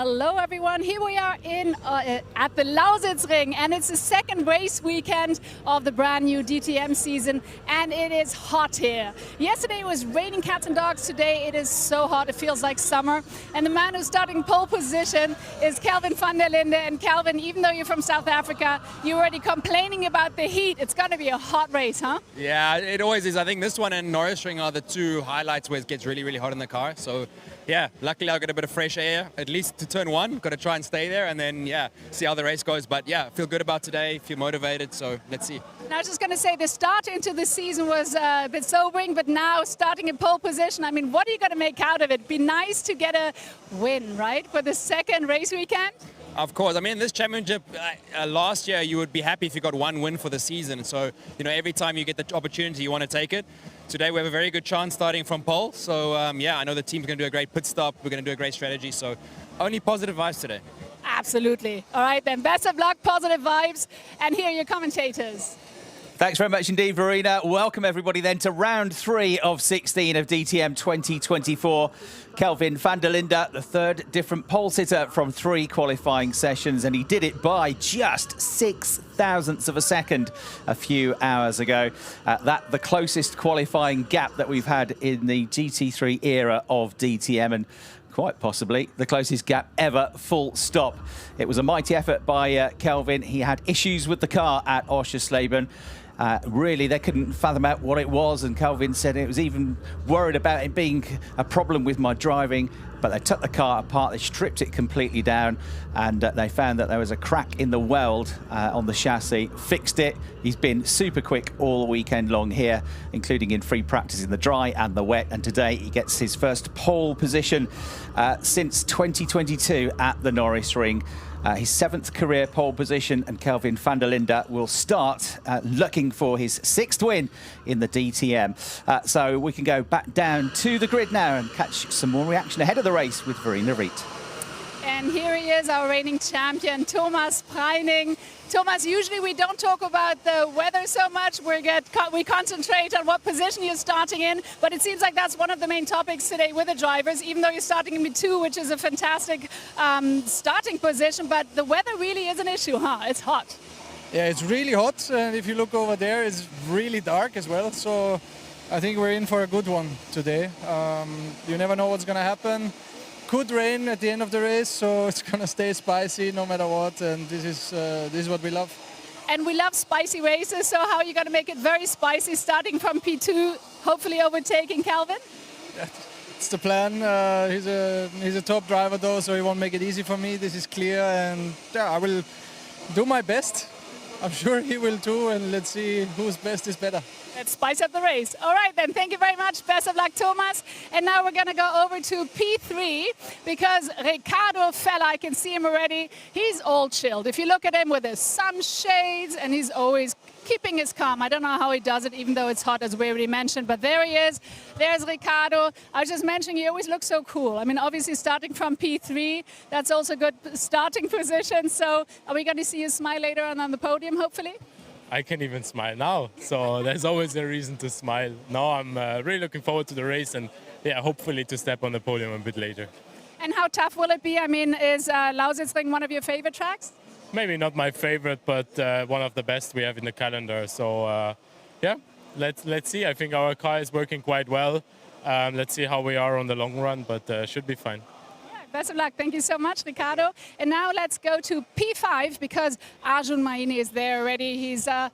Hello everyone, here we are at the Lausitzring, and it's the second race weekend of the brand new DTM season, and it is hot here. Yesterday it was raining cats and dogs, today it is so hot it feels like summer, and the man who's starting pole position is Kelvin van der Linde. And Kelvin, even though you're from South Africa, you're already complaining about the heat. It's going to be a hot race, huh? Yeah, it always is. I think this one and Lausitzring are the two highlights where it gets really, really hot in the car. So yeah, luckily I got a bit of fresh air, at least to turn one. Got to try and stay there and then, yeah, see how the race goes. But yeah, feel good about today, feel motivated, so let's see. And I was just going to say, the start into the season was a bit sobering, but now starting in pole position, I mean, what are you going to make out of it? Be nice to get a win, right, for the second race weekend? Of course. I mean, this championship, last year, you would be happy if you got one win for the season. So, you know, every time you get the opportunity, you want to take it. Today, we have a very good chance starting from pole. So, yeah, I know the team's going to do a great pit stop. We're going to do a great strategy. So, only positive vibes today. Absolutely. All right, then. Best of luck, positive vibes. And here are your commentators. Thanks very much indeed, Verena. Welcome everybody then to round 3 of 16 of DTM 2024. Kelvin van der Linde, the third different pole sitter from 3 qualifying sessions, and he did it by just 0.06 of a second a few hours ago. That the closest qualifying gap that we've had in the GT3 era of DTM, and quite possibly the closest gap ever, full stop. It was a mighty effort by Kelvin. He had issues with the car at Oschersleben. Really, they couldn't fathom out what it was, and Kelvin said it was even worried about it being a problem with my driving. But they took the car apart, they stripped it completely down, and they found that there was a crack in the weld on the chassis, fixed it. He's been super quick all weekend long here, including in free practice in the dry and the wet, and today he gets his first pole position since 2022 at the Lausitzring. His 7th career pole position, and Kelvin van der Linde will start looking for his 6th win in the DTM. So we can go back down to the grid now and catch some more reaction ahead of the race with Verena Riet. And here he is, our reigning champion, Thomas Preining. Thomas, usually we don't talk about the weather so much. We concentrate on what position you're starting in, but it seems like that's one of the main topics today with the drivers, even though you're starting in P2, which is a fantastic starting position, but the weather really is an issue, huh? It's hot. Yeah, it's really hot, and if you look over there, it's really dark as well, so I think we're in for a good one today. You never know what's going to happen. Could rain at the end of the race, so it's going to stay spicy no matter what, and this is what we love. And we love spicy races, so how are you going to make it very spicy, starting from P2, hopefully overtaking Kelvin? Yeah, it's the plan. He's a top driver though, so he won't make it easy for me. This is clear, and yeah, I will do my best. I'm sure he will too, and let's see whose best is better. Let's spice up the race. All right, then. Thank you very much. Best of luck, Thomas. And now we're going to go over to P3 because Ricardo Fella, I can see him already. He's all chilled. If you look at him with his sunshades, and he's always keeping his calm. I don't know how he does it, even though it's hot, as we already mentioned. But there he is. There's Ricardo. I was just mentioning he always looks so cool. I mean, obviously starting from P3, that's also a good starting position. So are we going to see you smile later on the podium, hopefully? I can even smile now, so there's always a reason to smile. Now I'm really looking forward to the race, and yeah, hopefully to step on the podium a bit later. And how tough will it be? I mean, is Lausitzring one of your favorite tracks? Maybe not my favorite, but one of the best we have in the calendar. So yeah, let's see. I think our car is working quite well. Let's see how we are on the long run, but should be fine. Best of luck. Thank you so much, Ricardo. And now let's go to P5 because Arjun Maini is there already. He's, I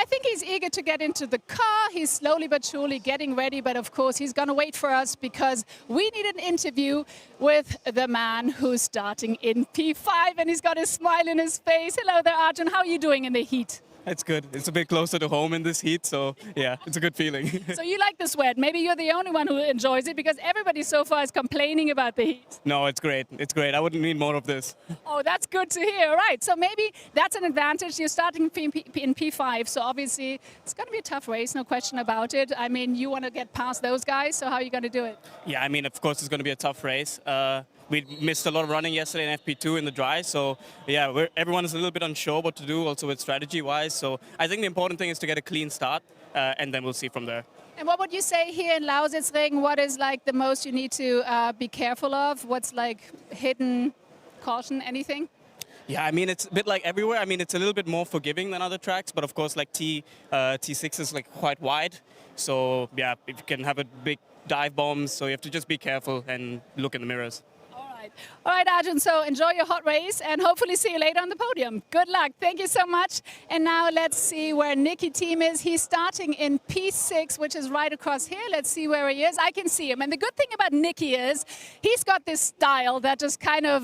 think he's eager to get into the car. He's slowly but surely getting ready. But of course, he's going to wait for us because we need an interview with the man who's starting in P5. And he's got a smile in his face. Hello there, Arjun. How are you doing in the heat? It's good. It's a bit closer to home in this heat, so yeah, it's a good feeling. So you like the sweat. Maybe you're the only one who enjoys it because everybody so far is complaining about the heat. No, it's great. It's great. I wouldn't need more of this. Oh, that's good to hear. All right, so maybe that's an advantage. You're starting in P5, so obviously it's going to be a tough race, no question about it. I mean, you want to get past those guys, so how are you going to do it? Yeah, I mean, of course, it's going to be a tough race. We missed a lot of running yesterday in FP2 in the dry, so yeah, everyone is a little bit unsure what to do, also with strategy-wise. So I think the important thing is to get a clean start, and then we'll see from there. And what would you say here in Lausitzring? What is like the most you need to be careful of? What's like hidden caution, anything? Yeah, I mean, it's a bit like everywhere. I mean, it's a little bit more forgiving than other tracks, but of course, like T6 is like quite wide. So yeah, if you can have a big dive bombs, so you have to just be careful and look in the mirrors. All right, Arjun, so enjoy your hot race and hopefully see you later on the podium. Good luck. Thank you so much. And now let's see where Nicky Thiem is. He's starting in P6, which is right across here. Let's see where he is. I can see him. And the good thing about Nicky is he's got this style that just kind of,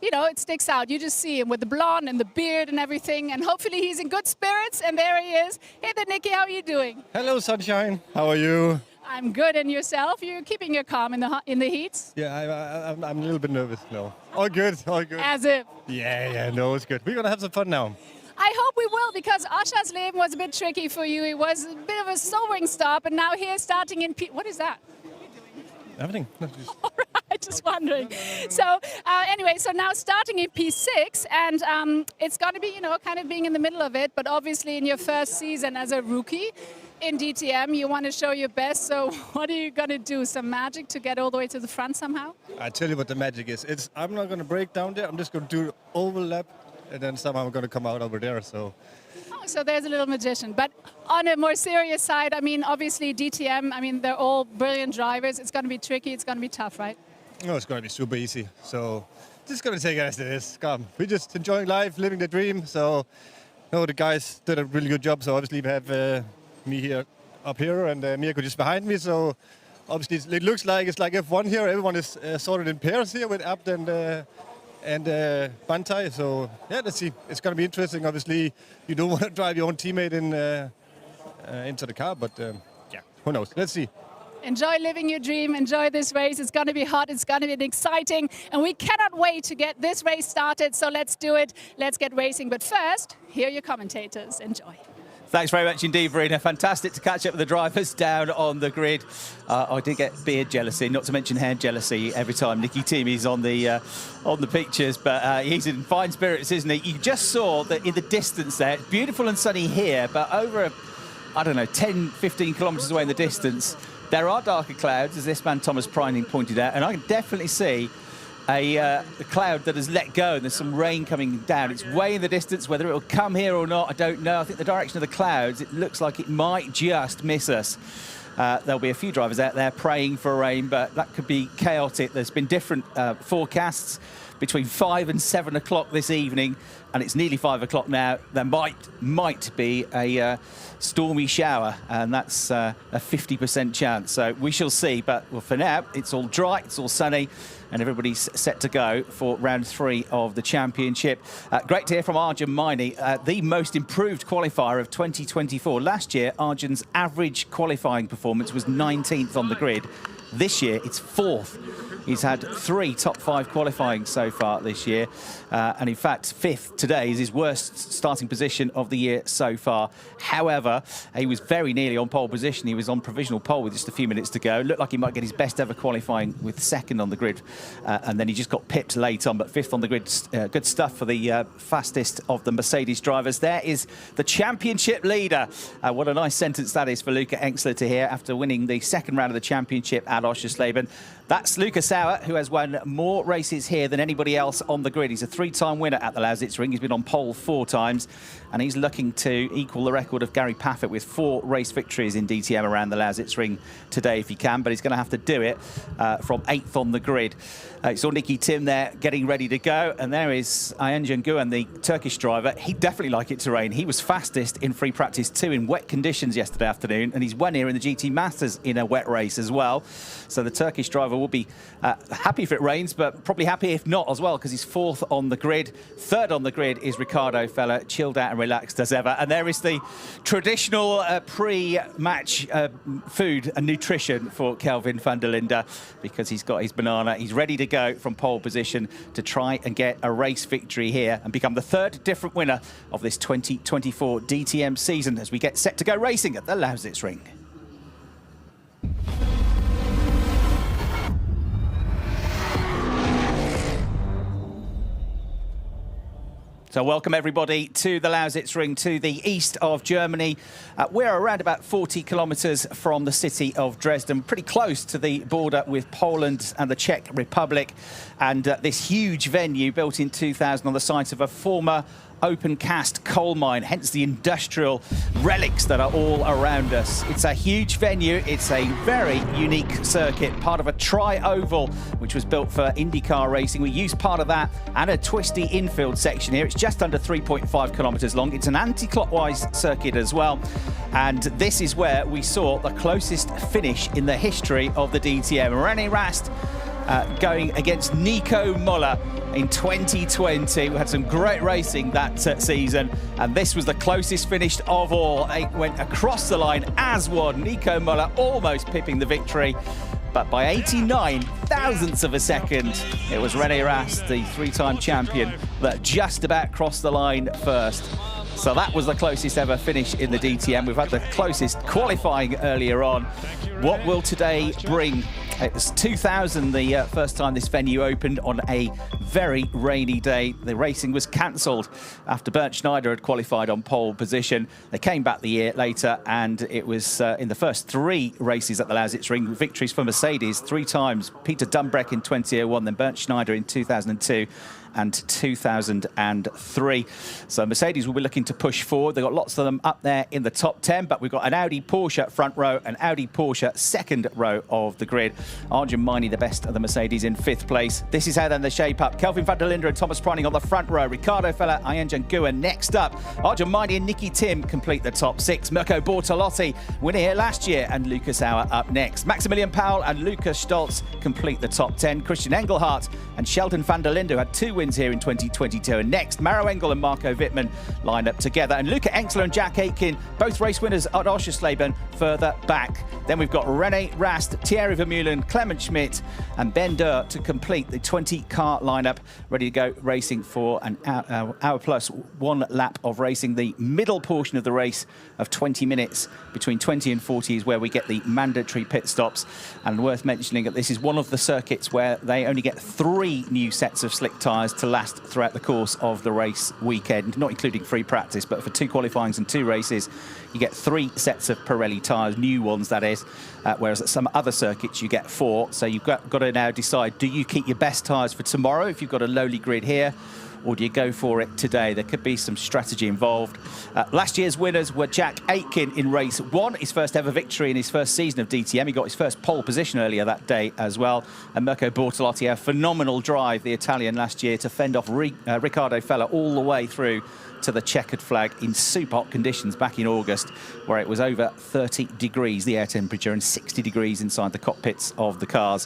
you know, it sticks out. You just see him with the blonde and the beard and everything. And hopefully he's in good spirits. And there he is. Hey there, Nicky, how are you doing? Hello, Sunshine. How are you? I'm good. And yourself? You're keeping your calm in the heats? Yeah, I'm a little bit nervous. No. All good, all good. As if. Yeah, no, it's good. We're going to have some fun now. I hope we will, because Aschersleben was a bit tricky for you. It was a bit of a sobering stop, and now here starting in P... What is that? Everything. All right, just wondering. So anyway, so now starting in P6, and it's going to be, you know, kind of being in the middle of it, but obviously in your first season as a rookie in DTM, you want to show your best. So what are you going to do? Some magic to get all the way to the front somehow? I tell you what the magic is. I'm not going to break down there. I'm just going to do overlap, and then somehow I'm going to come out over there. So. Oh, so there's a little magician. But on a more serious side, I mean, obviously DTM, I mean, they're all brilliant drivers. It's going to be tricky. It's going to be tough, right? No, it's going to be super easy. So just going to take it as it is. Come, we're just enjoying life, living the dream. So, no, the guys did a really good job. So obviously we have me here up here and Mirko just behind me. So obviously it looks like it's like F1 here. Everyone is sorted in pairs here with Abd and Bantai. So yeah, let's see. It's going to be interesting. Obviously, you don't want to drive your own teammate into the car, but yeah, who knows? Let's see. Enjoy living your dream. Enjoy this race. It's going to be hot. It's going to be exciting. And we cannot wait to get this race started. So let's do it. Let's get racing. But first, here are your commentators. Enjoy. Thanks very much indeed, Verena. Fantastic to catch up with the drivers down on the grid. I did get beard jealousy, not to mention hair jealousy, every time Nicky Thiem is on the pictures. But he's in fine spirits, isn't he? You just saw that in the distance there. It's beautiful and sunny here, but over, I don't know, 10, 15 kilometres away in the distance, there are darker clouds, as this man Thomas Preining pointed out, and I can definitely see a cloud that has let go and there's some rain coming down. It's way in the distance. Whether it will come here or not, I don't know. I think the direction of the clouds, it looks like it might just miss us. There'll be a few drivers out there praying for rain, but that could be chaotic. There's been different forecasts between 5 and 7 o'clock this evening, and it's nearly 5 o'clock now. There might be a stormy shower, and that's a 50% chance. So we shall see. But well, for now, it's all dry, it's all sunny, and everybody's set to go for round 3 of the championship. Great to hear from Arjun Maini, the most improved qualifier of 2024. Last year, Arjun's average qualifying performance was 19th on the grid. This year, it's 4th. He's had 3 top 5 qualifying so far this year. And in fact, 5th today is his worst starting position of the year so far. However, he was very nearly on pole position. He was on provisional pole with just a few minutes to go. Looked like he might get his best ever qualifying with 2nd on the grid. And then he just got pipped late on, but 5th on the grid. Good stuff for the fastest of the Mercedes drivers. There is the championship leader. What a nice sentence that is for Luca Engstler to hear after winning the 2nd round of the championship at Oschersleben. That's Luca Sauer, who has won more races here than anybody else on the grid. He's a 3-time winner at the Lausitzring. He's been on pole 4 times, and he's looking to equal the record of Gary Paffett with 4 race victories in DTM around the Lausitzring today if he can, but he's going to have to do it from 8th on the grid. You saw Nicky Thiem there getting ready to go, and there is Ayhan Cengiz, the Turkish driver. He'd definitely like it to rain. He was fastest in free practice 2 in wet conditions yesterday afternoon, and he's won here in the GT Masters in a wet race as well. So the Turkish driver will be happy if it rains, but probably happy if not as well, because he's 4th on the grid. 3rd on the grid is Ricardo Feller, chilled out and relaxed as ever. And there is the traditional pre-match food and nutrition for Kelvin van der Linde, because he's got his banana. He's ready to go from pole position to try and get a race victory here and become the 3rd different winner of this 2024 DTM season as we get set to go racing at the Lausitzring. So welcome everybody to the Lausitzring, to the east of Germany. We're around about 40 kilometres from the city of Dresden, pretty close to the border with Poland and the Czech Republic. And this huge venue built in 2000 on the site of a former open cast coal mine, hence the industrial relics that are all around us. It's a huge venue. It's a very unique circuit, part of a tri-oval which was built for IndyCar racing. We used part of that and a twisty infield section here. It's just under 3.5 kilometres long. It's an anti-clockwise circuit as well, and this is where we saw the closest finish in the history of the DTM. René Rast going against Nico Müller in 2020. We had some great racing that season, and this was the closest finish of all. It went across the line as one. Nico Müller almost pipping the victory, but by 89 thousandths of a second, it was René Rast, the three-time champion, that just about crossed the line first. So that was the closest ever finish in the DTM. We've had the closest qualifying earlier on. What will today bring? It was 2000, the first time this venue opened, on a very rainy day. The racing was cancelled after Bernd Schneider had qualified on pole position. They came back the year later, and it was in the first three races at the Lausitzring, victories for Mercedes 3 times. Peter Dumbreck in 2001, then Bernd Schneider in 2002 and 2003. So Mercedes will be looking to push forward. They've got lots of them up there in the top 10, but we've got an Audi Porsche front row, an Audi Porsche second row of the grid. Arjun Maini, the best of the Mercedes, in 5th place. This is how then the shape up. Kelvin van der Linde and Thomas Preining on the front row. Ricardo Feller, Ayan Janguwa next up. Arjun Maini and Nicky Tim complete the top 6. Mirko Bortolotti, winner here last year, and Lucas Auer up next. Maximilian Paul and Lucas Stoltz complete the top 10. Christian Engelhardt and Sheldon van der Linde, who had 2 wins here in 2022. And next, Maro Engel and Marco Wittmann line up together. And Luca Engstler and Jack Aitken, both race winners at Oschersleben, further back. Then we've got René Rast, Thierry Vermeulen, Clement Schmidt and Ben Durr to complete the 20-car lineup, ready to go racing for an hour plus 1 lap of racing. The middle portion of the race of 20 minutes, between 20 and 40, is where we get the mandatory pit stops. And worth mentioning that this is one of the circuits where they only get 3 new sets of slick tyres to last throughout the course of the race weekend, not including free practice, but for 2 qualifyings and 2 races, you get 3 sets of Pirelli tyres, new ones that is, whereas at some other circuits you get 4. So you've got to now decide, do you keep your best tyres for tomorrow if you've got a lowly grid here, or do you go for it today? There could be some strategy involved. Last year's winners were Jack Aitken in race 1, his first ever victory in his first season of DTM. He got his first pole position earlier that day as well. And Mirko Bortolotti, a phenomenal drive, the Italian, last year to fend off Ricardo Feller all the way through to the checkered flag in super hot conditions back in August, where it was over 30 degrees, the air temperature, and 60 degrees inside the cockpits of the cars.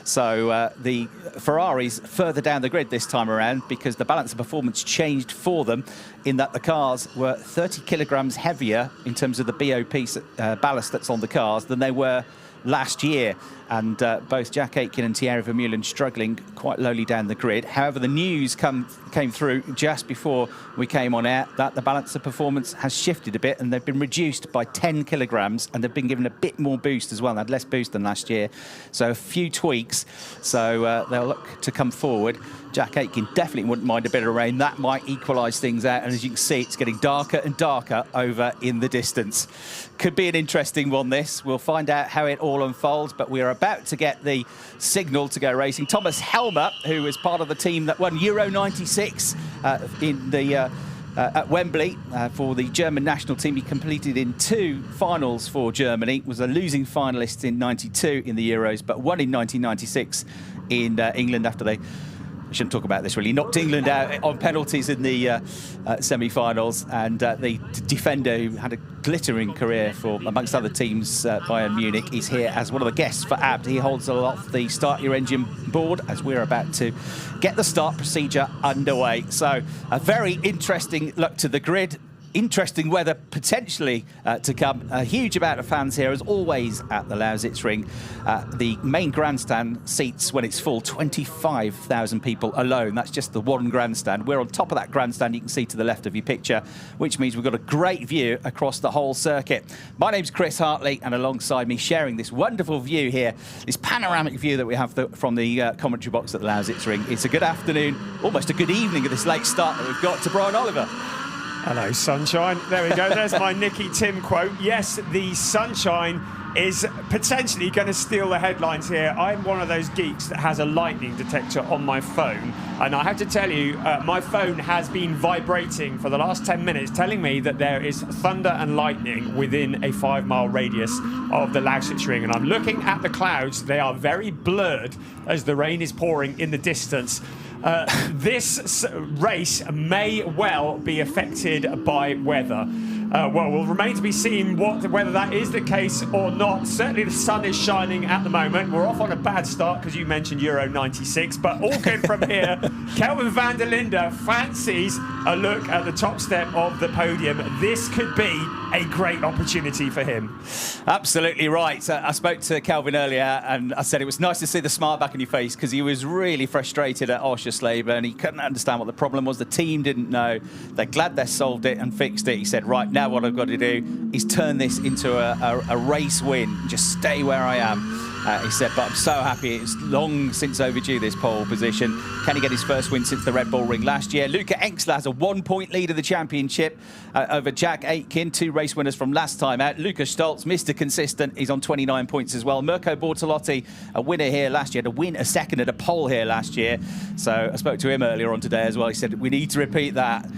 So the Ferraris further down the grid this time around, because the balance of performance changed for them, in that the cars were 30 kilograms heavier in terms of the BOP ballast that's on the cars than they were last year. And both Jack Aitken and Thierry Vermeulen struggling quite lowly down the grid. However, the news came through just before we came on air that the balance of performance has shifted a bit, and they've been reduced by 10 kilograms, and they've been given a bit more boost as well. They had less boost than last year, so a few tweaks. So they'll look to come forward. Jack Aitken definitely wouldn't mind a bit of rain. That might equalise things out, and as you can see, it's getting darker and darker over in the distance. Could be an interesting one, this. We'll find out how it all unfolds, but we're about to get the signal to go racing. Thomas Helmer, who was part of the team that won Euro 96 in the at Wembley for the German national team. He competed in 2 finals for Germany, was a losing finalist in 92 in the Euros, but won in 1996 in England after they... I shouldn't talk about this really. Knocked England out on penalties in the semi-finals, and the defender who had a glittering career for, amongst other teams, Bayern Munich, is here as one of the guests for ABD. He holds aloft the Start Your Engine board as we're about to get the start procedure underway. So a very interesting look to the grid interesting weather potentially to come. A huge amount of fans here, as always, at the Lausitzring. The main grandstand seats, when it's full, 25,000 people alone. That's just the one grandstand. We're on top of that grandstand, you can see to the left of your picture, which means we've got a great view across the whole circuit. My name's Chris Hartley, and alongside me, sharing this wonderful view here, this panoramic view that we have from the commentary box at the Lausitzring. It's a good afternoon, almost a good evening of this late start that we've got to Brian Oliver. Hello, sunshine. There we go. There's my Nicky Tim quote. Yes, the sunshine is potentially going to steal the headlines here. I'm one of those geeks that has a lightning detector on my phone, and I have to tell you, my phone has been vibrating for the last 10 minutes, telling me that there is thunder and lightning within a 5-mile radius of the Lausitzring. And I'm looking at the clouds. They are very blurred as the rain is pouring in the distance. This race may well be affected by weather. Well, will remain to be seen whether that is the case or not. Certainly the sun is shining at the moment. We're off on a bad start because you mentioned Euro 96, but all good from here. Kelvin van der Linde fancies a look at the top step of the podium. This could be a great opportunity for him. Absolutely right. I spoke to Kelvin earlier and I said it was nice to see the smile back on your face, because he was really frustrated at Oschersleben and he couldn't understand what the problem was. The team didn't know. They're glad they solved it and fixed it. He said, right, now what I've got to do is turn this into a race win. Just stay where I am. He said, but I'm so happy. It's long since overdue, this pole position. Can he get his first win since the Red Bull Ring last year? Luca Engstler has a 1-point lead of the championship over Jack Aitken, 2 race winners from last time out. Lucas Stoltz, Mr. Consistent, he's on 29 points as well. Mirko Bortolotti, a winner here last year, to win a second at a pole here last year. So I spoke to him earlier on today as well. He said, we need to repeat that.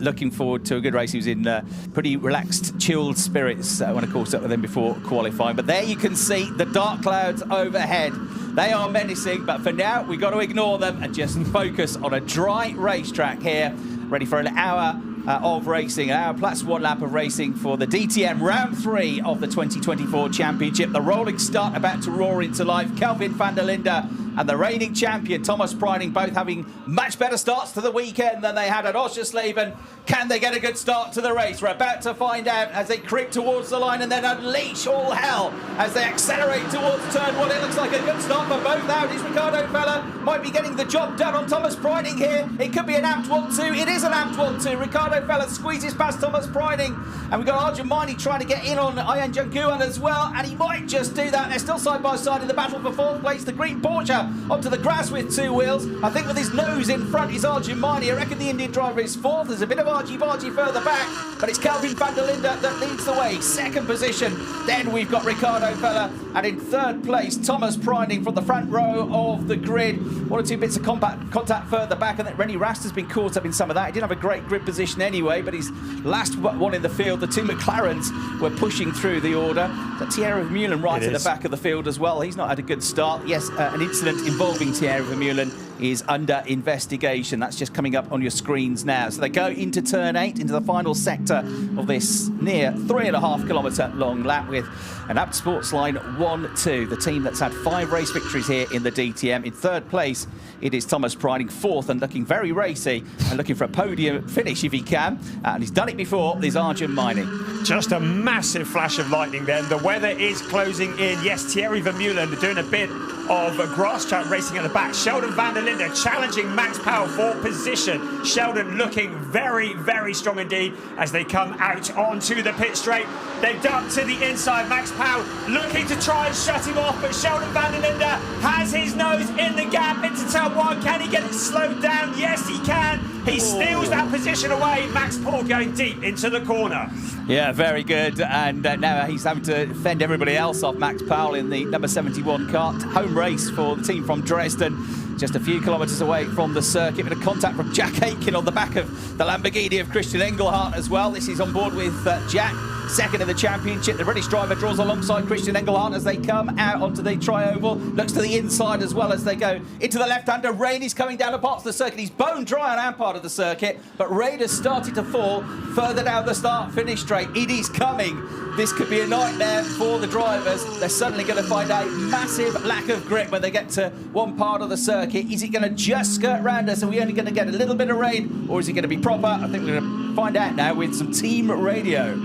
Looking forward to a good race. He was in pretty relaxed, chilled spirits when I caught up with him before qualifying. But there you can see the dark clouds overhead. They are menacing, but for now we've got to ignore them and just focus on a dry racetrack here, ready for an hour of racing, an hour plus 1 lap of racing for the DTM round 3 of the 2024 championship. The rolling start about to roar into life. Kelvin van der Linde and the reigning champion Thomas Preining both having much better starts to the weekend than they had at Oschersleben. Can they get a good start to the race? We're about to find out as they creep towards the line and then unleash all hell as they accelerate towards turn 1. It looks like a good start for both Audis. Ricardo Feller might be getting the job done on Thomas Preining here. It could be an amped 1-2. It is an amped 1-2. Ricardo Feller squeezes past Thomas Preining, and we've got Arjumani trying to get in on Ayhan Canguan as well, and he might just do that. They're still side by side in the battle for 4th place. The green Porsche onto the grass with 2 wheels. I think with his nose in front is Arjumani. I reckon the Indian driver is 4th. There's a bit of argy-bargy further back, but it's Kelvin van der Linde that leads the way. 2nd position. Then we've got Ricardo Feller, and in 3rd place, Thomas Preining from the front row of the grid. 1 or 2 bits of contact further back, and then Rennie Rast has been caught up in some of that. He didn't have a great grid position anyway, but he's last one in the field. The 2 McLarens were pushing through the order. Thierry Vermeulen right at the back of the field as well. He's not had a good start. Yes, an incident involving Thierry Vermeulen is under investigation. That's just coming up on your screens now. So they go into turn 8, into the final sector of this near 3.5 kilometre long lap with an Abt Sportsline 1-2, the team that's had 5 race victories here in the DTM. In 3rd place, it is Thomas Preining. 4th, and looking very racy and looking for a podium finish if he can. And he's done it before. There's Arjumani. Just a massive flash of lightning then. The weather is closing in. Yes, Thierry Vermeulen doing a bit of grass track racing at the back. Sheldon van der Linde challenging Max Powell for position. Sheldon looking very, very strong indeed as they come out onto the pit straight. They duck to the inside. Max Powell looking to try and shut him off, but Sheldon van der Linde has his nose in the gap into turn 1. Can he get it slowed down? Yes, he can. He steals that position away. Max Powell going deep into the corner. Yeah, very good. And now he's having to fend everybody else off. Max Powell in the number 71 kart. Home race for the team from Dresden. Just a few kilometres away from the circuit. Bit of contact from Jack Aitken on the back of the Lamborghini of Christian Engelhardt as well. This is on board with Jack. 2nd in the championship. The British driver draws alongside Christian Engelhardt as they come out onto the tri-oval. Looks to the inside as well as they go into the left-hander. Rain is coming down a part of the circuit. He's bone dry on our part of the circuit, but rain has started to fall further down the start-finish straight. It is coming. This could be a nightmare for the drivers. They're suddenly going to find a massive lack of grip when they get to one part of the circuit. Is it going to just skirt round us? Are we only going to get a little bit of rain, or is it going to be proper? I think we're going to find out now with some team radio.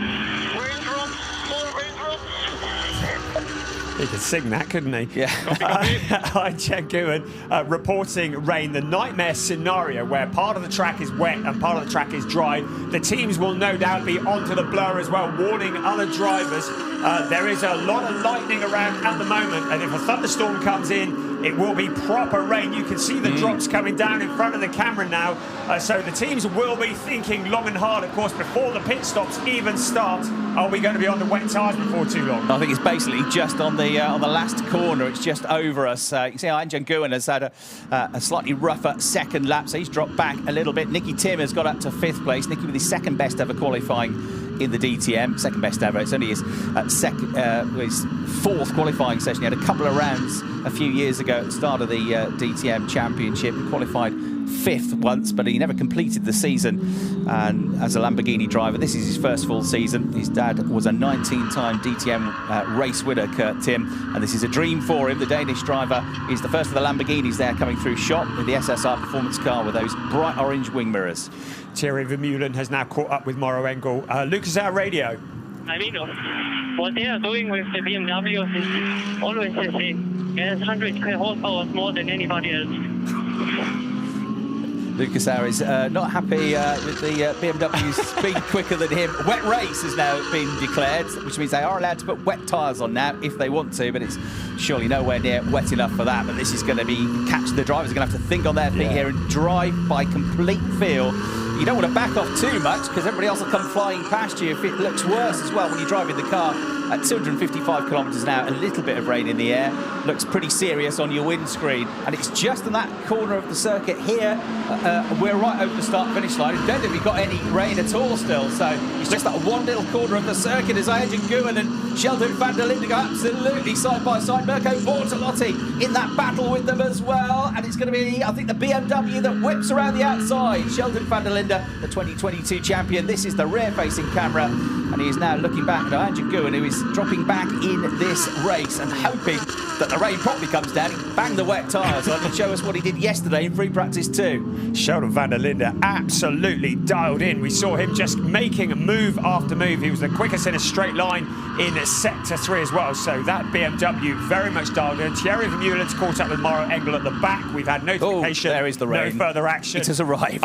He could sing that, couldn't he? Yeah. Hi, Jen Guan, reporting rain. The nightmare scenario where part of the track is wet and part of the track is dry. The teams will no doubt be onto the blur as well, warning other drivers. There is a lot of lightning around at the moment, and if a thunderstorm comes in, it will be proper rain. You can see the drops coming down in front of the camera now. So the teams will be thinking long and hard, of course, before the pit stops even start. Are we going to be on the wet tyres before too long? I think it's basically just on the last corner. It's just over us. You can see Anjan Guan has had a slightly rougher second lap, so he's dropped back a little bit. Nicky Tim has got up to 5th place. Nicky with his second best ever qualifying in the DTM, second best ever. It's only his 4th qualifying session. He had a couple of rounds a few years ago at the start of the DTM Championship and qualified 5th once, but he never completed the season. And as a Lamborghini driver, this is his first full season. His dad was a 19-time DTM race winner, Kurt Tim, and this is a dream for him. The Danish driver is the first of the Lamborghinis there coming through shot with the SSR performance car with those bright orange wing mirrors. Thierry Vermeulen has now caught up with Mauro Engel. Lucas, our radio. I mean, what they are doing with the BMW is always the same. It has 100 horsepower more than anybody else. Lucas Auer is not happy with the BMW's being quicker than him. Wet race has now been declared, which means they are allowed to put wet tyres on now if they want to, but it's surely nowhere near wet enough for that. But this is going to be the drivers are going to have to think on their feet here and drive by complete feel. You don't want to back off too much because everybody else will come flying past you if it looks worse as well when you're driving the car at 255 kilometres an hour. A little bit of rain in the air looks pretty serious on your windscreen, and it's just in that corner of the circuit here. We're right over the start-finish line. I don't think we've got any rain at all still, so it's just that one little corner of the circuit as Anjan Guan and Sheldon van der Linde go absolutely side by side. Mirko Bortolotti in that battle with them as well, and it's going to be, I think, the BMW that whips around the outside. Sheldon van der Linde, the 2022 champion. This is the rear-facing camera, and he is now looking back at Anjan Guan, who is dropping back in this race and hoping that the rain properly comes down. He banged the wet tyres on and show us what he did yesterday in free practice 2. Sheldon van der Linde absolutely dialed in. We saw him just making move after move. He was the quickest in a straight line in sector 3 as well. So that BMW very much dialed in. Thierry Vermeulen's caught up with Mauro Engel at the back. We've had notification. There is the rain. No further action. It has arrived.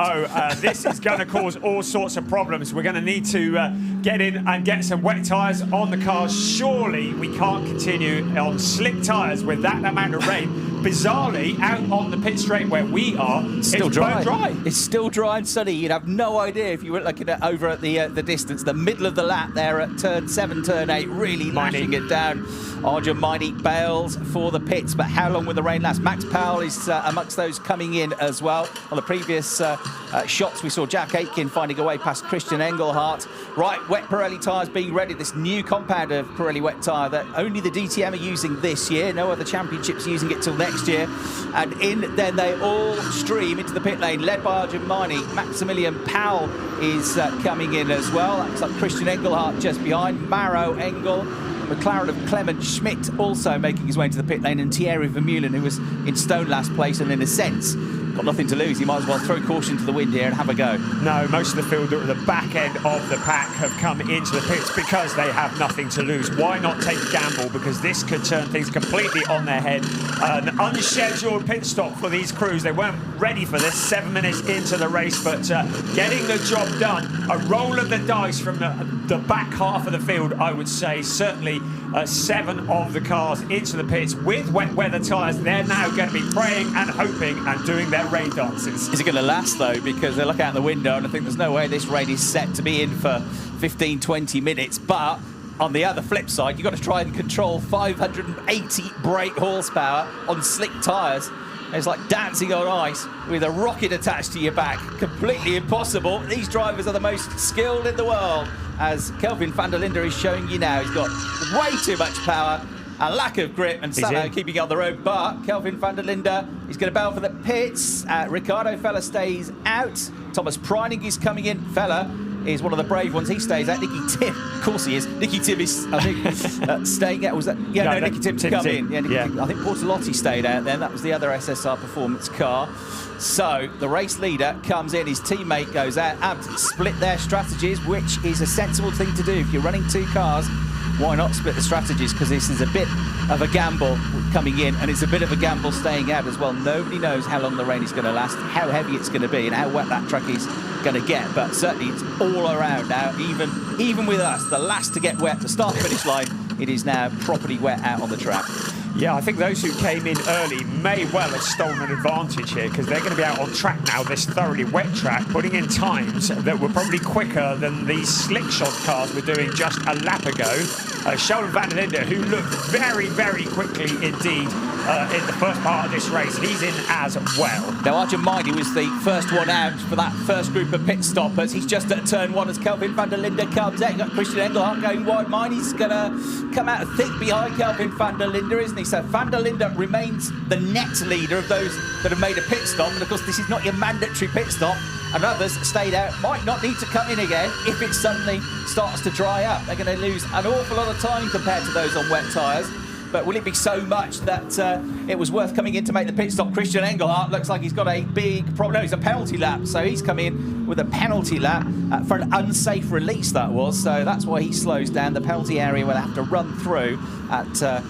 This is going to cause all sorts of problems. We're going to need to get in and get some wet tyres on the cars. Surely we can't continue on slick tyres with that amount of rain. Bizarrely, out on the pit straight where we are, still it's dry. dry. It's still dry and sunny. You'd have no idea if you were looking at over at the distance, the middle of the lap there at turn 7, turn 8, really lashing it down. Arjun Maini bails for the pits, but how long will the rain last? Max Powell is amongst those coming in as well. On the previous shots, we saw Jack Aitken finding a way past Christian Engelhardt. Right, wet Pirelli tyres being ready. This new compound of Pirelli wet tyre that only the DTM are using this year. No other championships using it till next year. And then they all stream into the pit lane, led by Arjun Maini. Maximilian Powell is coming in as well. Looks like Christian Engelhardt just behind. Mauro Engel. McLaren of Clement Schmidt also making his way into the pit lane, and Thierry Vermeulen, who was in stone last place and in a sense got nothing to lose. He might as well throw caution to the wind here and have a go. No, most of the field at the back end of the pack have come into the pits because they have nothing to lose. Why not take a gamble? Because this could turn things completely on their head. An unscheduled pit stop for these crews. They weren't ready for this 7 minutes into the race, but getting the job done. A roll of the dice from the back half of the field, I would say. Certainly 7 of the cars into the pits with wet weather tyres. They're now going to be praying and hoping and doing their rain dances. Is it going to last though? Because they look out the window and I think there's no way this rain is set to be in for 15-20 minutes. But on the other flip side, you've got to try and control 580 brake horsepower on slick tyres. It's like dancing on ice with a rocket attached to your back. Completely impossible. These drivers are the most skilled in the world, as Kelvin van der Linde is showing you now. He's got way too much power, a lack of grip, and somehow keeping it on the road. But Kelvin van der Linde, he's going to bail for the pits. Ricardo Feller stays out. Thomas Preining is coming in. Feller is one of the brave ones. He stays out. Nicky Tim, of course he is. Nicky Tim is, I think, staying out. Was that? Yeah, no, Nicky Tim's come in. Yeah, Tim, I think Portalotti stayed out then. That was the other SSR Performance car. So the race leader comes in, his teammate goes out, and split their strategies, which is a sensible thing to do. If you're running two cars, why not split the strategies? Because this is a bit of a gamble coming in, and it's a bit of a gamble staying out as well. Nobody knows how long the rain is going to last, how heavy it's going to be, and how wet that track is going to get. But certainly it's all around now, even with us, the last to get wet, the start-finish line, it is now properly wet out on the track. Yeah, I think those who came in early may well have stolen an advantage here, because they're going to be out on track now, this thoroughly wet track, putting in times that were probably quicker than the slick shot cars were doing just a lap ago. Sheldon van der Linde, who looked very, very quickly indeed in the first part of this race, he's in as well. Now, Arjun Maini was the first one out for that first group of pit stoppers. He's just at turn one as Kelvin van der Linde comes out. You've got Christian Engelhardt going wide. Maini's going to come out thick behind Kelvin van der Linde, isn't he? So van der Linde remains the net leader of those that have made a pit stop. And of course, this is not your mandatory pit stop. And others stayed out, might not need to come in again if it suddenly starts to dry up. They're going to lose an awful lot of time compared to those on wet tyres. But will it be so much that it was worth coming in to make the pit stop? Christian Engelhardt looks like he's got a big problem. No, it's a penalty lap. So he's come in with a penalty lap for an unsafe release, that was. So that's why he slows down. The penalty area will have to run through at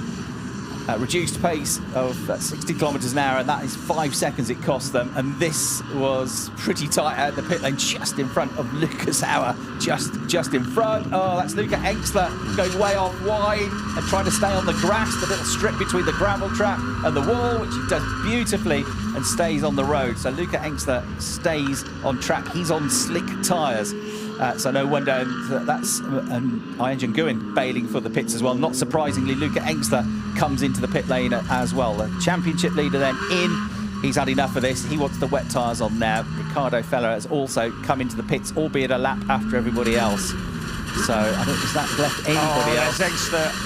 reduced pace of 60 kilometres an hour, and that is 5 seconds it cost them. And this was pretty tight out the pit lane, just in front of Lucas Hauer, just in front. Oh, that's Luca Engstler going way off wide and trying to stay on the grass, the little strip between the gravel trap and the wall, which he does beautifully and stays on the road. So Luca Engstler stays on track. He's on slick tyres. So no wonder that's Ian Nguyen bailing for the pits as well. Not surprisingly, Luca Engstler comes into the pit lane as well. The championship leader then in. He's had enough of this. He wants the wet tyres on now. Ricardo Feller has also come into the pits, albeit a lap after everybody else. So I don't think that left anybody else.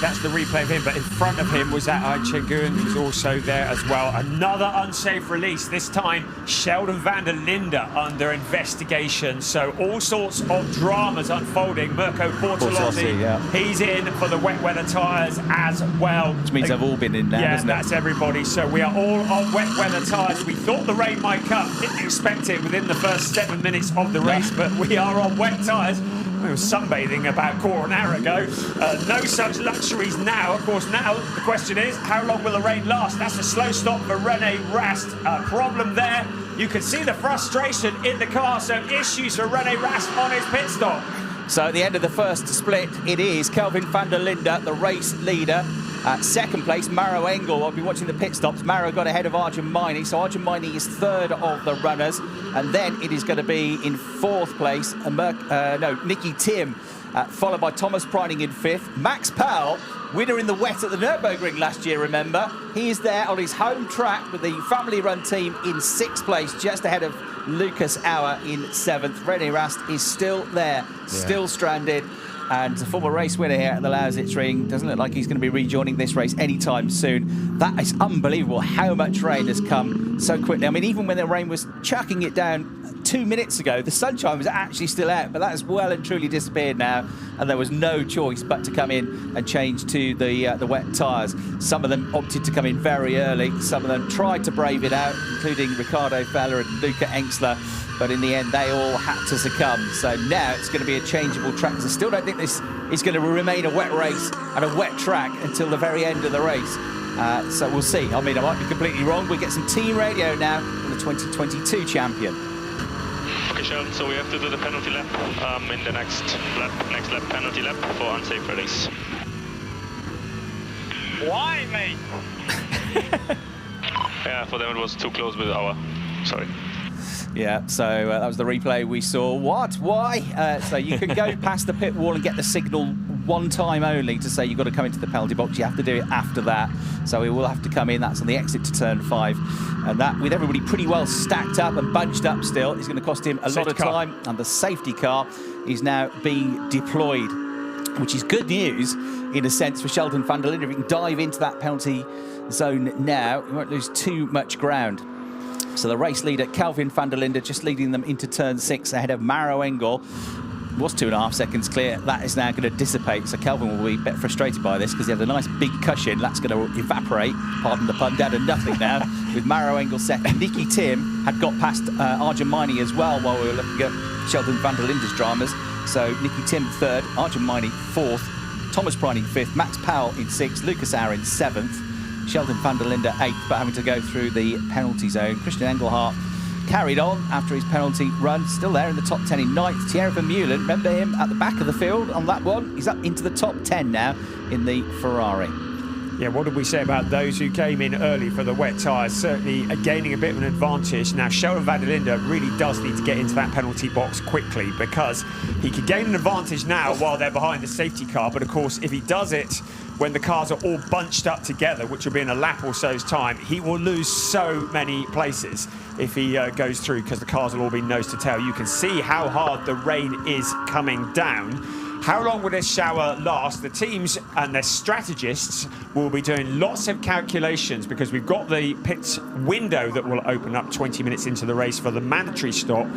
That's the replay of him, but in front of him was that Ian Nguyen, who's also there as well. Another unsafe release, this time Sheldon van der Linde under investigation. So all sorts of dramas unfolding. Mirko Portalotti, he's in for the wet weather tyres as well. Which means they've all been in now, yeah, that's everybody. So we are all on wet weather tyres. We thought the rain might come, didn't expect it within the first 7 minutes of the race, but we are on wet tyres. We were sunbathing about a quarter of an hour ago. No such luxuries now. Of course, now the question is, how long will the rain last? That's a slow stop for Rene Rast. Problem there. You can see the frustration in the car. So issues for Rene Rast on his pit stop. So at the end of the first split, it is Kelvin van der Linde, the race leader. Second place, Maro Engel. I've been watching the pit stops. Maro got ahead of Arjun Maini. So Arjun Maini is third of the runners. And then it is going to be in fourth place, Nicky Tim, followed by Thomas Preining in fifth. Max Powell, winner in the wet at the Nürburgring last year, remember. He is there on his home track with the family-run team in sixth place, just ahead of Lucas Hauer in seventh. Rene Rast is still there, still stranded. And the former race winner here at the Lausitzring doesn't look like he's going to be rejoining this race anytime soon. That is unbelievable how much rain has come so quickly. I mean, even when the rain was chucking it down 2 minutes ago, the sunshine was actually still out, but that has well and truly disappeared now, and there was no choice but to come in and change to the wet tyres. Some of them opted to come in very early. Some of them tried to brave it out, including Ricardo Feller and Luca Engstler, but in the end they all had to succumb. So now it's going to be a changeable track, because I still don't think this is going to remain a wet race and a wet track until the very end of the race. So we'll see. I mean, I might be completely wrong. We get some team radio now from the 2022 champion. Okay, Sheldon, so we have to do the penalty lap in the next lap penalty lap for unsafe release. Why, mate? Yeah, for them it was too close with our. Sorry. Yeah, so that was the replay we saw. What? Why? So you can go past the pit wall and get the signal one time only to say you've got to come into the penalty box. You have to do it after that. So we will have to come in. That's on the exit to turn 5. And that, with everybody pretty well stacked up and bunched up still, is going to cost him a lot of time. And the safety car is now being deployed, which is good news in a sense for Sheldon van der Linde. If he can dive into that penalty zone now, he won't lose too much ground. So the race leader, Kelvin van der Linde, just leading them into turn 6 ahead of Maro Engel. was 2.5 seconds clear. That is now going to dissipate. So Kelvin will be a bit frustrated by this because he had a nice big cushion. That's going to evaporate, pardon the pun, down to nothing now with Maro Engel second. Nicky Tim had got past Arjun Maini as well while we were looking at Sheldon van der Linde's dramas. So Nicky Tim third, Arjun Maini fourth, Thomas Preining fifth, Max Powell in sixth, Lucas Auer in seventh, Sheldon van der Linde eighth, but having to go through the penalty zone. Christian Engelhardt carried on after his penalty run, still there in the top 10 in ninth. Thierry Vermeulen, remember him at the back of the field on that one? He's up into the top 10 now in the Ferrari. Yeah, what did we say about those who came in early for the wet tyres? Certainly gaining a bit of an advantage. Now, Sheldon van der Linde really does need to get into that penalty box quickly because he could gain an advantage now while they're behind the safety car. But, of course, if he does it when the cars are all bunched up together, which will be in a lap or so's time, he will lose so many places if he goes through because the cars will all be nose to tail. You can see how hard the rain is coming down. How long will this shower last? The teams and their strategists will be doing lots of calculations because we've got the pit window that will open up 20 minutes into the race for the mandatory stop.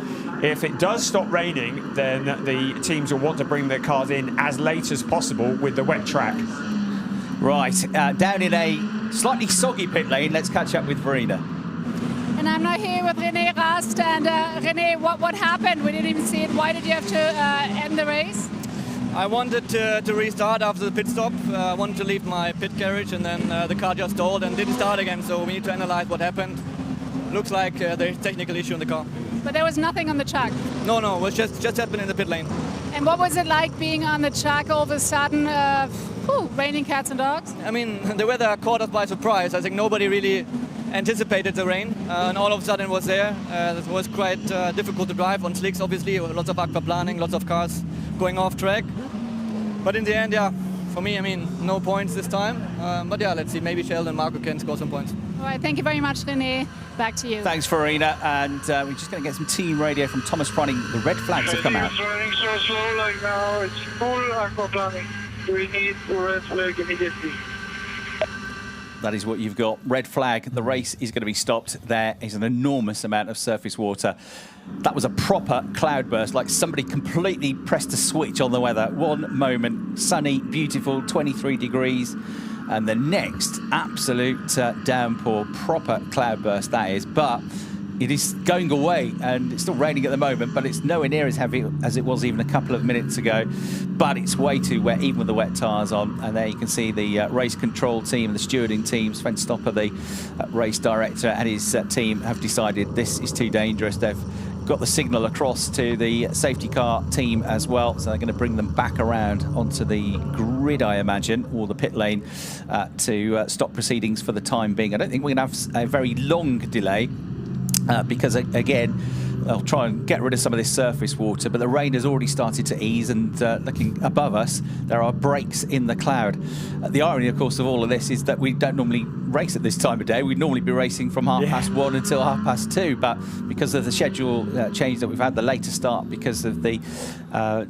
If it does stop raining, then the teams will want to bring their cars in as late as possible with the wet track. Right, down in a slightly soggy pit lane, let's catch up with Verena. And I'm now here with René Rast. And René, what happened? We didn't even see it. Why did you have to end the race? I wanted to restart after the pit stop. I wanted to leave my pit carriage, and then the car just stalled and didn't start again. So we need to analyze what happened. Looks like there's a technical issue in the car. But there was nothing on the track? No, it was just happened in the pit lane. And what was it like being on the track all of a sudden, raining cats and dogs? I mean, the weather caught us by surprise. I think nobody really anticipated the rain, and all of a sudden it was there. It was quite difficult to drive on slicks, obviously, lots of aquaplaning, lots of cars going off track. But in the end, yeah, for me, I mean, no points this time. But yeah, let's see, maybe Sheldon and Marco can score some points. All right, thank you very much, René. Back to you. Thanks, Verena. And we're just going to get some team radio from Thomas Preining. The red flags have come out. It's running so slow like now. It's full aquaplaning. We need the red flag immediately. That is what you've got. Red flag. The race is going to be stopped. There is an enormous amount of surface water. That was a proper cloudburst, like somebody completely pressed a switch on the weather. One moment, sunny, beautiful, 23 degrees. And the next, absolute downpour, proper cloudburst that is. But it is going away, and it's still raining at the moment, but it's nowhere near as heavy as it was even a couple of minutes ago. But it's way too wet, even with the wet tyres on. And there you can see the race control team, the stewarding team, Sven Stopper, the race director, and his team have decided this is too dangerous. They've got the signal across to the safety car team as well, so they're going to bring them back around onto the grid, I imagine, or the pit lane to stop proceedings for the time being. I don't think we're going to have a very long delay. Because, again, they'll try and get rid of some of this surface water, but the rain has already started to ease, and looking above us, there are breaks in the cloud. The irony, of course, of all of this is that we don't normally race at this time of day. We'd normally be racing from 1:30 until 2:30, but because of the schedule change that we've had, the later start, because of the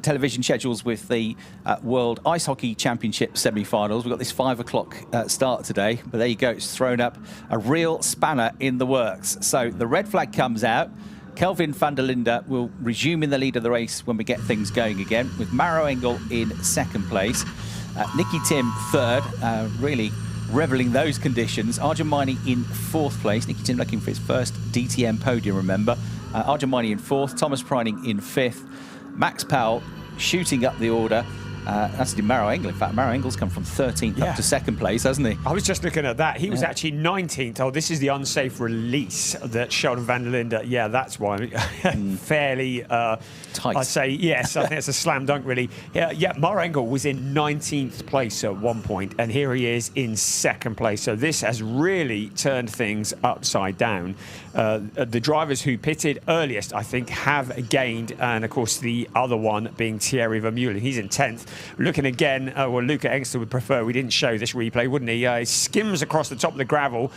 television schedules with the World Ice Hockey Championship semi-finals, we've got this 5 o'clock start today, but there you go, it's thrown up a real spanner in the works. So the red flag comes out. Kelvin van der Linde will resume in the lead of the race when we get things going again, with Maro Engel in second place. Nicky Tim third, really reveling those conditions. Arjun Maini in fourth place. Nicky Tim looking for his first DTM podium, remember. Arjun Maini in fourth, Thomas Preining in fifth. Max Powell shooting up the order. That's Maro Engel. In fact, Maro Engel's come from 13th up to second place, hasn't he? I was just looking at that. He was actually 19th. Oh, this is the unsafe release that Sheldon van der Linde. Yeah, that's why. Fairly tight. I'd say, yes, I think it's a slam dunk, really. Yeah, Maro Engel was in 19th place at one point, and here he is in second place. So this has really turned things upside down. The drivers who pitted earliest, I think, have gained, and of course the other one being Thierry Vermeulen. He's in 10th. Looking again, well, Luca Engster would prefer we didn't show this replay, wouldn't he? He skims across the top of the gravel.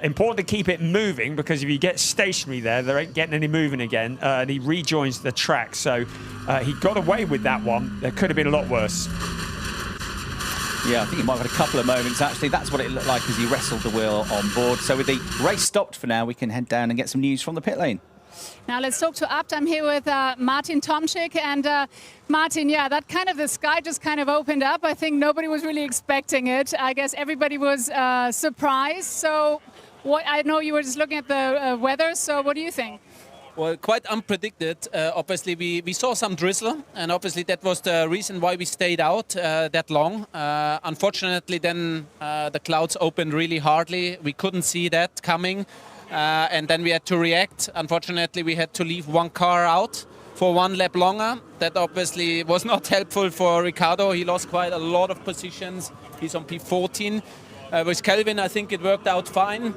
Important to keep it moving, because if you get stationary there ain't getting any moving again, and he rejoins the track. So he got away with that one. There could have been a lot worse. Yeah, I think he might have had a couple of moments, actually. That's what it looked like as he wrestled the wheel on board. So with the race stopped for now, we can head down and get some news from the pit lane. Now let's talk to Abt. I'm here with Martin Tomczyk. And Martin, yeah, that kind of, the sky just kind of opened up. I think nobody was really expecting it. I guess everybody was surprised. So I know you were just looking at the weather. So what do you think? Well, quite unpredicted. Obviously, we saw some drizzle, and obviously that was the reason why we stayed out that long. Unfortunately, then the clouds opened really hardly. We couldn't see that coming, and then we had to react. Unfortunately, we had to leave one car out for one lap longer. That obviously was not helpful for Ricciardo. He lost quite a lot of positions. He's on P14. With Kelvin, I think it worked out fine.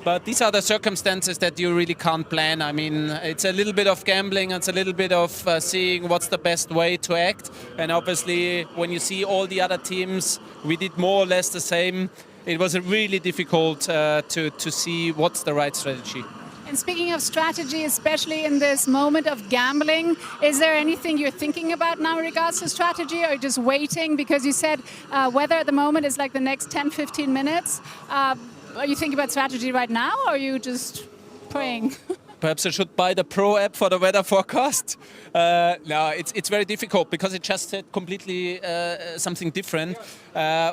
But these are the circumstances that you really can't plan. I mean, it's a little bit of gambling. It's a little bit of seeing what's the best way to act. And obviously, when you see all the other teams, we did more or less the same. It was really difficult to see what's the right strategy. And speaking of strategy, especially in this moment of gambling, is there anything you're thinking about now in regards to strategy, or are you just waiting? Because you said weather at the moment is like the next 10, 15 minutes. Are you thinking about strategy right now, or are you just praying? Perhaps I should buy the Pro app for the weather forecast. No, it's very difficult because it just said completely something different.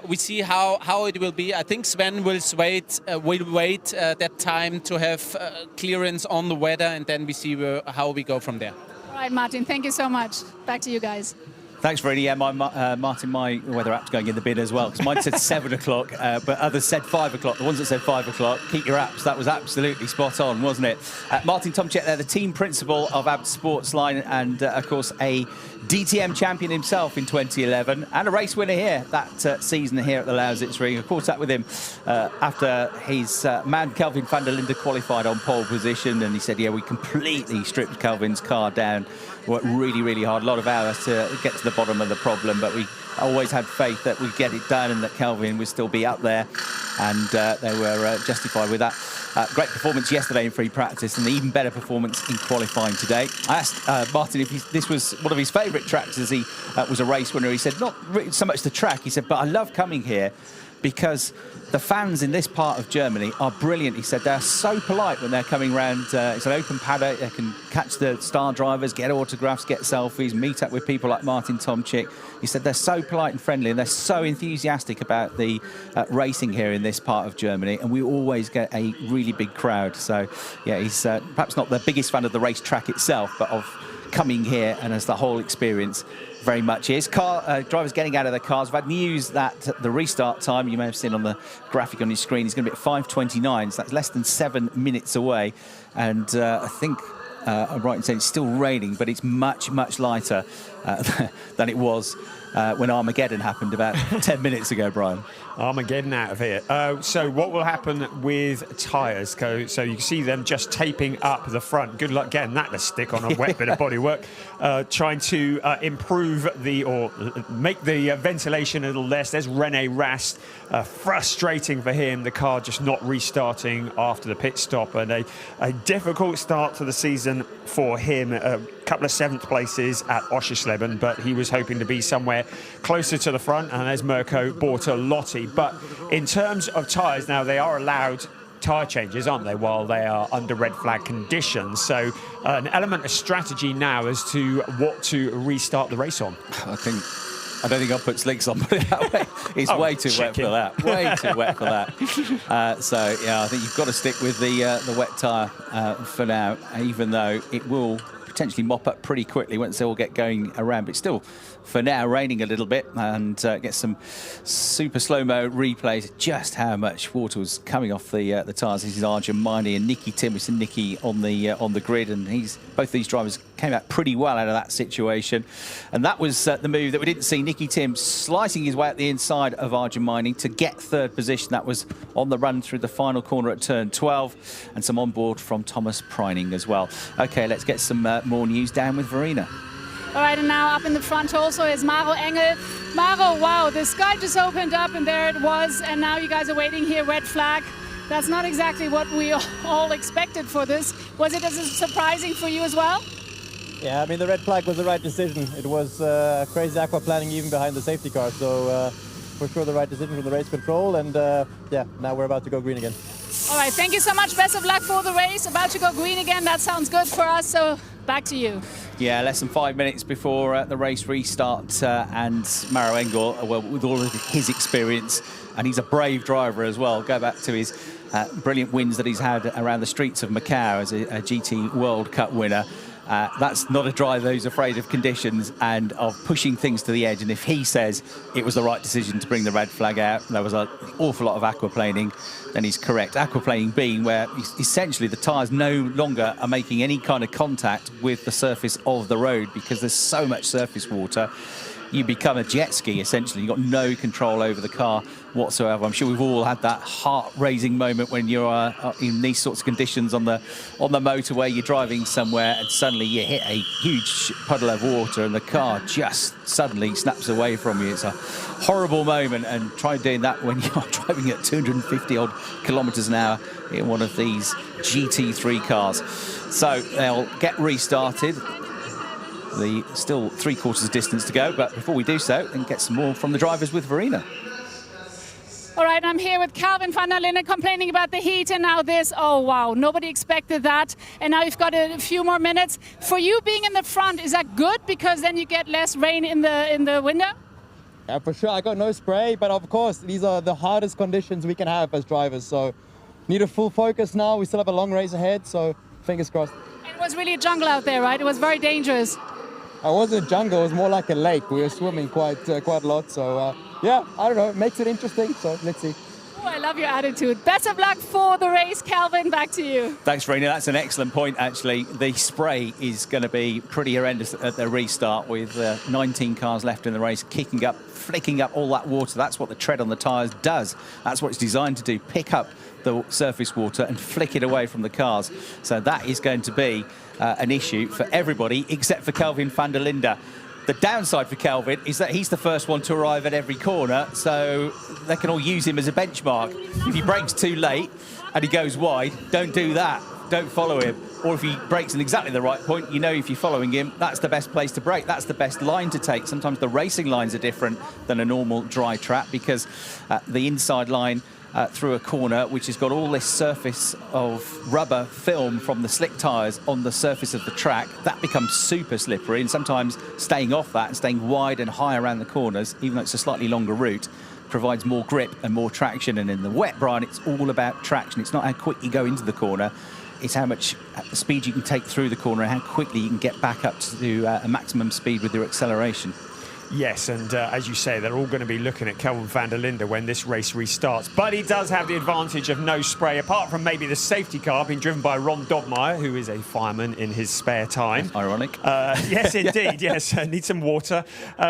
We see how it will be. I think Sven will wait that time to have clearance on the weather, and then we see how we go from there. All right, Martin, thank you so much. Back to you guys. Thanks, Verena. Yeah, Martin, my weather app's going in the bin as well, because mine said 7 o'clock, but others said 5 o'clock. The ones that said 5 o'clock, keep your apps. That was absolutely spot on, wasn't it? Martin Tomczyk there, the team principal of Abt Sportsline, and of course a DTM champion himself in 2011, and a race winner here that season here at the Lausitzring. I caught up with him after his man Kelvin van der Linde qualified on pole position, and he said, yeah, we completely stripped Kelvin's car down. Worked really, really hard, a lot of hours to get to the bottom of the problem, but we always had faith that we'd get it done and that Kelvin would still be up there, and they were justified with that. Great performance yesterday in free practice, and an even better performance in qualifying today. I asked Martin if this was one of his favourite tracks as he was a race winner. He said not really so much the track, he said, but I love coming here because the fans in this part of Germany are brilliant. He said they're so polite when they're coming round. It's an open paddock. They can catch the star drivers, get autographs, get selfies, meet up with people like Martin Tomczyk. He said they're so polite and friendly, and they're so enthusiastic about the racing here in this part of Germany, and we always get a really big crowd. So, yeah, he's perhaps not the biggest fan of the racetrack itself, but of coming here and as the whole experience very much is. Drivers getting out of their cars. We've had news that the restart time, you may have seen on the graphic on your screen, is going to be at 5:29, so that's less than 7 minutes away. And I think I'm right in saying it's still raining, but it's much, much lighter than it was when Armageddon happened about 10 minutes ago, Brian. Armageddon out of here. So what will happen with tyres? So you can see them just taping up the front. Good luck getting that to stick on a wet bit of bodywork. Trying to improve or make the ventilation a little less. There's René Rast. Frustrating for him, the car just not restarting after the pit stop, and a difficult start to the season for him. A couple of 7th places at Oschersleben, but he was hoping to be somewhere closer to the front, and there's Mirko Bortolotti. But in terms of tyres, now they are allowed tyre changes, aren't they, while they are under red flag conditions. So an element of strategy now as to what to restart the race on. I don't think I'll put slicks on, put it that way. It's way too wet for that. Way too wet for that. So, yeah, I think you've got to stick with the wet tyre for now, even though it will potentially mop up pretty quickly once they all get going around. But still, for now, raining a little bit, and get some super slow-mo replays just how much water was coming off the tyres. This is Arjun Maini and Nicky Tim. We see Nicky on the grid, and both these drivers came out pretty well out of that situation. And that was the move that we didn't see. Nicky Tim slicing his way up the inside of Arjun Maini to get 3rd position. That was on the run through the final corner at turn 12, and some on board from Thomas Preining as well. Okay, let's get some more news down with Verena. All right, and now up in the front also is Maro Engel. Maro, wow, the sky just opened up and there it was, and now you guys are waiting here, red flag. That's not exactly what we all expected for this. Was it as surprising for you as well? Yeah, I mean, the red flag was the right decision. It was crazy aquaplaning even behind the safety car, so for sure the right decision from the race control, and yeah, now we're about to go green again. All right, thank you so much. Best of luck for the race. About to go green again. That sounds good for us. So back to you. Yeah, less than 5 minutes before the race restart, and Maro Engel, well, with all of his experience, and he's a brave driver as well. Go back to his brilliant wins that he's had around the streets of Macau as a GT World Cup winner. That's not a driver who's afraid of conditions and of pushing things to the edge. And if he says it was the right decision to bring the red flag out, there was an awful lot of aquaplaning, then he's correct. Aquaplaning being where essentially the tyres no longer are making any kind of contact with the surface of the road because there's so much surface water. You become a jet ski, essentially. You've got no control over the car whatsoever. I'm sure we've all had that heart-raising moment when you're in these sorts of conditions on the motorway. You're driving somewhere and suddenly you hit a huge puddle of water and the car just suddenly snaps away from you. It's a horrible moment, and try doing that when you're driving at 250-odd kilometres an hour in one of these GT3 cars. So they'll get restarted. Still 3/4 distance to go, but before we do so, and get some more from the drivers with Verena. All right, I'm here with Kelvin van der Linde complaining about the heat, and now this. Oh, wow, nobody expected that. And now you've got a few more minutes. For you being in the front, is that good? Because then you get less rain in the window? Yeah, for sure. I got no spray, but of course, these are the hardest conditions we can have as drivers. So need a full focus now. We still have a long race ahead, so fingers crossed. It was really a jungle out there, right? It was very dangerous. It wasn't a jungle, it was more like a lake. We were swimming quite a lot, so yeah, I don't know, it makes it interesting, so let's see. Oh, I love your attitude. Best of luck for the race, Kelvin. Back to you. Thanks, Verena. That's an excellent point, actually. The spray is going to be pretty horrendous at the restart with 19 cars left in the race, flicking up all that water. That's what the tread on the tyres does. That's what it's designed to do, pick up the surface water and flick it away from the cars. So that is going to be an issue for everybody except for Kelvin van der Linde. The downside for Kelvin is that he's the first one to arrive at every corner, so they can all use him as a benchmark. If he brakes too late and he goes wide, don't do that. Don't follow him. Or if he brakes in exactly the right point, you know if you're following him, that's the best place to brake. That's the best line to take. Sometimes the racing lines are different than a normal dry track because the inside line through a corner, which has got all this surface of rubber film from the slick tyres on the surface of the track, that becomes super slippery, and sometimes staying off that and staying wide and high around the corners, even though it's a slightly longer route, provides more grip and more traction. And in the wet brine, it's all about traction. It's not how quick you go into the corner, it's how much speed you can take through the corner and how quickly you can get back up to a maximum speed with your acceleration. Yes, and as you say, they're all going to be looking at Kelvin van der Linde when this race restarts. But he does have the advantage of no spray, apart from maybe the safety car being driven by Ron Dobmeyer, who is a fireman in his spare time. Ironic. Yes, indeed, yes. Need some water.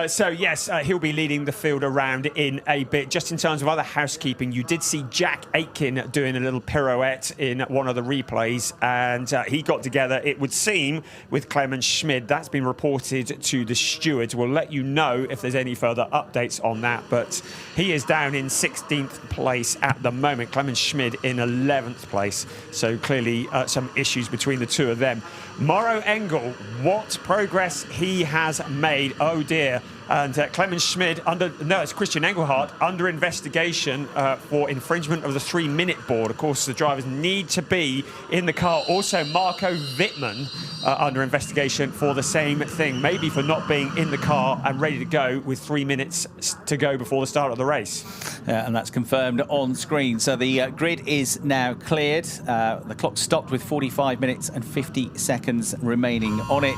So, yes, he'll be leading the field around in a bit. Just in terms of other housekeeping, you did see Jack Aitken doing a little pirouette in one of the replays, and he got together, it would seem, with Clemens Schmid. That's been reported to the stewards. We'll let you know if there's any further updates on that, but he is down in 16th place at the moment. Clemens Schmid in 11th place, so clearly some issues between the two of them. Maro Engel, what progress he has made, oh dear. And Clemens Schmid, it's Christian Engelhardt, under investigation for infringement of the 3-minute board. Of course, the drivers need to be in the car. Also, Marco Wittmann under investigation for the same thing, maybe for not being in the car and ready to go with 3 minutes to go before the start of the race. And that's confirmed on screen. So the grid is now cleared. The clock stopped with 45 minutes and 50 seconds remaining on it.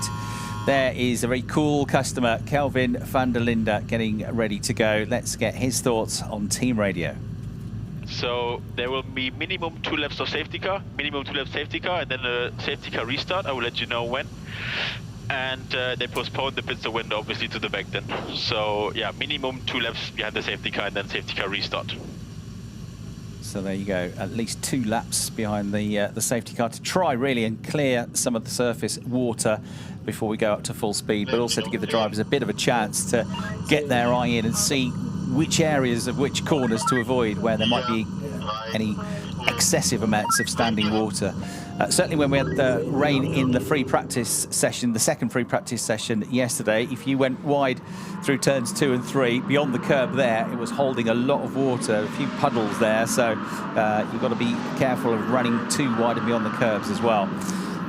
There is a very cool customer, Kelvin van der Linde, getting ready to go. Let's get his thoughts on team radio. So there will be minimum 2 laps of safety car, and then a safety car restart. I will let you know when. And they postponed the pit stop window obviously to the back then. So yeah, minimum 2 laps behind the safety car and then safety car restart. So there you go, at least 2 laps behind the safety car to try really and clear some of the surface water before we go up to full speed, but also to give the drivers a bit of a chance to get their eye in and see which areas of which corners to avoid where there might be any excessive amounts of standing water. Certainly when we had the rain in the free practice session, the second free practice session yesterday, if you went wide through turns 2 and 3, beyond the curb there, it was holding a lot of water, a few puddles there, so you've got to be careful of running too wide and beyond the curbs as well.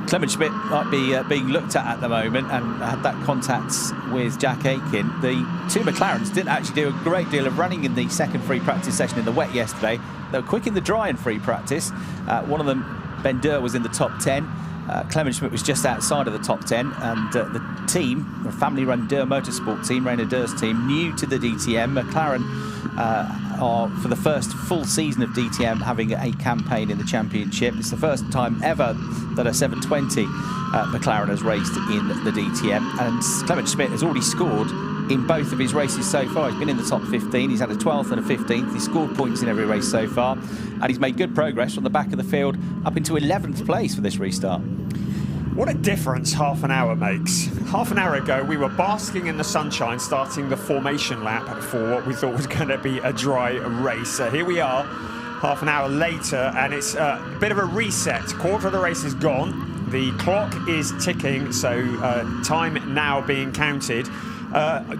Clement Schmidt might be being looked at the moment, and had that contact with Jack Aitken. The two McLarens didn't actually do a great deal of running in the second free practice session in the wet yesterday. They were quick in the dry in free practice. One of them, Ben Durr, was in the top 10. Clement Schmidt was just outside of the top 10, and the team, the family-run Durr Motorsport team, Rainer Durr's team, new to the DTM. McLaren are, for the first full season of DTM, having a campaign in the championship. It's the first time ever that a 720 McLaren has raced in the DTM, and Clement Schmidt has already scored in both of his races so far. He's been in the top 15, he's had a 12th and a 15th, he's scored points in every race so far, and he's made good progress from the back of the field up into 11th place for this restart. What a difference half an hour makes. Half an hour ago, we were basking in the sunshine, starting the formation lap for what we thought was going to be a dry race. Here we are, half an hour later, and it's a bit of a reset. Quarter of the race is gone. The clock is ticking, so time now being counted.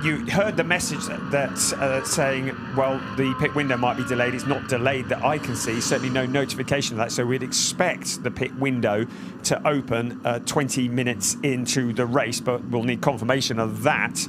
You heard the message that's saying, well, the pit window might be delayed. It's not delayed that I can see, certainly no notification of that. So we'd expect the pit window to open 20 minutes into the race, but we'll need confirmation of that.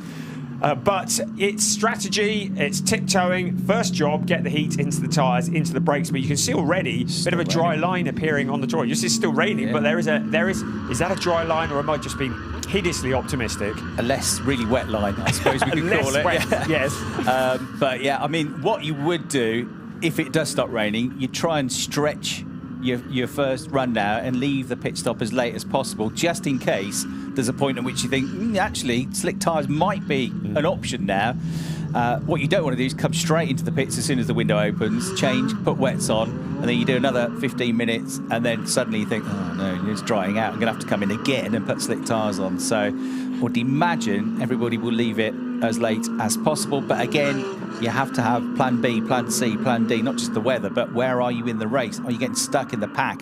But it's strategy, it's tiptoeing. First job, get the heat into the tyres, into the brakes. But you can see already a bit of a dry line appearing on the draw. It's still raining, but is that a dry line, or am I just being hideously optimistic? A less really wet line, I suppose we could call it. Wet, yes. But yeah, I mean, what you would do if it does stop raining, you try and stretch your first run now and leave the pit stop as late as possible, just in case there's a point at which you think, actually, slick tyres might be an option now. What you don't want to do is come straight into the pits as soon as the window opens, change, put wets on, and then you do another 15 minutes, and then suddenly you think, oh no, it's drying out, I'm going to have to come in again and put slick tyres on. So I would imagine everybody will leave it as late as possible, but again, you have to have plan B, plan C, plan D, not just the weather, but where are you in the race? Are you getting stuck in the pack?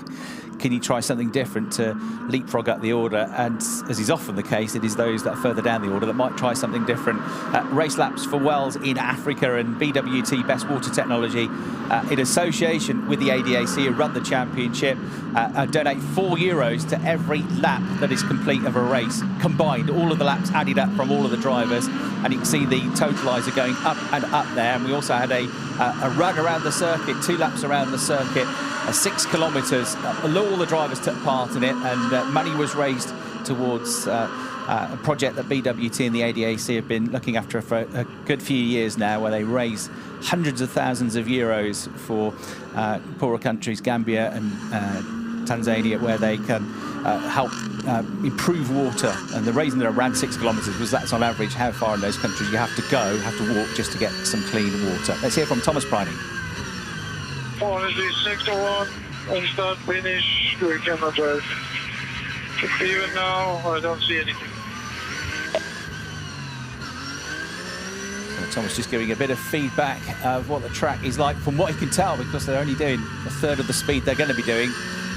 Can you try something different to leapfrog up the order? And as is often the case, it is those that are further down the order that might try something different. Race laps for Wells in Africa and BWT Best Water Technology in association with the ADAC, who run the championship, donate €4 to every lap that is complete of a race, combined, all of the laps added up from all of the drivers, and you can see the totalizer going up and up there. And we also had a run around the circuit, 2 laps around the circuit, 6 kilometres. All the drivers took part in it, and money was raised towards a project that BWT and the ADAC have been looking after for a good few years now, where they raise hundreds of thousands of euros for poorer countries, Gambia and Tanzania, where they can help improve water. And the reason they're around 6 kilometres was that's on average how far in those countries you have to go, have to walk just to get some clean water. Let's hear from Thomas Preining. Honestly, 6 to 1. On start finish, we cannot drive. Even now, I don't see anything. So Thomas just giving a bit of feedback of what the track is like from what he can tell, because they're only doing a third of the speed they're going to be doing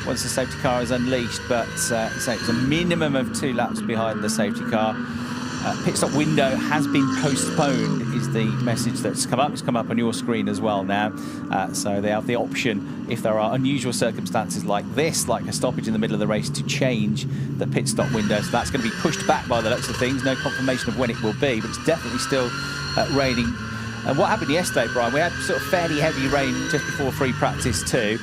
once the safety car is unleashed. But so it's a minimum of 2 laps behind the safety car. Pit stop window has been postponed is the message that's come up. It's come up on your screen as well now. So they have the option, if there are unusual circumstances like this, like a stoppage in the middle of the race, to change the pit stop window. So that's going to be pushed back by the looks of things. No confirmation of when it will be, but it's definitely still raining. And what happened yesterday, Brian, we had sort of fairly heavy rain just before free practice too.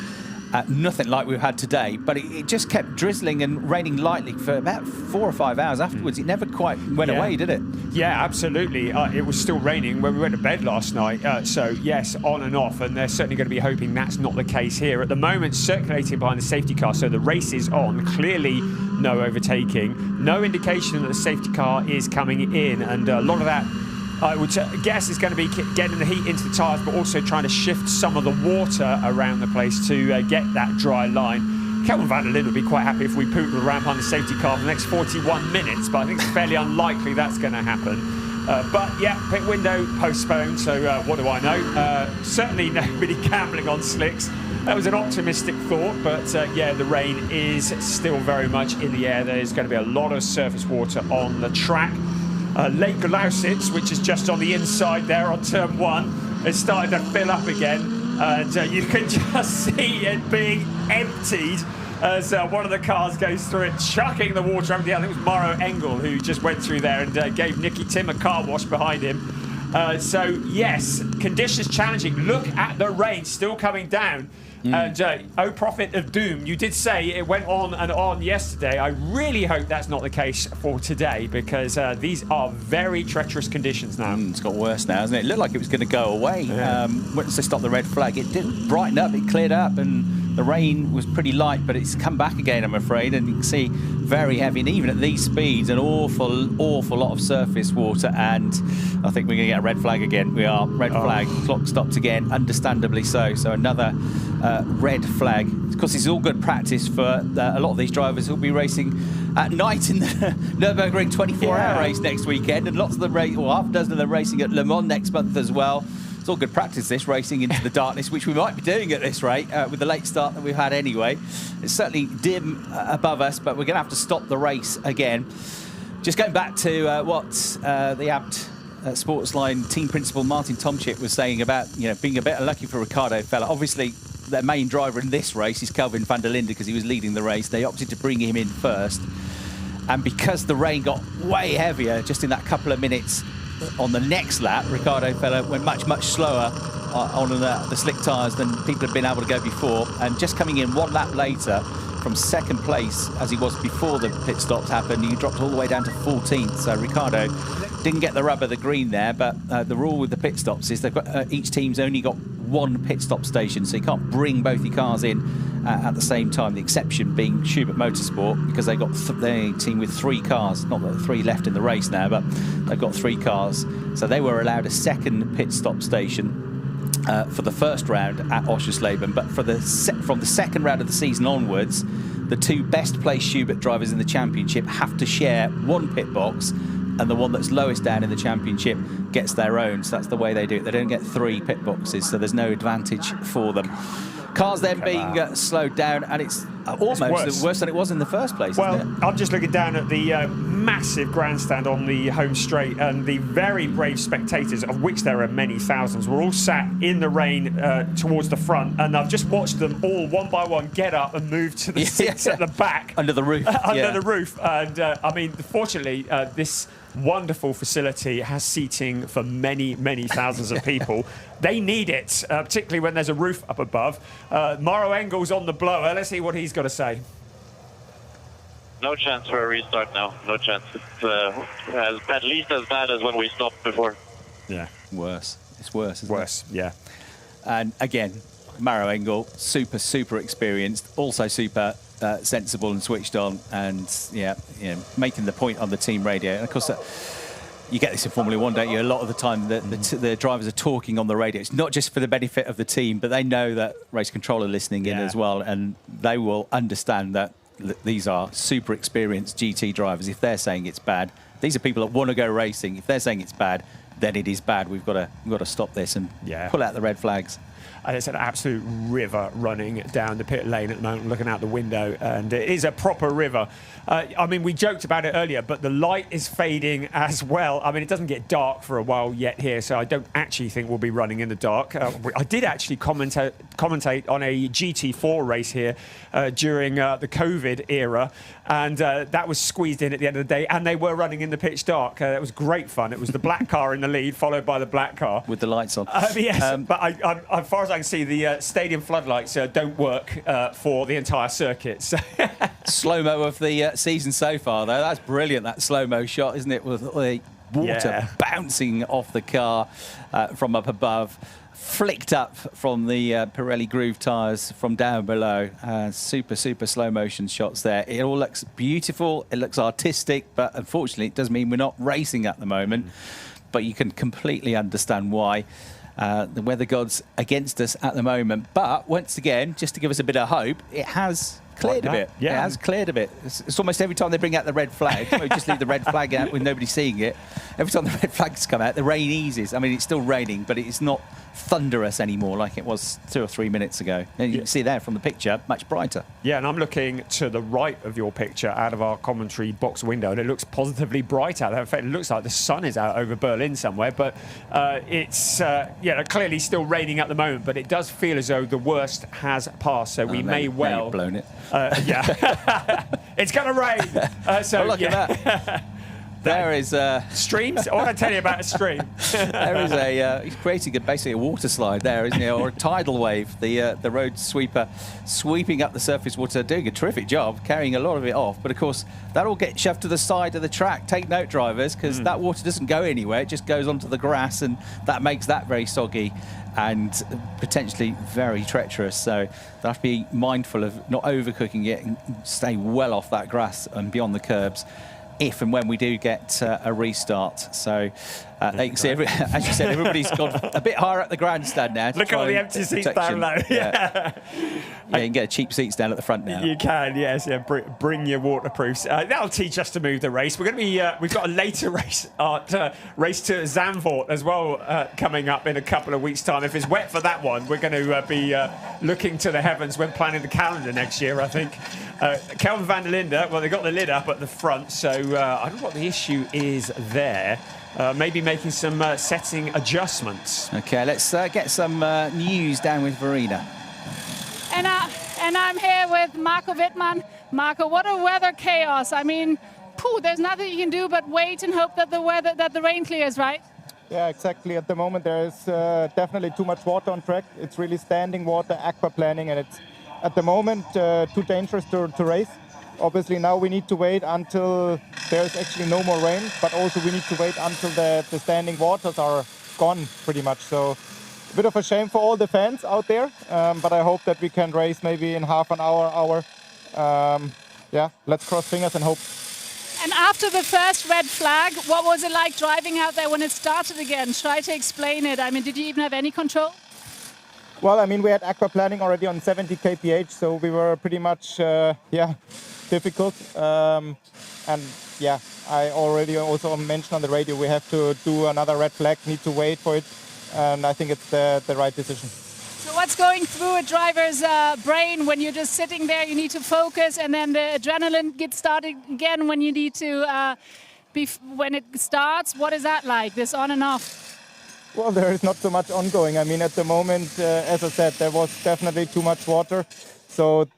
Nothing like we've had today, but it just kept drizzling and raining lightly for about 4 or 5 hours afterwards. It never quite went away, did it? Yeah, absolutely. It was still raining when we went to bed last night. So, yes, on and off, and they're certainly going to be hoping that's not the case here. At the moment, circulating behind the safety car, so the race is on. Clearly, no overtaking. No indication that the safety car is coming in, and a lot of that, I would guess, is going to be getting the heat into the tyres, but also trying to shift some of the water around the place to get that dry line. Kelvin van der Linde would be quite happy if we pooped around behind the safety car for the next 41 minutes, but I think it's fairly unlikely that's going to happen. But yeah, pit window postponed, so what do I know? Certainly nobody gambling on slicks. That was an optimistic thought, but yeah, the rain is still very much in the air. There's going to be a lot of surface water on the track. Lake Lausitz, which is just on the inside there on turn 1, has started to fill up again, and you can just see it being emptied as one of the cars goes through it, chucking the water over the other. I think it was Maro Engel who just went through there and gave Nicky Tim a car wash behind him. So yes, conditions challenging. Look at the rain still coming down. And oh prophet of doom, you did say it went on and on yesterday. I really hope that's not the case for today, because these are very treacherous conditions now. It's got worse now, hasn't it? It looked like it was going to go away. Yeah. Once they stopped the red flag, it didn't brighten up, it cleared up, and the rain was pretty light, but it's come back again, I'm afraid, and you can see very heavy, and even at these speeds, an awful lot of surface water, and I think we're going to get a red flag again. We are. Red flag. Clock stopped again, understandably so. So another red flag. Of course, this is all good practice for a lot of these drivers who'll be racing at night in the Nürburgring 24-hour race next weekend, and lots of them, half a dozen of them racing at Le Mans next month as well. It's all good practice, this, racing into the darkness, which we might be doing at this rate with the late start that we've had anyway. It's certainly dim above us, but we're going to have to stop the race again. Just going back to what the apt Sportsline team principal Martin Tomczyk was saying about being a bit unlucky for Ricardo Fella. Obviously, their main driver in this race is Kelvin van der Linde because he was leading the race. They opted to bring him in first. And because the rain got way heavier just in that couple of minutes on the next lap, Ricardo Fella went much slower on the slick tyres than people had been able to go before. And just coming in one lap later from second place, as he was before the pit stops happened, he dropped all the way down to 14th. So Ricardo didn't get the rub of the green there, but the rule with the pit stops is they've got each team's only got one pit stop station, so you can't bring both your cars in at the same time. The exception being Schubert Motorsport, because they got their team with 3 cars, not that 3 left in the race now, but they've got 3 cars, so they were allowed a second pit stop station for the first round at Oschersleben. But for from the second round of the season onwards, the 2 best placed Schubert drivers in the championship have to share one pit box, and the one that's lowest down in the championship gets their own. So that's the way they do it. They don't get 3 pit boxes, so there's no advantage for them. Cars then being slowed down, and it's almost worse than it was in the first place. Well, isn't it? I'm just looking down at the massive grandstand on the home straight, and the very brave spectators, of which there are many thousands, were all sat in the rain towards the front, and I've just watched them all one by one get up and move to the seats at the back. Under the roof. Under the roof. And I mean, fortunately, this wonderful facility has seating for many thousands of people. They need it, particularly when there's a roof up above. Maro Engel's on the blower. Let's see what he's got to say. No chance for a restart now. No chance. It's at least as bad as when we stopped before. Yeah. Worse. It's worse, isn't it? Yeah. And again, Maro Engel, super experienced, also super sensible and switched on, and making the point on the team radio. And of course, you get this in Formula 1, don't you? A lot of the time, the drivers are talking on the radio. It's not just for the benefit of the team, but they know that race control are listening in as well, and they will understand that these are super experienced GT drivers. If they're saying it's bad, these are people that want to go racing. If they're saying it's bad, then it is bad. We've got to stop this and pull out the red flags. And it's an absolute river running down the pit lane at the moment, looking out the window, and it is a proper river. I mean, we joked about it earlier, but the light is fading as well. I mean, it doesn't get dark for a while yet here, so I don't actually think we'll be running in the dark. I did actually commentate on a GT4 race here during the COVID era, and that was squeezed in at the end of the day, and they were running in the pitch dark. It was great fun. It was the black car in the lead, followed by the black car. With the lights on. Yes, but as far as I can see, the stadium floodlights don't work for the entire circuit. So slow-mo of the season so far, though. That's brilliant, that slow-mo shot, isn't it? With the water bouncing off the car from up above, flicked up from the Pirelli Groove tyres from down below. Super slow-motion shots there. It all looks beautiful. It looks artistic, but unfortunately, it does mean we're not racing at the moment. But you can completely understand why. The weather gods against us at the moment. But once again, just to give us a bit of hope, it has cleared a bit. Yeah, it has cleared a bit. It's almost every time they bring out the red flag, we just leave the red flag out with nobody seeing it. Every time the red flags come out, the rain eases. I mean, it's still raining, but it's not thunderous anymore like it was 2 or 3 minutes ago. And you can see there from the picture, much brighter. Yeah, and I'm looking to the right of your picture out of our commentary box window, and it looks positively bright out there. In fact, it looks like the sun is out over Berlin somewhere, but it's clearly still raining at the moment, but it does feel as though the worst has passed, so we may well... blown it. It's going to rain. So look at that. There is streams. I want to tell you about a stream. There is he's creating basically a water slide there, isn't he, or a tidal wave? The road sweeper sweeping up the surface water, doing a terrific job, carrying a lot of it off. But of course, that'll get shoved to the side of the track. Take note, drivers, because that water doesn't go anywhere. It just goes onto the grass, and that makes that very soggy and potentially very treacherous. So they'll have to be mindful of not overcooking it and stay well off that grass and beyond the curbs if and when we do get a restart. So they can see, as you said, everybody's gone a bit higher at the grandstand now. Look at all the empty seats down low. Yeah, you can get cheap seats down at the front now. You can, yes. Yeah, bring your waterproofs. That'll teach us to move the race. We're going to be. We've got a later race, race to Zandvoort as well, coming up in a couple of weeks' time. If it's wet for that one, we're going to be looking to the heavens when planning the calendar next year, I think. Kelvin van der Linde, well, they got the lid up at the front, so I don't know what the issue is there. Maybe making some setting adjustments. Okay, let's get some news down with Verena. And I'm here with Marco Wittmann. Marco, what a weather chaos. I mean, there's nothing you can do but wait and hope that the rain clears, right? Yeah, exactly. At the moment, there is definitely too much water on track. It's really standing water, aquaplaning, and it's at the moment too dangerous to race. Obviously, now we need to wait until there's actually no more rain, but also we need to wait until the standing waters are gone pretty much. So a bit of a shame for all the fans out there, but I hope that we can race maybe in half an hour. Yeah, let's cross fingers and hope. And after the first red flag, what was it like driving out there when it started again? Try to explain it. I mean, did you even have any control? Well, I mean, we had aquaplaning already on 70 kph, so we were pretty much, difficult. And yeah, I already also mentioned on the radio we have to do another red flag, need to wait for it, and I think it's the right decision. So what's going through a driver's brain when you're just sitting there, you need to focus, and then the adrenaline gets started again when you need to, when it starts? What is that like, this on and off? Well, there is not so much ongoing. I mean, at the moment, as I said, there was definitely too much water. So,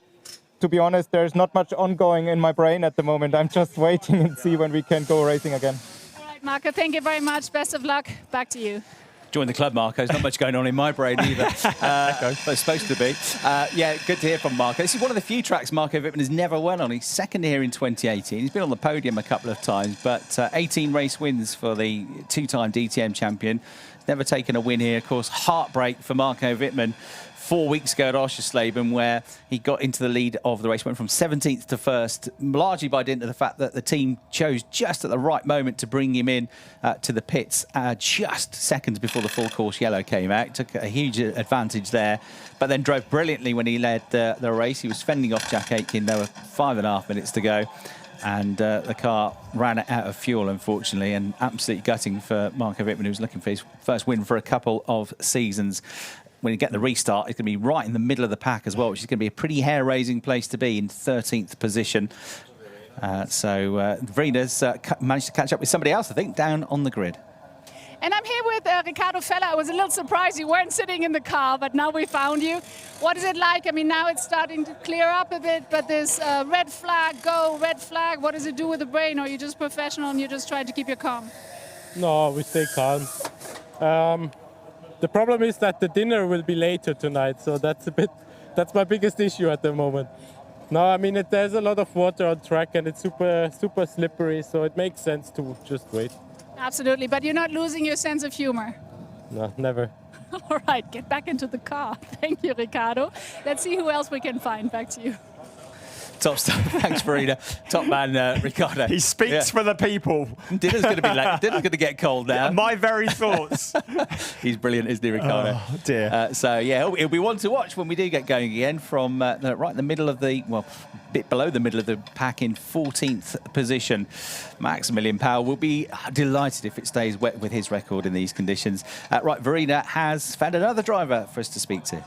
to be honest, there's not much ongoing in my brain at the moment. I'm just waiting and see when we can go racing again. All right, Marco, thank you very much. Best of luck. Back to you. Join the club, Marco. There's not much going on in my brain either. But it's supposed to be. Yeah, good to hear from Marco. This is one of the few tracks Marco Wittmann has never won on. He's second here in 2018. He's been on the podium a couple of times, but 18 race wins for the two-time DTM champion. Never taken a win here. Of course, heartbreak for Marco Wittmann 4 weeks ago at Oschersleben, where he got into the lead of the race, went from 17th to 1st, largely by dint of the fact that the team chose just at the right moment to bring him in to the pits just seconds before the full course yellow came out. Took a huge advantage there, but then drove brilliantly when he led the race. He was fending off Jack Aitken. There were 5.5 minutes to go, and the car ran out of fuel, unfortunately, and absolutely gutting for Marco Wittmann, who was looking for his first win for a couple of seasons. When you get the restart, it's going to be right in the middle of the pack as well, which is going to be a pretty hair-raising place to be, in 13th position. So Verena's managed to catch up with somebody else, I think, down on the grid. And I'm here with Ricardo Feller. I was a little surprised you weren't sitting in the car, but now we found you. What is it like? I mean, now it's starting to clear up a bit, but this red flag, red flag, what does it do with the brain? Or are you just professional and you're just trying to keep your calm? No, we stay calm. The problem is that the dinner will be later tonight, so that's my biggest issue at the moment. No, I mean, there's a lot of water on track and it's super slippery, so it makes sense to just wait. Absolutely, but you're not losing your sense of humor. No, never. All right, get back into the car. Thank you, Ricardo. Let's see who else we can find. Back to you. Top stuff. Thanks, Verena. Top man, Ricardo. He speaks for the people. Dinner's going to be late. Dinner's going to get cold now. Yeah, my very thoughts. He's brilliant, isn't he, Ricardo? Oh, dear. So, yeah, it'll be one to watch when we do get going again from right in the middle of the, well, a bit below the middle of the pack in 14th position. Maximilian Powell will be delighted if it stays wet with his record in these conditions. Right, Verena has found another driver for us to speak to.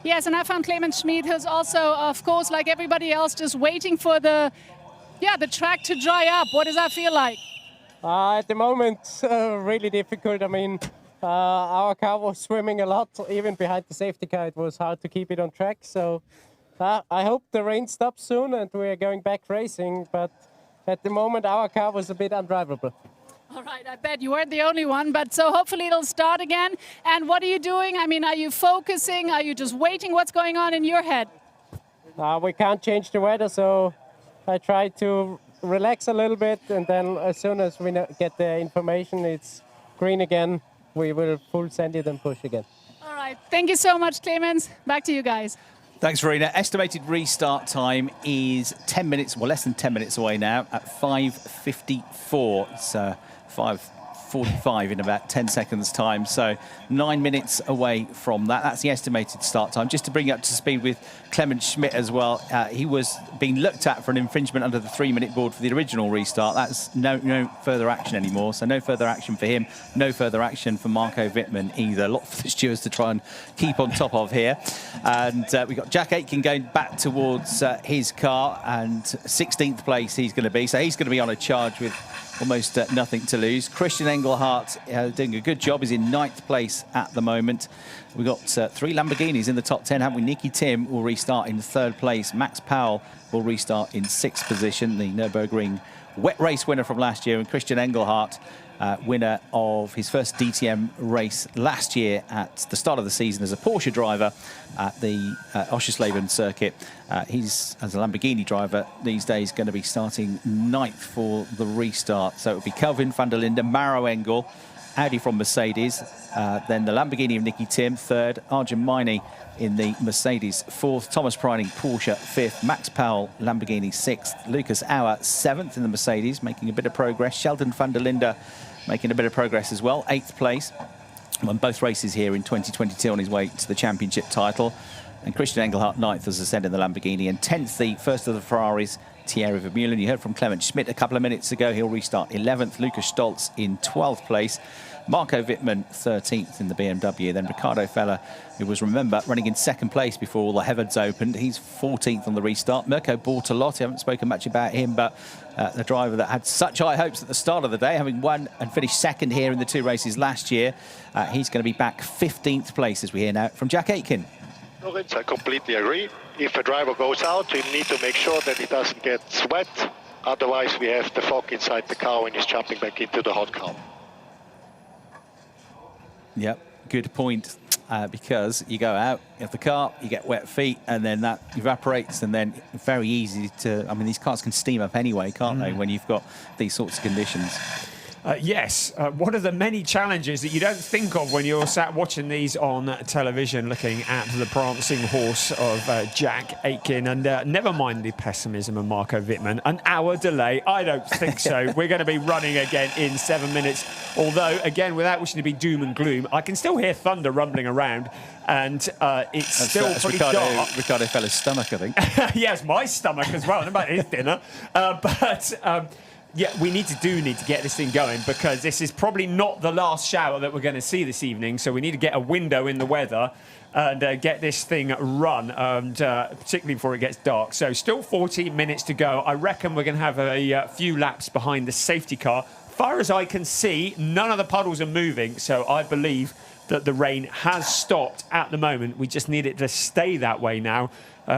Yes, and I found Clemens Schmid, who's also, of course, like everybody else, just waiting for the track to dry up. What does that feel like? At the moment, really difficult. I mean, our car was swimming a lot, even behind the safety car. It was hard to keep it on track. So I hope the rain stops soon and we're going back racing. But at the moment, our car was a bit undrivable. All right, I bet you weren't the only one, but so hopefully it'll start again. And what are you doing? I mean, are you focusing? Are you just waiting? What's going on in your head? We can't change the weather, so I try to relax a little bit, and then as soon as we get the information it's green again, we will full send it and push again. All right, thank you so much, Clemens. Back to you guys. Thanks, Verena. Estimated restart time is 10 minutes, well, less than 10 minutes away now at 5:54. It's 5:45 in about 10 seconds' time, so 9 minutes away from that. That's the estimated start time. Just to bring you up to speed with Clemens Schmid as well, he was being looked at for an infringement under the 3-minute board for the original restart. That's no further action anymore, so no further action for him, no further action for Marco Wittmann either. A lot for the stewards to try and keep on top of here. And we've got Jack Aitken going back towards his car, and 16th place he's going to be, so he's going to be on a charge with almost nothing to lose. Christian Engelhardt doing a good job. He's in 9th place at the moment. We've got 3 Lamborghinis in the top 10, haven't we? Nicky Tim will restart in 3rd place. Max Powell will restart in 6th position, the Nürburgring wet race winner from last year. And Christian Engelhardt, winner of his first DTM race last year at the start of the season as a Porsche driver at the Oschersleben circuit. He's, as a Lamborghini driver these days, going to be starting 9th for the restart. So it would be Kelvin van der Linde, Maro Engel, Audi from Mercedes, then the Lamborghini of Nicky Tim, 3rd, Arjun Maini in the Mercedes, 4th, Thomas Preining, Porsche, 5th, Max Powell, Lamborghini, 6th, Lucas Auer, 7th in the Mercedes, making a bit of progress, Sheldon van der Linde making a bit of progress as well, 8th place. Won both races here in 2022 on his way to the championship title. And Christian Engelhardt 9th, as I said, in the Lamborghini. And 10th, the first of the Ferraris, Thierry Vermeulen. You heard from Clemens Schmid a couple of minutes ago. He'll restart 11th. Lucas Stoltz in 12th place. Marco Wittmann 13th in the BMW. Then Ricardo Feller, who was, remember, running in 2nd place before all the heavens opened. He's 14th on the restart. Mirko Bortolotti, I haven't spoken much about him, but the driver that had such high hopes at the start of the day, having won and finished 2nd here in the 2 races last year. He's going to be back 15th place, as we hear now from Jack Aitken. Lorenz, I completely agree. If a driver goes out, we need to make sure that he doesn't get wet. Otherwise, we have the fog inside the car when he's jumping back into the hot car. Yep, good point, because you go out of the car, you get wet feet, and then that evaporates, and then very easy to, I mean, these cars can steam up anyway, can't they, when you've got these sorts of conditions. Yes, one of the many challenges that you don't think of when you're sat watching these on television, looking at the prancing horse of Jack Aitken. And never mind the pessimism of Marco Wittmann. An hour delay? I don't think so. We're going to be running again in 7 minutes. Although, again, without wishing to be doom and gloom, I can still hear thunder rumbling around. And it's still pretty dark. Ricardo Feller's stomach, I think. Yes, my stomach as well. Not about his dinner. Yeah, we need to get this thing going, because this is probably not the last shower that we're going to see this evening. So we need to get a window in the weather and get this thing run, and particularly before it gets dark. So still 14 minutes to go. I reckon we're going to have a few laps behind the safety car. Far as I can see, none of the puddles are moving. So I believe that the rain has stopped at the moment. We just need it to stay that way now,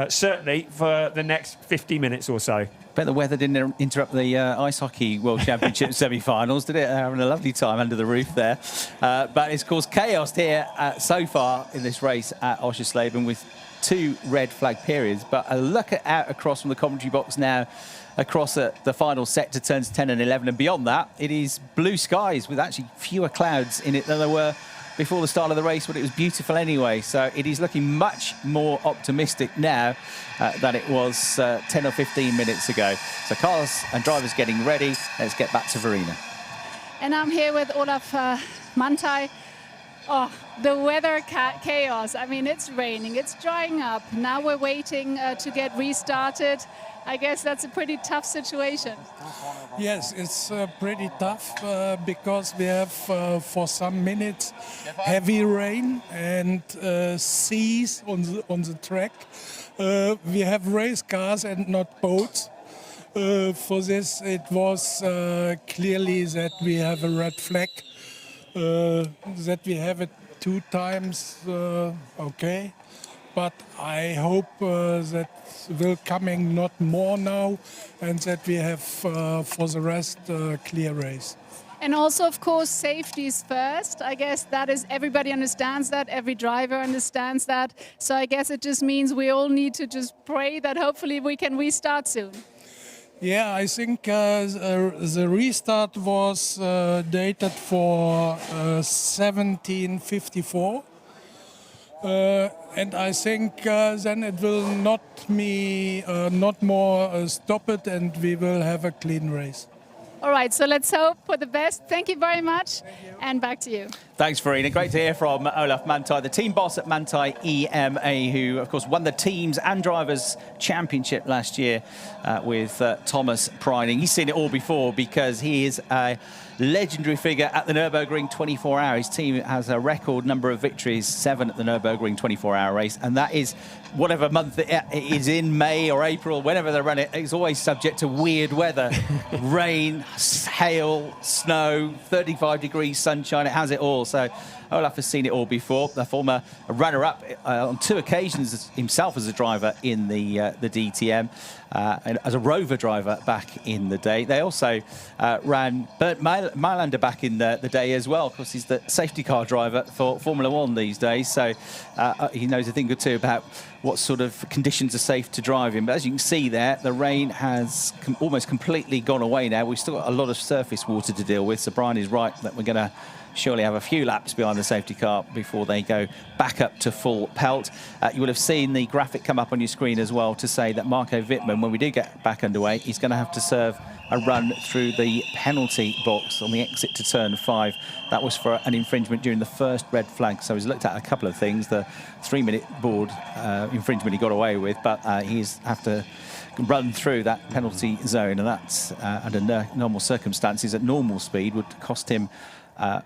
certainly for the next 50 minutes or so. Bet the weather didn't interrupt the Ice Hockey World Championship semi-finals, did it? Having a lovely time under the roof there. But it's caused chaos here so far in this race at Oschersleben with 2 red flag periods. But a look out across from the commentary box now, across the final sector, turns 10 and 11. And beyond that, it is blue skies with actually fewer clouds in it than there were before the start of the race, but it was beautiful anyway. So it is looking much more optimistic now than it was 10 or 15 minutes ago. So cars and drivers getting ready. Let's get back to Verena. And I'm here with Olaf Manthey. Oh, the weather chaos. I mean, it's raining, it's drying up. Now we're waiting to get restarted. I guess that's a pretty tough situation. Yes, it's pretty tough because we have for some minutes heavy rain and seas on the track. We have race cars and not boats. For this, it was clearly that we have a red flag. That we have it 2 times, okay. But I hope that will coming not more now, and that we have for the rest clear race. And also, of course, safety is first. I guess that is, everybody understands that, every driver understands that. So I guess it just means we all need to just pray that hopefully we can restart soon. Yeah, I think the restart was dated for 1754. And I think then it will not more stop it, and we will have a clean race. All right, so let's hope for the best. Thank you very much, and back to you. Thanks, Verena. Great to hear from Olaf Manthey, the team boss at Manthey EMA, who, of course, won the Teams and Drivers' Championship last year with Thomas Preining. He's seen it all before because he is a legendary figure at the Nürburgring 24-hour. His team has a record number of victories, 7 at the Nürburgring 24-hour race, and that is whatever month it is in, May or April, whenever they run it. It's always subject to weird weather. Rain, hail, snow, 35 degrees sunshine. It has it all. So Olaf has seen it all before. The former runner-up on 2 occasions himself as a driver in the DTM, and as a rover driver back in the day. They also ran Bert Mailander back in the day as well. Of course, he's the safety car driver for Formula 1 these days, so he knows a thing or two about what sort of conditions are safe to drive in. But as you can see there, the rain has almost completely gone away now. We've still got a lot of surface water to deal with, so Brian is right that we're going to surely have a few laps behind the safety car before they go back up to full pelt. You will have seen the graphic come up on your screen as well to say that Marco Wittmann, when we do get back underway, he's going to have to serve a run through the penalty box on the exit to turn 5. That was for an infringement during the first red flag. So he's looked at a couple of things. The 3-minute board infringement he got away with, but he's have to run through that penalty zone, and that's under normal circumstances at normal speed would cost him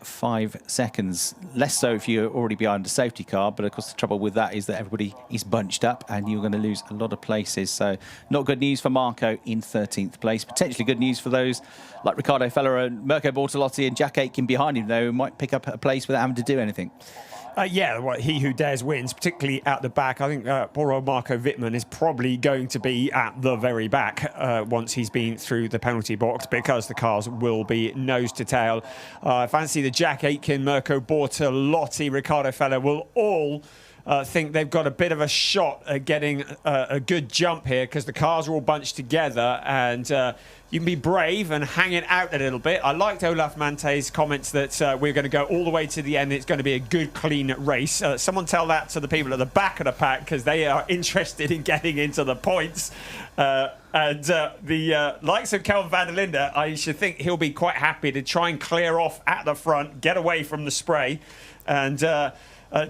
5 seconds. Less so if you're already behind a safety car, but of course the trouble with that is that everybody is bunched up and you're going to lose a lot of places. So not good news for Marco in 13th place. Potentially good news for those like Riccardo Feller and Mirko Bortolotti and Jack Aitken behind him, though, who might pick up a place without having to do anything. Yeah, well, he who dares wins, particularly at the back. I think poor old Marco Wittmann is probably going to be at the very back once he's been through the penalty box, because the cars will be nose to tail. I fancy the Jack Aitken, Mirko Bortolotti, Riccardo Feller will all think they've got a bit of a shot at getting a good jump here, because the cars are all bunched together, and you can be brave and hang it out a little bit. I liked Olaf Manthey's comments that we're going to go all the way to the end. It's going to be a good, clean race. Someone tell that to the people at the back of the pack, because they are interested in getting into the points. And the likes of Kelvin van der Linde, I should think he'll be quite happy to try and clear off at the front, get away from the spray, and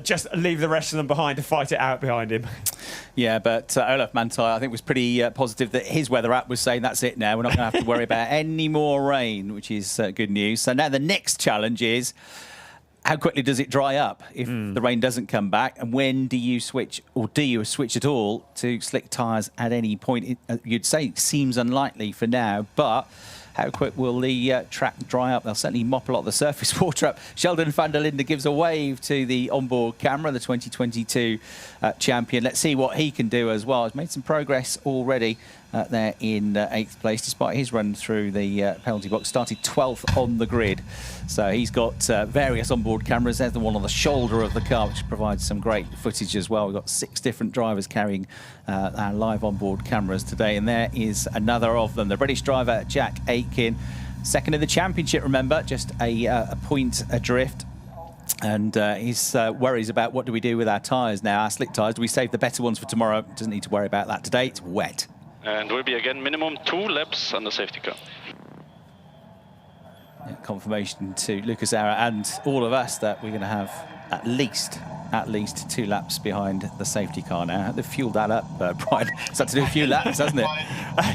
just leave the rest of them behind to fight it out behind him. Yeah, but Olaf Manthey, I think, was pretty positive that his weather app was saying that's it now. We're not going to have to worry about any more rain, which is good news. So now the next challenge is, how quickly does it dry up if the rain doesn't come back? And when do you switch, or do you switch at all, to slick tyres at any point? You'd say it seems unlikely for now, but how quick will the track dry up? They'll certainly mop a lot of the surface water up. Sheldon van der Linde gives a wave to the onboard camera, the 2022 champion. Let's see what he can do as well. He's made some progress already there in 8th place, despite his run through the penalty box. Started 12th on the grid. So he's got various onboard cameras. There's the one on the shoulder of the car, which provides some great footage as well. We've got 6 different drivers carrying our live onboard cameras today, and there is another of them, the British driver Jack Aitken, second in the championship, remember, just a point adrift And his worries about what do we do with our tyres now, our slick tyres. Do we save the better ones for tomorrow? Doesn't need to worry about that today. It's wet. And will be again minimum 2 laps on the safety car. Yeah, confirmation to Lucas Ara and all of us that we're going to have at least 2 laps behind the safety car now. They've fueled that up, Brian. It's had to do a few laps, hasn't it?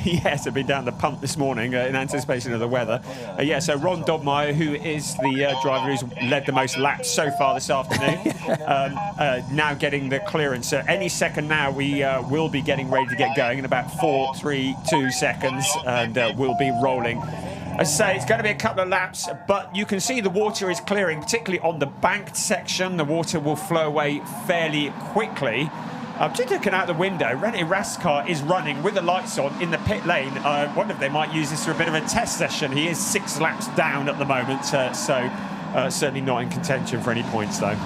Yes, I've been down the pump this morning in anticipation of the weather. Yeah, so Ron Dobmeyer, who is the driver who's led the most laps so far this afternoon, now getting the clearance. So any second now, we will be getting ready to get going in about 4, 3, 2 seconds, and we'll be rolling. As I say, it's going to be a couple of laps, but you can see the water is clearing, particularly on the banked section. The water will flow away fairly quickly. I'm just looking out the window. René Rast's car is running with the lights on in the pit lane. I wonder if they might use this for a bit of a test session. He is 6 laps down at the moment, so certainly not in contention for any points, though.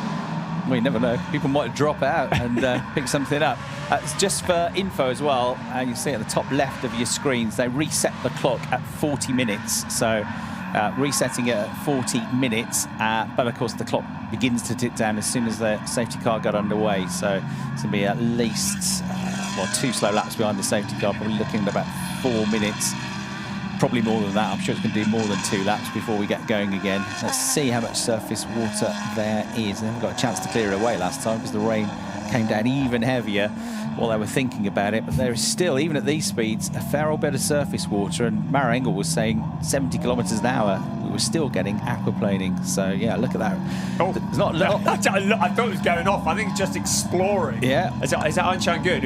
Well, you never know. People might drop out and pick something up. It's just for info as well. You see at the top left of your screens, they reset the clock at 40 minutes. So resetting it at 40 minutes. But, of course, the clock begins to tick down as soon as the safety car got underway. So it's going to be at least 2 slow laps behind the safety car, probably looking at about 4 minutes. Probably more than that. I'm sure it's going to do more than 2 laps before we get going again. Let's see how much surface water there is. They haven't got a chance to clear it away last time because the rain came down even heavier while they were thinking about it. But there is still, even at these speeds, a fair old bit of surface water. And Mara Engel was saying 70 kilometres an hour. We were still getting aquaplaning. So, yeah, look at that. Oh, it's not I thought it was going off. I think it's just exploring. Yeah. Is that Einchan Good?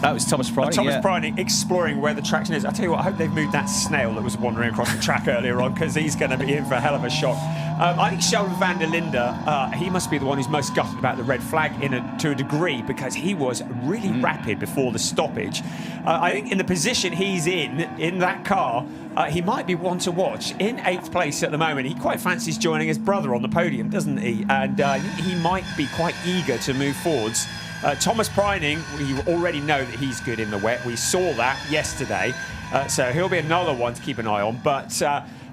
That was Thomas Pryning. Thomas Pryning exploring where the traction is. I tell you what, I hope they've moved that snail that was wandering across the track earlier on, because he's going to be in for a hell of a shock. I think Sheldon van der Linde, he must be the one who's most gutted about the red flag to a degree, because he was really rapid before the stoppage. I think in the position he's in that car, he might be one to watch. In 8th place at the moment, he quite fancies joining his brother on the podium, doesn't he? And he might be quite eager to move forwards. Thomas Pryning, you already know that he's good in the wet. We saw that yesterday. So he'll be another one to keep an eye on. But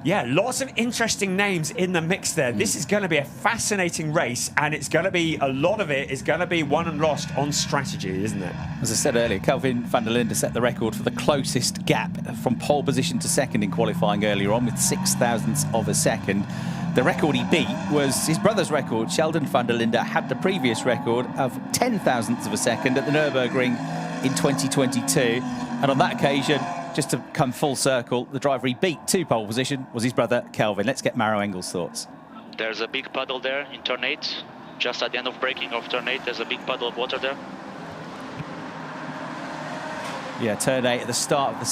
yeah, lots of interesting names in the mix there. This is going to be a fascinating race, and it's going to be, a lot of it is going to be won and lost on strategy, isn't it? As I said earlier, Kelvin van der Linde set the record for the closest gap from pole position to second in qualifying earlier on with 0.06 of a second. The record he beat was his brother's record. Sheldon van der Linde had the previous record of 0.10 of a second at the Nürburgring in 2022. And on that occasion, just to come full circle, the driver he beat to pole position was his brother, Kelvin. Let's get Maro Engel's thoughts. There's a big puddle there in turn 8. Just at the end of braking of turn 8, there's a big puddle of water there. Yeah, turn 8 at the start of the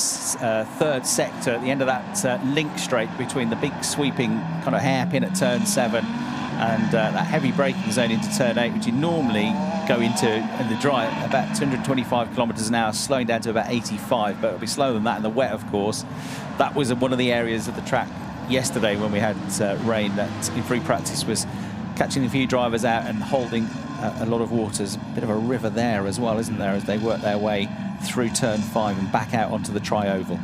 3rd sector, at the end of that link straight between the big sweeping kind of hairpin at turn 7 and that heavy braking zone into turn 8, which you normally go into in the dry at about 225 kilometres an hour, slowing down to about 85, but it'll be slower than that in the wet, of course. That was one of the areas of the track yesterday when we had rain that in free practice was catching a few drivers out and holding a lot of water. There's a bit of a river there as well, isn't there, as they work their way through turn 5 and back out onto the tri-oval.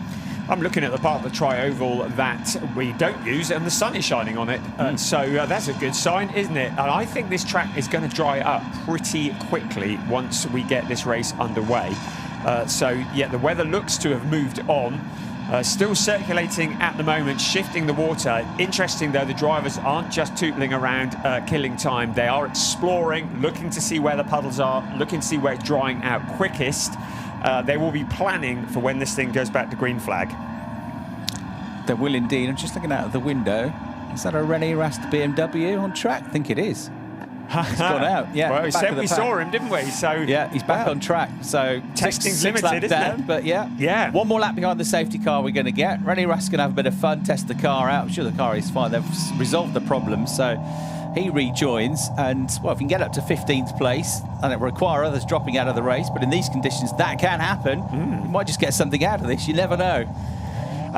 I'm looking at the part of the tri-oval that we don't use, and the sun is shining on it. So that's a good sign, isn't it? And I think this track is going to dry up pretty quickly once we get this race underway. So, yeah, the weather looks to have moved on. Still circulating at the moment, shifting the water. Interesting, though, the drivers aren't just tootling around, killing time. They are exploring, looking to see where the puddles are, looking to see where it's drying out quickest. They will be planning for when this thing goes back to green flag. They will indeed. I'm just looking out of the window. Is that a René Rast BMW on track? I think it is. He's gone out. Yeah. Well, we said we saw him, didn't we? So yeah, he's back on track. So testing's six limited, isn't it? But yeah, one more lap behind the safety car we're going to get. René Rast going to have a bit of fun, test the car out. I'm sure the car is fine. They've resolved the problem, so he rejoins. And well, if he can get up to 15th place, and it will require others dropping out of the race, but in these conditions, that can happen. You might just get something out of this. You never know.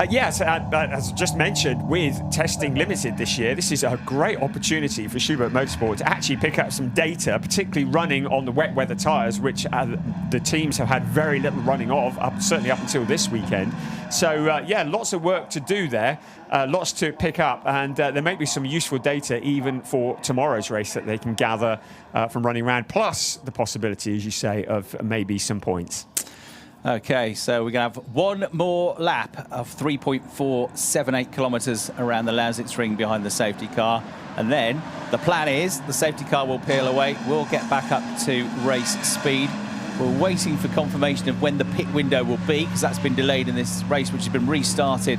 Yes, as just mentioned, with testing limited this year, this is a great opportunity for Schubert Motorsport to actually pick up some data, particularly running on the wet weather tyres, which the teams have had very little running of, certainly up until this weekend. So, yeah, lots of work to do there, lots to pick up, and there may be some useful data even for tomorrow's race that they can gather from running around, plus the possibility, as you say, of maybe some points. Okay, so we're going to have one more lap of 3.478 kilometres around the Lausitzring behind the safety car. And then the plan is the safety car will peel away. We'll get back up to race speed. We're waiting for confirmation of when the pit window will be, because that's been delayed in this race, which has been restarted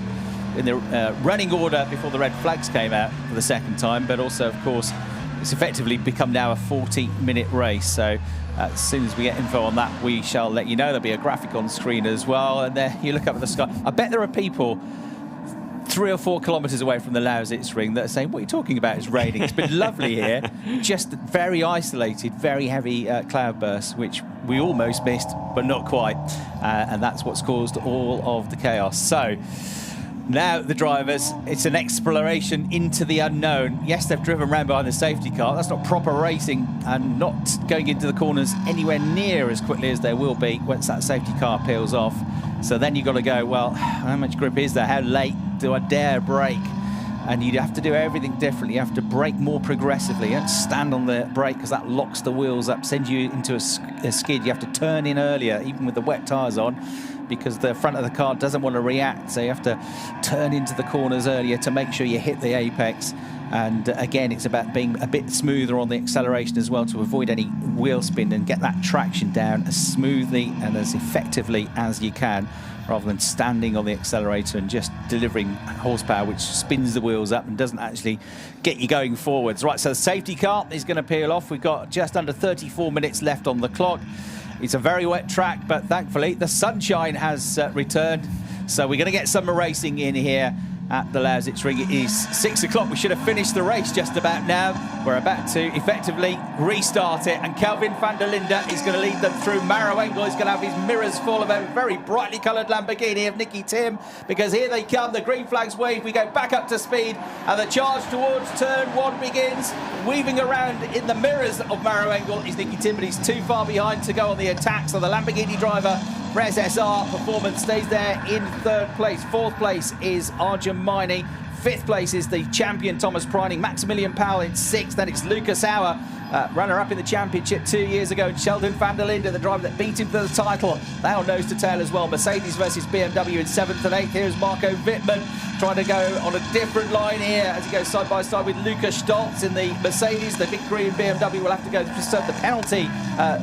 in the running order before the red flags came out for the second time. But also, of course, it's effectively become now a 40-minute race. So as soon as we get info on that, we shall let you know. There'll be a graphic on screen as well. And there you look up at the sky. I bet there are people 3 or 4 kilometres away from the Lausitzring that are saying, what are you talking about? It's raining. It's been lovely here. Just very isolated, very heavy cloud bursts, which we almost missed, but not quite. And that's what's caused all of the chaos. So now the drivers, it's an exploration into the unknown. Yes, they've driven around behind the safety car. That's not proper racing and not going into the corners anywhere near as quickly as they will be once that safety car peels off. So then you've got to go, well, how much grip is there? How late do I dare brake? And you'd have to do everything differently. You have to brake more progressively. You don't stand on the brake because that locks the wheels up, sends you into a skid. You have to turn in earlier, even with the wet tyres on, because the front of the car doesn't want to react. So you have to turn into the corners earlier to make sure you hit the apex. And again, it's about being a bit smoother on the acceleration as well to avoid any wheel spin and get that traction down as smoothly and as effectively as you can, rather than standing on the accelerator and just delivering horsepower which spins the wheels up and doesn't actually get you going forwards. Right, so the safety car is going to peel off. We've got just under 34 minutes left on the clock. It's a very wet track, but thankfully the sunshine has returned. So we're going to get some racing in here at the Lausitzring. It is 6 o'clock. We should have finished the race just about now. We're about to effectively restart it, and Kelvin van der Linde is going to lead them through. Maro Engel is going to have his mirrors full of a very brightly coloured Lamborghini of Nicky Tim, because here they come. The green flags wave. We go back up to speed, and the charge towards turn 1 begins. Weaving around in the mirrors of Maro Engel is Nicky Tim, but he's too far behind to go on the attack. So the Lamborghini driver for SSR Performance stays there in 3rd place. 4th place is Arjun Miney. 5th place is the champion Thomas Preining. Maximilian Powell in 6th. Then it's Lucas Auer, runner-up in the championship 2 years ago. And Sheldon van der Linde, the driver that beat him for the title. They are nose to tail as well. Mercedes versus BMW in 7th and 8th. Here's Marco Wittmann trying to go on a different line here as he goes side by side with Lukas Stoltz in the Mercedes. The big green BMW will have to go to serve the penalty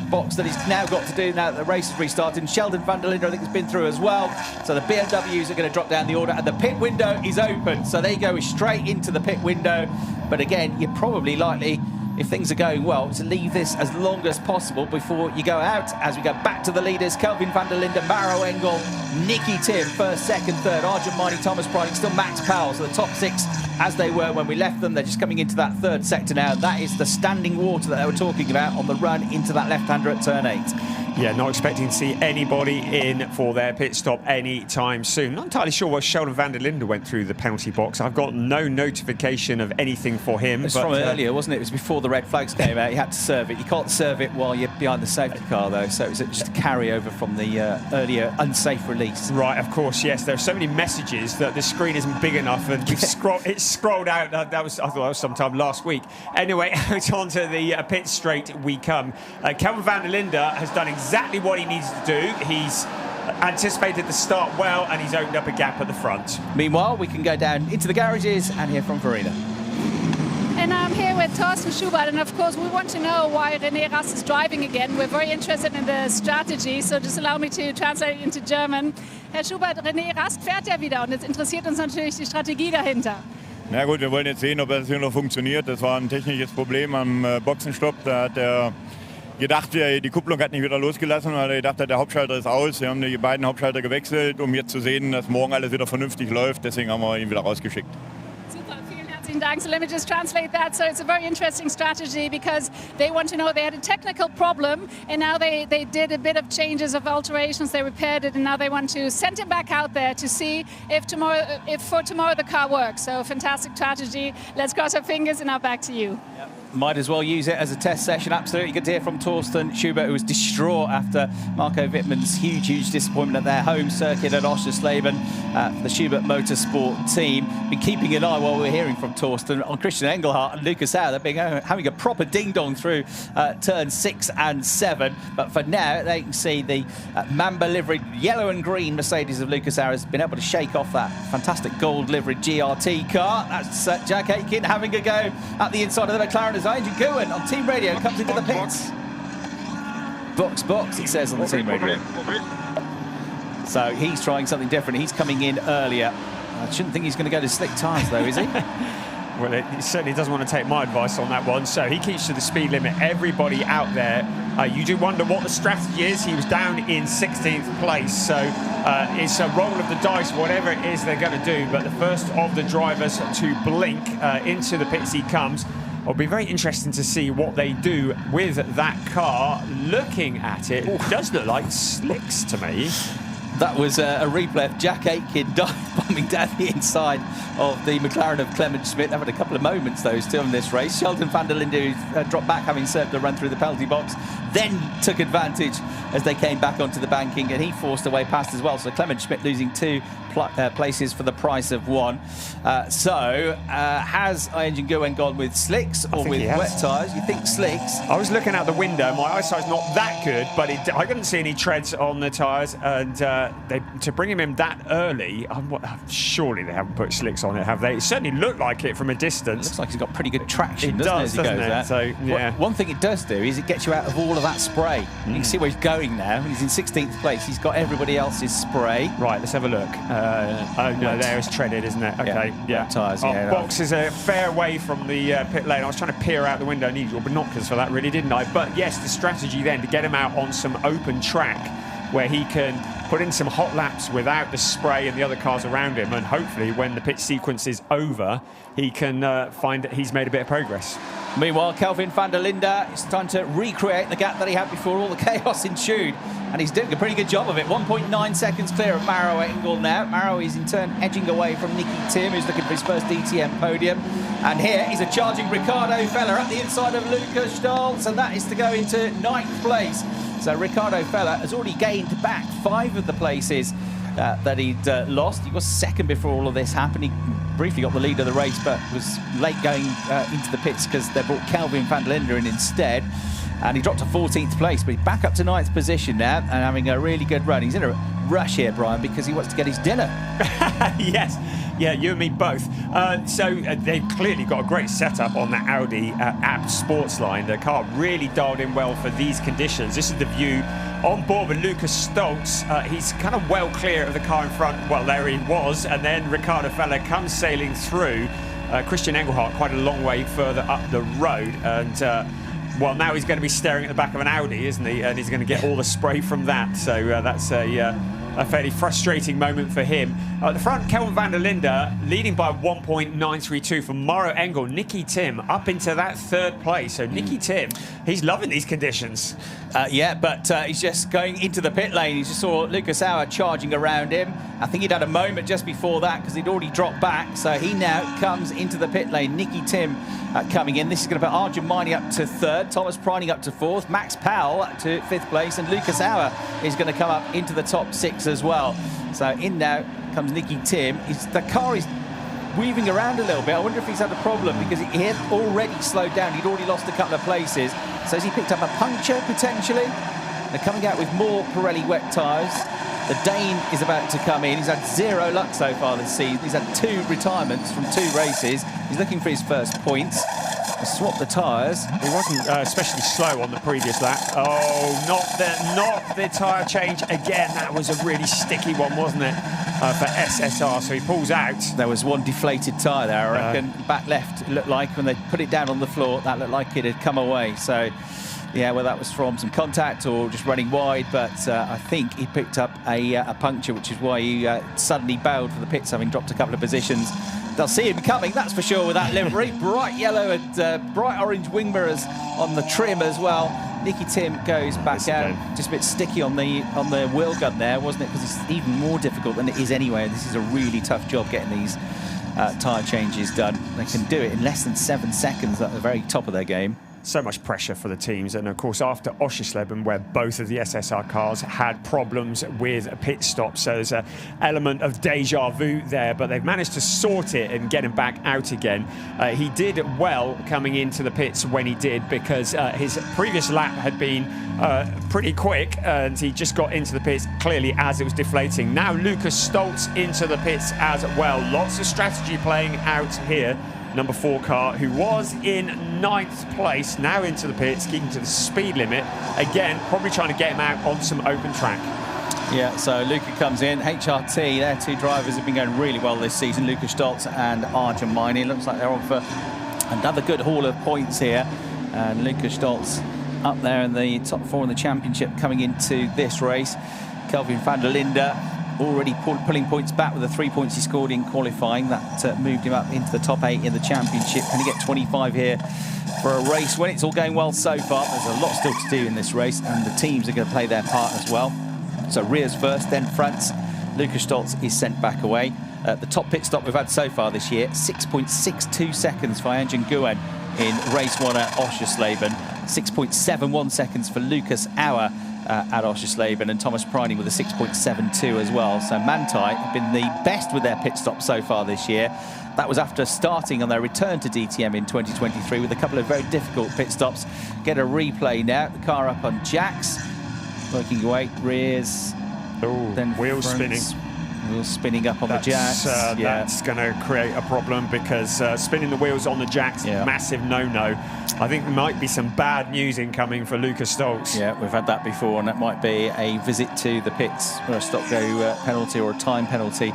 box that he's now got to do now that the race has restarted. And Sheldon van der Linde, I think, has been through as well. So the BMWs are going to drop down the order, and the pit window is open. So they go straight into the pit window. But again, you're probably likely, if things are going well, to leave this as long as possible before you go out. As we go back to the leaders, Kelvin van der Linde, Maro Engel, Nicky Tim, 1st, 2nd, 3rd, Arjun Miney, Thomas Preining, still Max Powell. So the top 6 as they were when we left them. They're just coming into that 3rd sector now. That is the standing water that they were talking about on the run into that left-hander at turn 8. Yeah, not expecting to see anybody in for their pit stop anytime soon. Not entirely sure why Sheldon van der Linde went through the penalty box. I've got no notification of anything for him. It's from earlier, wasn't it? It was before the red flags came out. You had to serve it. You can't serve it while you're behind the safety car, though. So it was just a carryover from the earlier unsafe release. Right, of course, yes. There are so many messages that the screen isn't big enough, and it's scrolled out. I thought that was sometime last week. Anyway, out onto the pit straight we come. Kelvin van der Linde has done exactly what he needs to do. He's anticipated the start well, and he's opened up a gap at the front. Meanwhile, we can go down into the garages and hear from Verena. And I'm here with Thorsten Schubert, and of course we want to know why René Rast is driving again. We're very interested in the strategy, so just allow me to translate into German. Herr Schubert, René Rast fährt ja wieder, und jetzt interessiert uns natürlich die Strategie dahinter. Na gut, wir wollen jetzt sehen, ob das hier noch funktioniert. Das war ein technisches Problem am Boxenstopp. Da hat er gedacht, die Kupplung hat nicht wieder losgelassen, weil er gedacht hat, der Hauptschalter ist aus. Wir haben die beiden Hauptschalter gewechselt, um jetzt zu sehen, dass morgen alles wieder vernünftig läuft. Deswegen haben wir ihn wieder rausgeschickt. Super, vielen herzlichen vielen Dank. So let me just translate that. So it's a very interesting strategy because they want to know they had a technical problem and now they did a bit of changes of alterations. They repaired it and now they want to send him back out there to see if for tomorrow the car works. So fantastic strategy. Let's cross our fingers and now back to you. Yep. Might as well use it as a test session. Absolutely good to hear from Torsten Schubert, who was distraught after Marco Wittmann's huge disappointment at their home circuit at Oschersleben for the Schubert Motorsport team. Been keeping an eye while we're hearing from Torsten on Christian Engelhardt and Lucas Auer. They've been having a proper ding-dong through turn 6 and 7. But for now, they can see the Mamba-liveried yellow and green Mercedes of Lucas Auer has been able to shake off that fantastic gold-liveried GRT car. That's Jack Aitken having a go at the inside of the McLaren. Adrian Gowen on team radio comes into the pits. Box, it says on the team radio. So he's trying something different. He's coming in earlier. I shouldn't think he's going to go to slick tyres, though, is he? Well, he certainly doesn't want to take my advice on that one. So he keeps to the speed limit. Everybody out there, you do wonder what the strategy is. He was down in 16th place. So it's a roll of the dice, whatever it is they're going to do. But the first of the drivers to blink into the pits he comes. It'll be very interesting to see what they do with that car. Looking at it, it does look like slicks to me. That was a replay of Jack Aitken bombing down the inside of the McLaren of Clement Schmidt. They've had a couple of moments, though, still in this race. Sheldon van der Linde, who dropped back, having served the run through the penalty box, then took advantage as they came back onto the banking, and he forced away past as well. So Clement Schmidt losing 2 places for the price of 1. Has Engine Goen gone with slicks or with wet tyres? You think slicks? I was looking out the window. My eyesight's not that good, but I couldn't see any treads on the tyres, and to bring him in that early, surely they haven't put slicks on it, have they? It certainly looked like it from a distance. It looks like he's got pretty good traction, doesn't it? So, yeah. One thing it does do is it gets you out of all of that spray. You can see where he's going now. He's in 16th place. He's got everybody else's spray. Right, let's have a look. Oh, no, there is treaded, isn't it? Okay, yeah. Tyres, box is a fair way from the pit lane. I was trying to peer out the window. I needed your binoculars for that, really, didn't I? But yes, the strategy then to get him out on some open track where he can put in some hot laps without the spray and the other cars around him, and hopefully when the pit sequence is over, he can find that he's made a bit of progress. Meanwhile, Kelvin van der Linde is trying to recreate the gap that he had before all the chaos ensued, and he's doing a pretty good job of it. 1.9 seconds clear of Maro Engel now. Maro is in turn edging away from Nicky Tim, who's looking for his first DTM podium. And here is a charging Ricardo Feller at the inside of Lucas Stolz, and that is to go into 9th place. So Ricardo Feller has already gained back 5 of the places that he'd lost. He was second before all of this happened. He briefly got the lead of the race, but was late going into the pits because they brought Kelvin van der Linde in instead. And he dropped to 14th place, but he's back up to 9th position now and having a really good run. He's in a rush here, Brian, because he wants to get his dinner. Yes. Yeah, you and me both. So they've clearly got a great setup on that Audi AB Sportsline. The car really dialed in well for these conditions. This is the view on board with Lucas Stolz. He's kind of well clear of the car in front. Well, there he was. And then Ricardo Feller comes sailing through. Christian Engelhardt quite a long way further up the road. And well, now he's going to be staring at the back of an Audi, isn't he? And he's going to get all the spray from that. So that's a fairly frustrating moment for him. At the front, Kelvin van der Linde leading by 1.932 from Maro Engel. Nicky Tim up into that 3rd place. So Nicky Tim, he's loving these conditions. Yeah, but he's just going into the pit lane. He just saw Lucas Auer charging around him. I think he'd had a moment just before that because he'd already dropped back. So he now comes into the pit lane. Nicky Tim coming in. This is going to put Arjun Maini up to 3rd, Thomas Preining up to 4th, Max Powell up to 5th place, and Lucas Auer is going to come up into the top 6 as well. So in now comes Nicky Tim. The car is weaving around a little bit. I wonder if he's had a problem because he had already slowed down. He'd already lost a couple of places. So has he picked up a puncture potentially? They're coming out with more Pirelli wet tyres. The Dane is about to come in. He's had 0 luck so far this season. He's had 2 retirements from 2 races. He's looking for his first points. Swap the tyres. He wasn't especially slow on the previous lap. Oh, not the tyre change again. That was a really sticky one, wasn't it, for SSR? So he pulls out. There was one deflated tyre there, I reckon. Back left, it looked like when they put it down on the floor, that looked like it had come away. So, yeah, well, that was from some contact or just running wide, but I think he picked up a puncture, which is why he suddenly bailed for the pits, having dropped a couple of positions They'll see him coming, that's for sure, with that livery. Bright yellow and bright orange wing mirrors on the trim as well. Nicky Tim goes back out. Just a bit sticky on the wheel gun there, wasn't it? Because it's even more difficult than it is anyway. This is a really tough job getting these tyre changes done. They can do it in less than 7 seconds at the very top of their game. So much pressure for the teams, and of course after Oschersleben, where both of the SSR cars had problems with pit stops, so there's an element of deja vu there, but they've managed to sort it and get him back out again. He did well coming into the pits when he did, because his previous lap had been pretty quick, and he just got into the pits clearly as it was deflating. Now Lucas Stoltz into the pits as well. Lots of strategy playing out here. Number 4 car, who was in 9th place, now into the pits, keeping to the speed limit. Again, probably trying to get him out on some open track. Yeah, so Luca comes in. HRT, their 2 drivers have been going really well this season, Lucas Stoltz and Arjun Maini. Looks like they're on for another good haul of points here. And Lucas Stoltz up there in the top 4 in the championship coming into this race. Kelvin van der Linde already pulling points back with the 3 points he scored in qualifying. That moved him up into the top 8 in the championship. Can he get 25 here for a race when it's all going well so far? There's a lot still to do in this race, and the teams are going to play their part as well. So Rears first, then France. Lucas Stoltz is sent back away. The top pit stop we've had so far this year, 6.62 seconds for Anjan Nguyen in race 1 at Oschersleben. 6.71 seconds for Lucas Auer at Oschersleben, and Thomas Preining with a 6.72 as well. So Manthey have been the best with their pit stop so far this year. That was after starting on their return to DTM in 2023 with a couple of very difficult pit stops. Get a replay now. The car up on jacks, working away, rears, then wheels spinning. Wheels spinning up on the jacks. That's going to create a problem, because spinning the wheels on the jacks, massive no-no. I think there might be some bad news incoming for Lucas Stoltz. Yeah, we've had that before, and that might be a visit to the pits or a stop-go penalty or a time penalty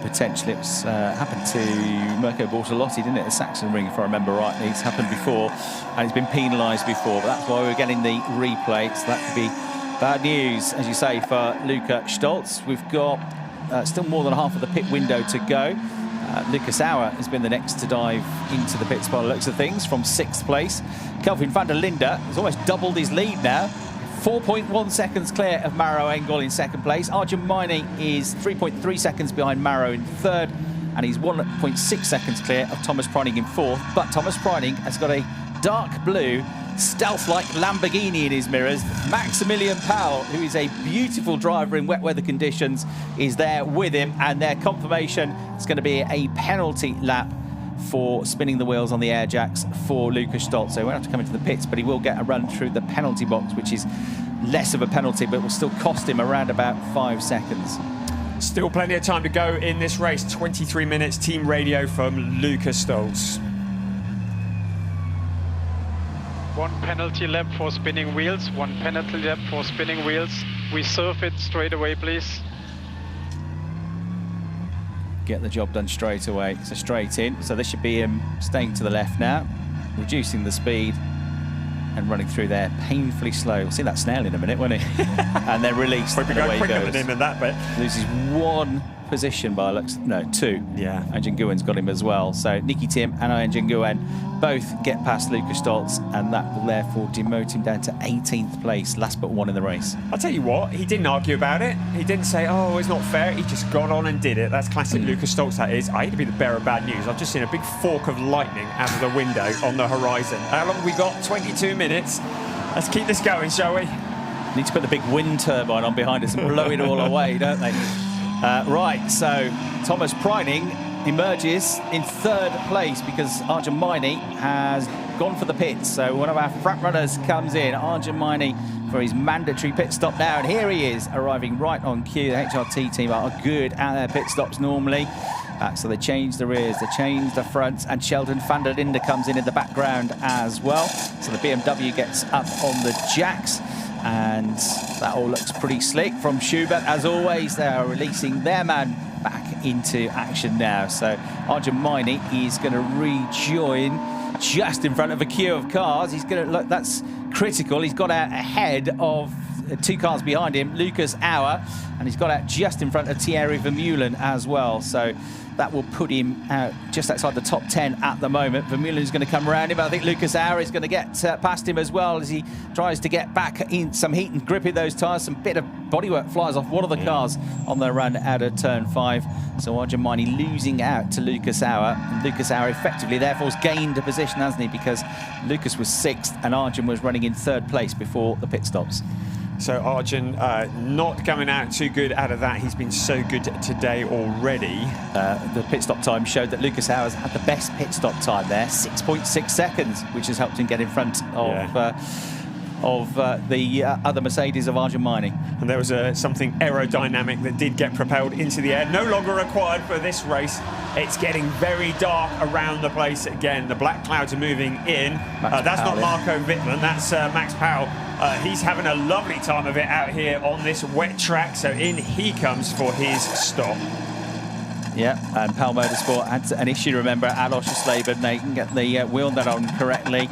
potentially. It's happened to Mirko Bortolotti, didn't it, at Sachsenring, if I remember rightly. It's happened before, and it's been penalised before, but that's why we're getting the replay. So that could be bad news, as you say, for Lucas Stoltz. We've got still more than half of the pit window to go. Lucas Auer has been the next to dive into the pits by the looks of things, from 6th place. Kelvin van der Linde has almost doubled his lead now. 4.1 seconds clear of Maro Engel in 2nd place. Arjun Maini is 3.3 seconds behind Maro in 3rd, and he's 1.6 seconds clear of Thomas Preining in 4th. But Thomas Preining has got a dark blue stealth-like Lamborghini in his mirrors. Maximilian Powell, who is a beautiful driver in wet weather conditions, is there with him, and their confirmation is going to be a penalty lap for spinning the wheels on the air jacks for Lucas Stoltz. So he won't have to come into the pits, but he will get a run through the penalty box, which is less of a penalty, but will still cost him around about 5 seconds. Still plenty of time to go in this race. 23 minutes, team radio from Lucas Stoltz. 1 penalty lap for spinning wheels, 1 penalty lap for spinning wheels. We serve it straight away, please. Get the job done straight away. So straight in. So this should be him staying to the left now, reducing the speed and running through there painfully slow. We'll see that snail in a minute, won't he? And then released. We'll be going quicker than him in that bit. Loses 1 position by looks. No, 2. Yeah. Anjan Nguyen's got him as well. So Nicky Tim and Anjan Nguyen both get past Lucas Stoltz, and that will therefore demote him down to 18th place, last but 1 in the race. I'll tell you what, he didn't argue about it. He didn't say, oh, it's not fair. He just got on and did it. That's classic Lucas Stoltz, that is. I hate to be the bearer of bad news. I've just seen a big fork of lightning out of the window on the horizon. How long have we got? 22 minutes. Let's keep this going, shall we? Need to put the big wind turbine on behind us and blow it all away, don't they? Right, so Thomas Preining emerges in 3rd place because Arjun Maini has gone for the pits. So one of our front runners comes in, Arjun Maini, for his mandatory pit stop now, and here he is, arriving right on cue. The HRT team are good at their pit stops normally. So they change the rears, they change the fronts, and Sheldon van der Linde comes in the background as well. So the BMW gets up on the jacks, and that all looks pretty slick from Schubert. As always, they are releasing their man back into action now. So Arjun Maini is going to rejoin just in front of a queue of cars. He's going to look, that's critical. He's got out ahead of 2 cars behind him, Lucas Auer, and he's got out just in front of Thierry Vermeulen as well. So That will put him out just outside the top 10 at the moment. Vermeulen's going to come around him. I think Lucas Auer is going to get past him as well as he tries to get back in some heat and grip in those tyres. Some bit of bodywork flies off one of the cars on their run out of turn 5. So Arjun Maini losing out to Lucas Auer. And Lucas Auer effectively therefore has gained a position, hasn't he? Because Lucas was 6th and Arjun was running in 3rd place before the pit stops. So Arjun not coming out too good out of that. He's been so good today already. The pit stop time showed that Lucas Auer's had the best pit stop time there, 6.6 seconds, which has helped him get in front of the other Mercedes of Arjun Maini. And there was something aerodynamic that did get propelled into the air. No longer required for this race. It's getting very dark around the place again. The black clouds are moving in. That's not Marco Wittmann, that's Max Powell. He's having a lovely time of it out here on this wet track. So in he comes for his stop. Yeah, and Powell Motorsport had an issue, remember, at Oschersleben. They didn't get the wheel nut on correctly.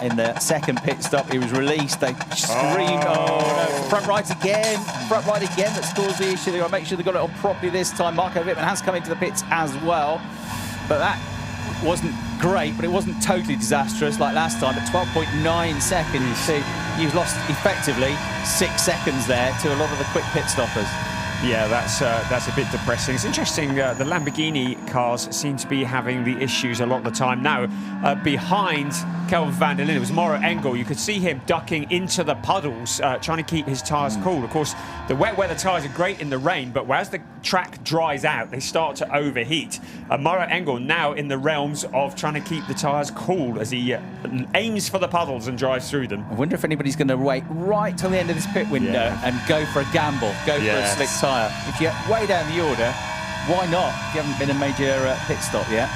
In the second pit stop, he was released. They screamed, oh no, front right again. Front right again, that's caused the issue. They've got to make sure they got it on properly this time. Marco Wittmann has come into the pits as well. But that wasn't great, but it wasn't totally disastrous like last time. At 12.9 seconds, so you've lost effectively 6 seconds there to a lot of the quick pit stoppers. Yeah, that's a bit depressing. It's interesting, the Lamborghini cars seem to be having the issues a lot of the time. Now, behind Kelvin van der Linde was Mauro Engel. You could see him ducking into the puddles, trying to keep his tyres cool. Of course, the wet weather tyres are great in the rain, but as the track dries out, they start to overheat. Mauro Engel now in the realms of trying to keep the tyres cool as he aims for the puddles and drives through them. I wonder if anybody's going to wait right till the end of this pit window and go for a gamble, go for a slick tyre. If you're way down the order, why not? If you haven't been a major pit stop yet,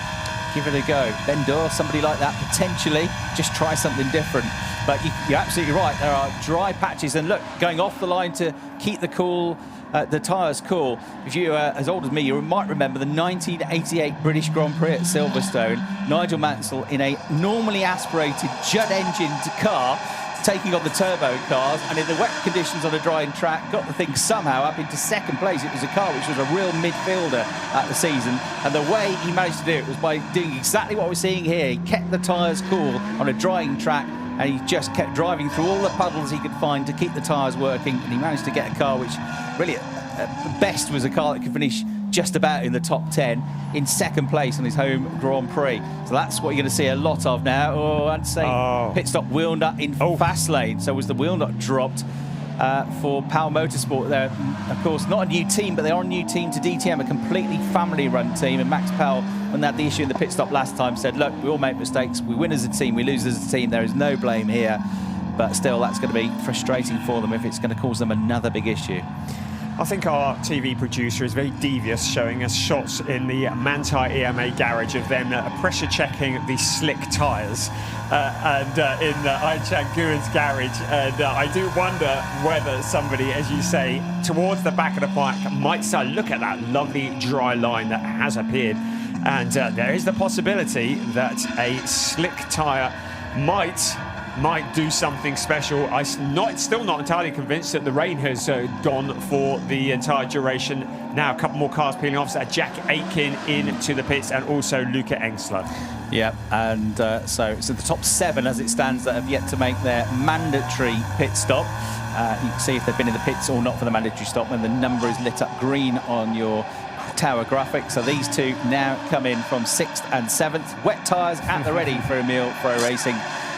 give it a go. Ben Dorr, somebody like that, potentially, just try something different. But you're absolutely right, there are dry patches, and look, going off the line to keep the tyres cool. If you're as old as me, you might remember the 1988 British Grand Prix at Silverstone. Nigel Mansell in a normally aspirated jet-engined car, taking on the turbo cars, and in the wet conditions on a drying track, got the thing somehow up into 2nd place. It was a car which was a real midfielder at the season, and the way he managed to do it was by doing exactly what we're seeing here. He kept the tyres cool on a drying track, and he just kept driving through all the puddles he could find to keep the tyres working, and he managed to get a car which really, at best, was a car that could finish just about in the top 10 in 2nd place on his home Grand Prix. So that's what you're going to see a lot of now. Oh, I'd say pit stop wheel nut in fast lane. So was the wheel nut dropped for Powell Motorsport there. Of course, not a new team, but they are a new team to DTM, a completely family-run team. And Max Powell, when they had the issue in the pit stop last time, said, look, we all make mistakes. We win as a team, we lose as a team. There is no blame here. But still, that's going to be frustrating for them if it's going to cause them another big issue. I think our TV producer is very devious, showing us shots in the Manthey EMA garage of them pressure checking the slick tyres and in Aychan Guen's garage. And I do wonder whether somebody, as you say, towards the back of the pack might say, look at that lovely dry line that has appeared. And there is the possibility that a slick tyre might do something special. I'm still not entirely convinced that the rain has gone for the entire duration. Now a couple more cars peeling off. So Jack Aitken into the pits, and also Luca Engsler. Yeah, and so it's the top 7 as it stands that have yet to make their mandatory pit stop. You can see if they've been in the pits or not for the mandatory stop when the number is lit up green on your tower graphic. So these two now come in from 6th and 7th. Wet tyres at the ready for Emil Pro Racing.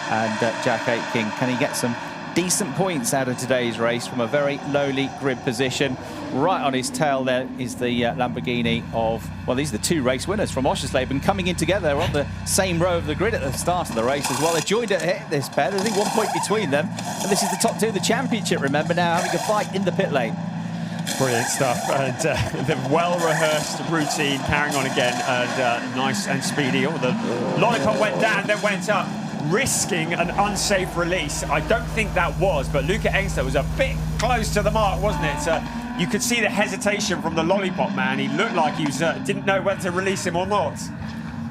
And Jack Aitken, can he get some decent points out of today's race from a very lowly grid position? Right on his tail there is the Lamborghini of, well, these are the 2 race winners from Oschersleben coming in together on the same row of the grid at the start of the race as well. They joined at this pair. There's only 1 point between them. And this is the top 2 of the championship, remember, now having a fight in the pit lane. Brilliant stuff, and the well-rehearsed routine carrying on again, and nice and speedy. Oh, the lollipop went down, then went up, risking an unsafe release. I don't think that was, but Luca Engsler was a bit close to the mark, wasn't it? You could see the hesitation from the lollipop man. He looked like he was didn't know whether to release him or not.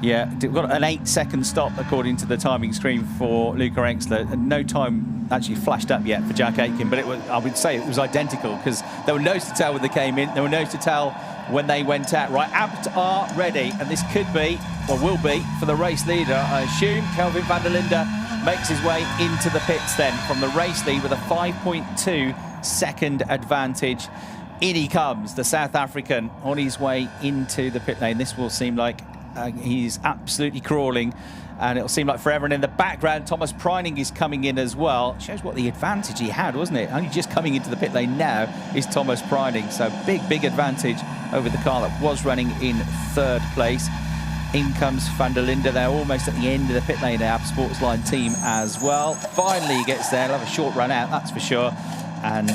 Yeah, we've got an 8-second stop according to the timing screen for Luca Engsler. No time actually flashed up yet for Jack Aitken, but it was, I would say it was identical, because there were nose to tail when they came in. There were nose to tail when they went out. Right, Abt are ready, and this could be, or will be, for the race leader. I assume Kelvin van der Linde makes his way into the pits then from the race lead with a 5.2 second advantage. In he comes, the South African, on his way into the pit lane. This will seem like he's absolutely crawling, and it'll seem like forever. And in the background, Thomas Preining is coming in as well. Shows what the advantage he had, wasn't it? Only just coming into the pit lane now is Thomas Preining. So big advantage over the car that was running in third place. In comes van der Linde. They're almost at the end of the pit lane now, Sportsline team as well. Finally he gets there. He'll have a short run out, that's for sure. And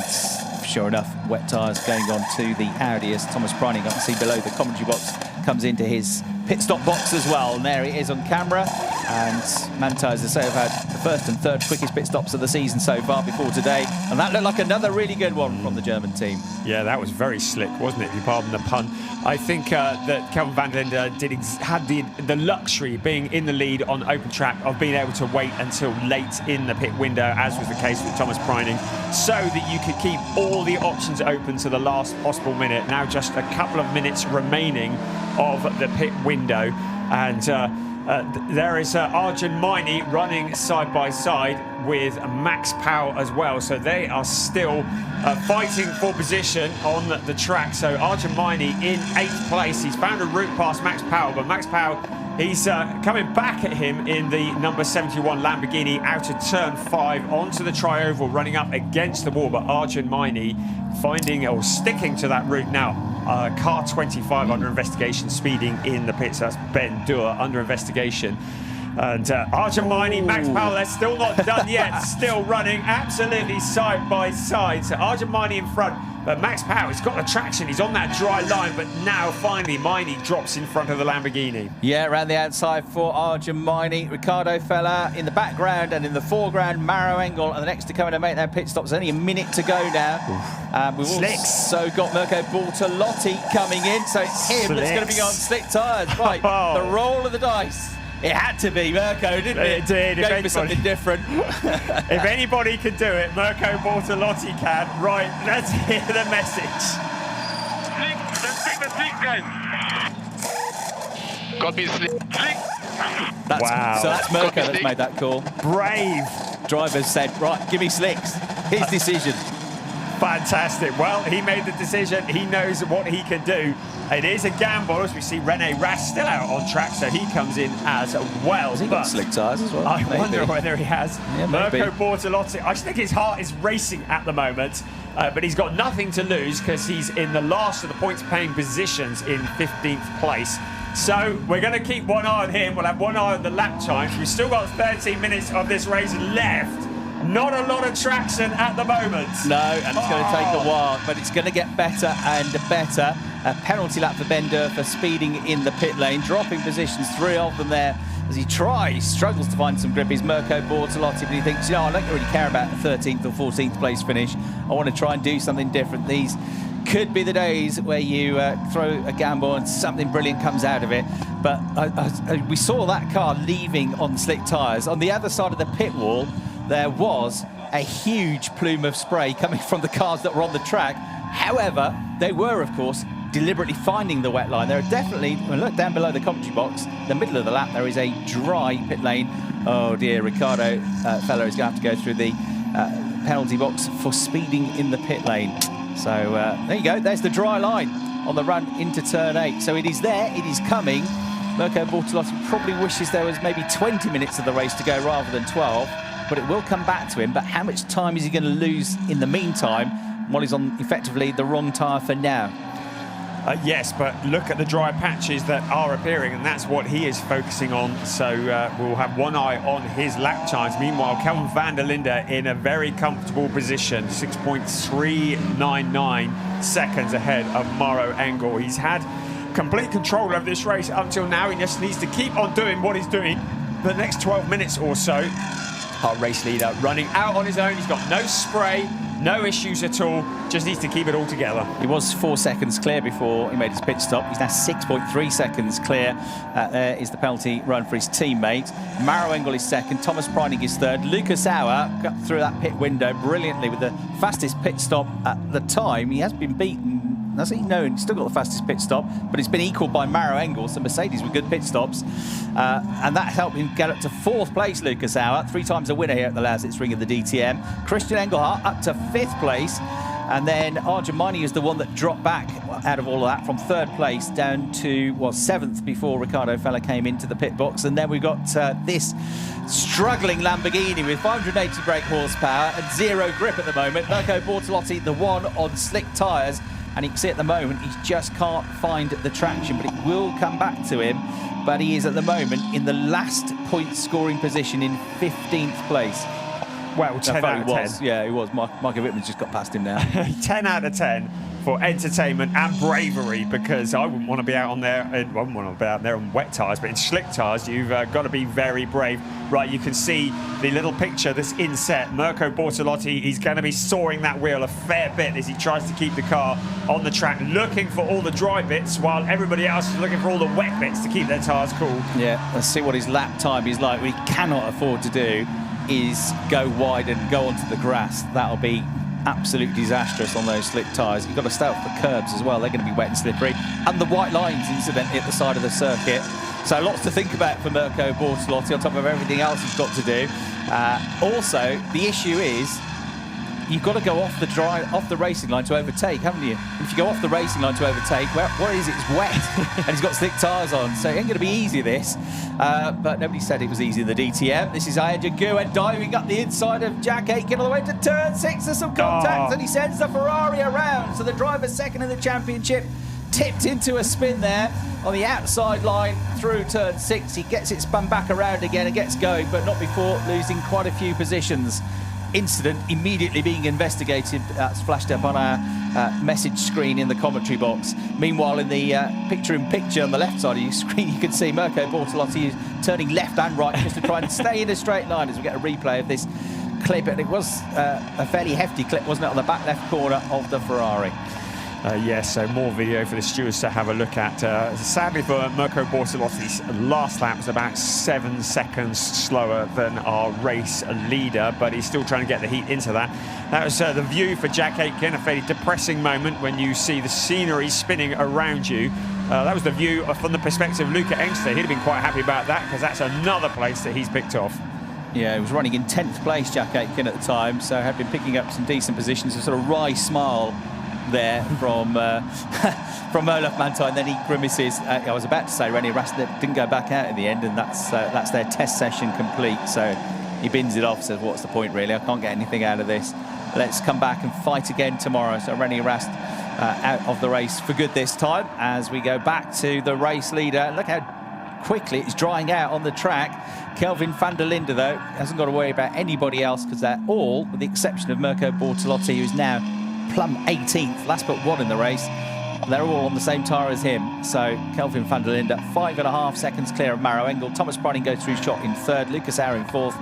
sure enough, wet tyres going on to the Audi as Thomas Preining, I can see below the commentary box, comes into his pit stop box as well. And there he is on camera. And Manthey, as I say, have had the first and third quickest pit stops of the season so far before today. And that looked like another really good one from the German team. Yeah, that was very slick, wasn't it, if you pardon the pun. I think that Kelvin van der Linde had the luxury, being in the lead on open track, of being able to wait until late in the pit window, as was the case with Thomas Preining, so that you could keep all the options open to the last possible minute. Now just a couple of minutes remaining of the pit window. And there is Arjun Maini running side by side with Max Powell as well. So they are still fighting for position on the track. So Arjun Maini in 8th place. He's found a route past Max Powell, but Max Powell, he's coming back at him in the number 71 Lamborghini out of turn 5 onto the tri-oval, running up against the wall. But Arjun Maini finding or sticking to that route now. Car 25 under investigation, speeding in the pits. That's Ben Dewar under investigation. And Arjun Maini, Max Powell, they're still not done yet. Still running absolutely side by side. So Arjun Maini in front, but Max Powell, he's got the traction. He's on that dry line, but now finally Maini drops in front of the Lamborghini. Yeah, around the outside for Arjun Maini. Ricardo Feller in the background, and in the foreground, Maro Engel are the next to come in and make their pit stops. Only a minute to go now. We've also got Mirko Bortolotti coming in, so it's him that's going to be on slick tyres. Right, the roll of the dice. It had to be Mirko, didn't it? It did. Going for something different. If anybody can do it, Mirko Bortolotti can. Right, let's hear the message. Let's take the slick, guys. Copy slick. Wow. So that's Mirko that's made that call. Brave. Drivers said, right, give me slicks. His decision. Fantastic. Well, he made the decision. He knows what he can do. It is a gamble, as we see Rene Rast still out on track, so he comes in as well. Has he got slick tyres as well? I wonder whether he has. Yeah, Mirko Bortolotti, I think his heart is racing at the moment, but he's got nothing to lose because he's in the last of the points-paying positions in 15th place. So we're going to keep one eye on him. We'll have one eye on the lap times. We've still got 13 minutes of this race left. Not a lot of traction at the moment. No, and it's going to take a while, but it's going to get better and better. A penalty lap for Ben Dewar for speeding in the pit lane, dropping positions, 3 of them there as he struggles to find some grip. Is Mirko Bortolotti, but he thinks, you know, I don't really care about the 13th or 14th place finish. I want to try and do something different. These could be the days where you throw a gamble and something brilliant comes out of it. But we saw that car leaving on slick tyres. On the other side of the pit wall, there was a huge plume of spray coming from the cars that were on the track. However, they were, of course, deliberately finding the wet line. There are definitely, when you look down below the commentary box, the middle of the lap, there is a dry pit lane. Oh dear, Ricardo Feller is going to have to go through the penalty box for speeding in the pit lane. So there you go, there's the dry line on the run into turn 8. So it is there, it is coming. Mirko Bortolotti probably wishes there was maybe 20 minutes of the race to go rather than 12. But it will come back to him. But how much time is he going to lose in the meantime while he's on effectively the wrong tyre for now? Yes, but look at the dry patches that are appearing, and that's what he is focusing on. So we'll have one eye on his lap times. Meanwhile, Kelvin van der Linde in a very comfortable position, 6.399 seconds ahead of Maro Engel. He's had complete control of this race up until now. He just needs to keep on doing what he's doing for the next 12 minutes or so. Our race leader running out on his own. He's got no spray, no issues at all. Just needs to keep it all together. He was 4 seconds clear before he made his pit stop. He's now 6.3 seconds clear. There is the penalty run for his teammate. Maro Engel is second. Thomas Preining is third. Lucas Auer got through that pit window brilliantly with the fastest pit stop at the time. He has been beaten Has he? No, he's still got the fastest pit stop, but it's been equalled by Maro Engel, so Mercedes with good pit stops. And that helped him get up to 4th place, Lucas Auer, 3 times a winner here at the Lausitzring of the DTM. Christian Engelhardt up to 5th place. And then Arjumani is the one that dropped back out of all of that from 3rd place down to, well, 7th before Riccardo Fella came into the pit box. And then we've got this struggling Lamborghini with 580 brake horsepower and 0 grip at the moment. Mirko Bortolotti, the one on slick tyres. And you can see at the moment, he just can't find the traction, but it will come back to him. But he is at the moment in the last point scoring position in 15th place. Well, 10 out of 10. Yeah, he was. Michael Wittman's just got past him now. 10 out of 10 for entertainment and bravery, because I wouldn't want to be out on there. I wouldn't want to be out there on wet tyres, but in slick tyres, you've got to be very brave. Right, you can see the little picture that's inset. Mirko Bortolotti, he's going to be sawing that wheel a fair bit as he tries to keep the car on the track, looking for all the dry bits, while everybody else is looking for all the wet bits to keep their tyres cool. Yeah, let's see what his lap time is like. What he cannot afford to do is go wide and go onto the grass. That'll be absolutely disastrous on those slick tyres. You've got to stay off the curbs as well. They're going to be wet and slippery. And the white lines, incidentally, at the side of the circuit. So lots to think about for Mirko Bortolotti on top of everything else he's got to do. Also, the issue is you've got to go off the racing line to overtake, haven't you? If you go off the racing line to overtake, well, what is it? It's wet, and he's got slick tyres on, so it ain't going to be easy, this. But nobody said it was easy in the DTM. This is Ayhan Guhen diving up the inside of Jack Aitken all the way to turn 6. There's some contact, and he sends the Ferrari around. So the driver's second in the championship tipped into a spin there on the outside line through turn 6. He gets it spun back around again and gets going, but not before losing quite a few positions. Incident immediately being investigated. That's flashed up on our message screen in the commentary box. Meanwhile, in the picture-in-picture on the left side of your screen, you can see Mirko Bortolotti is turning left and right just to try and stay in a straight line as we get a replay of this clip. And it was a fairly hefty clip, wasn't it, on the back left corner of the Ferrari. Yes, so more video for the stewards to have a look at. Sadly for Mirko Bortolotti's last lap was about 7 seconds slower than our race leader, but he's still trying to get the heat into that. That was the view for Jack Aitken, a fairly depressing moment when you see the scenery spinning around you. That was the view from the perspective of Luca Engster. He'd have been quite happy about that, because that's another place that he's picked off. Yeah, he was running in 10th place, Jack Aitken, at the time, so had been picking up some decent positions. A sort of wry smile there from Olaf Manthey, and then he grimaces. I was about to say Rennie Rast didn't go back out in the end, and that's their test session complete. So he bins it off, says, what's the point really? I can't get anything out of this. Let's come back and fight again tomorrow. So Rennie Rast out of the race for good this time as we go back to the race leader. Look how quickly it's drying out on the track. Kelvin van der Linde, though, hasn't got to worry about anybody else, because they're all, with the exception of Mirko Bortolotti, who's now plumb 18th, last but one in the race. They're all on the same tyre as him. So Kelvin van der Linde 5.5 seconds clear of Maro Engel. Thomas Priding goes through shot in 3rd. Lucas Auer in 4th.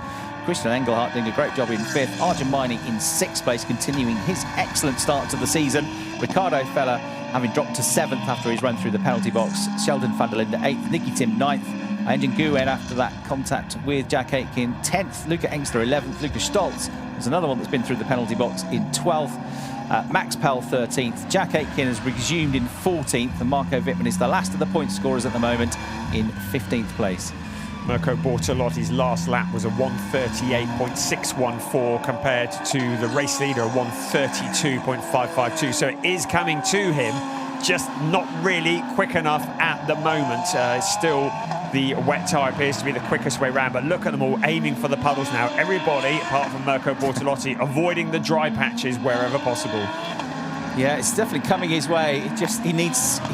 Christian Engelhardt doing a great job in 5th. Arjumani in 6th place, continuing his excellent start to the season. Riccardo Fella having dropped to 7th after his run through the penalty box. Sheldon van der Linde 8th. Nicky Tim 9th. Ayhan Guhen after that contact with Jack Aitken 10th. Luca Engster 11th. Lucas Stoltz is another one that's been through the penalty box in 12th. Max Pell 13th. Jack Aitken has resumed in 14th, and Marco Wittmann is the last of the point scorers at the moment in 15th place. Mirko Bortolotti's last lap was a 1:38.614 compared to the race leader, a 1:32.552. So it is coming to him, just not really quick enough at the moment. Still, the wet tyre appears to be the quickest way round, but look at them all aiming for the puddles now. Everybody, apart from Mirko Bortolotti, avoiding the dry patches wherever possible. Yeah, it's definitely coming his way. He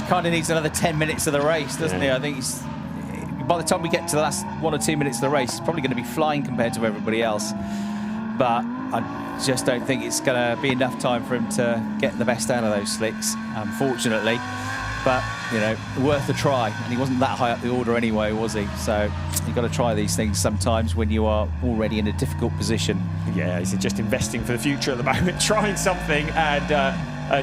kind of needs another 10 minutes of the race, doesn't he? I think by the time we get to the last 1 or 2 minutes of the race, he's probably going to be flying compared to everybody else. But I just don't think it's going to be enough time for him to get the best out of those slicks, unfortunately. But, you know, worth a try. And he wasn't that high up the order anyway, was he? So you've got to try these things sometimes when you are already in a difficult position. Yeah, he's just investing for the future at the moment, trying something, and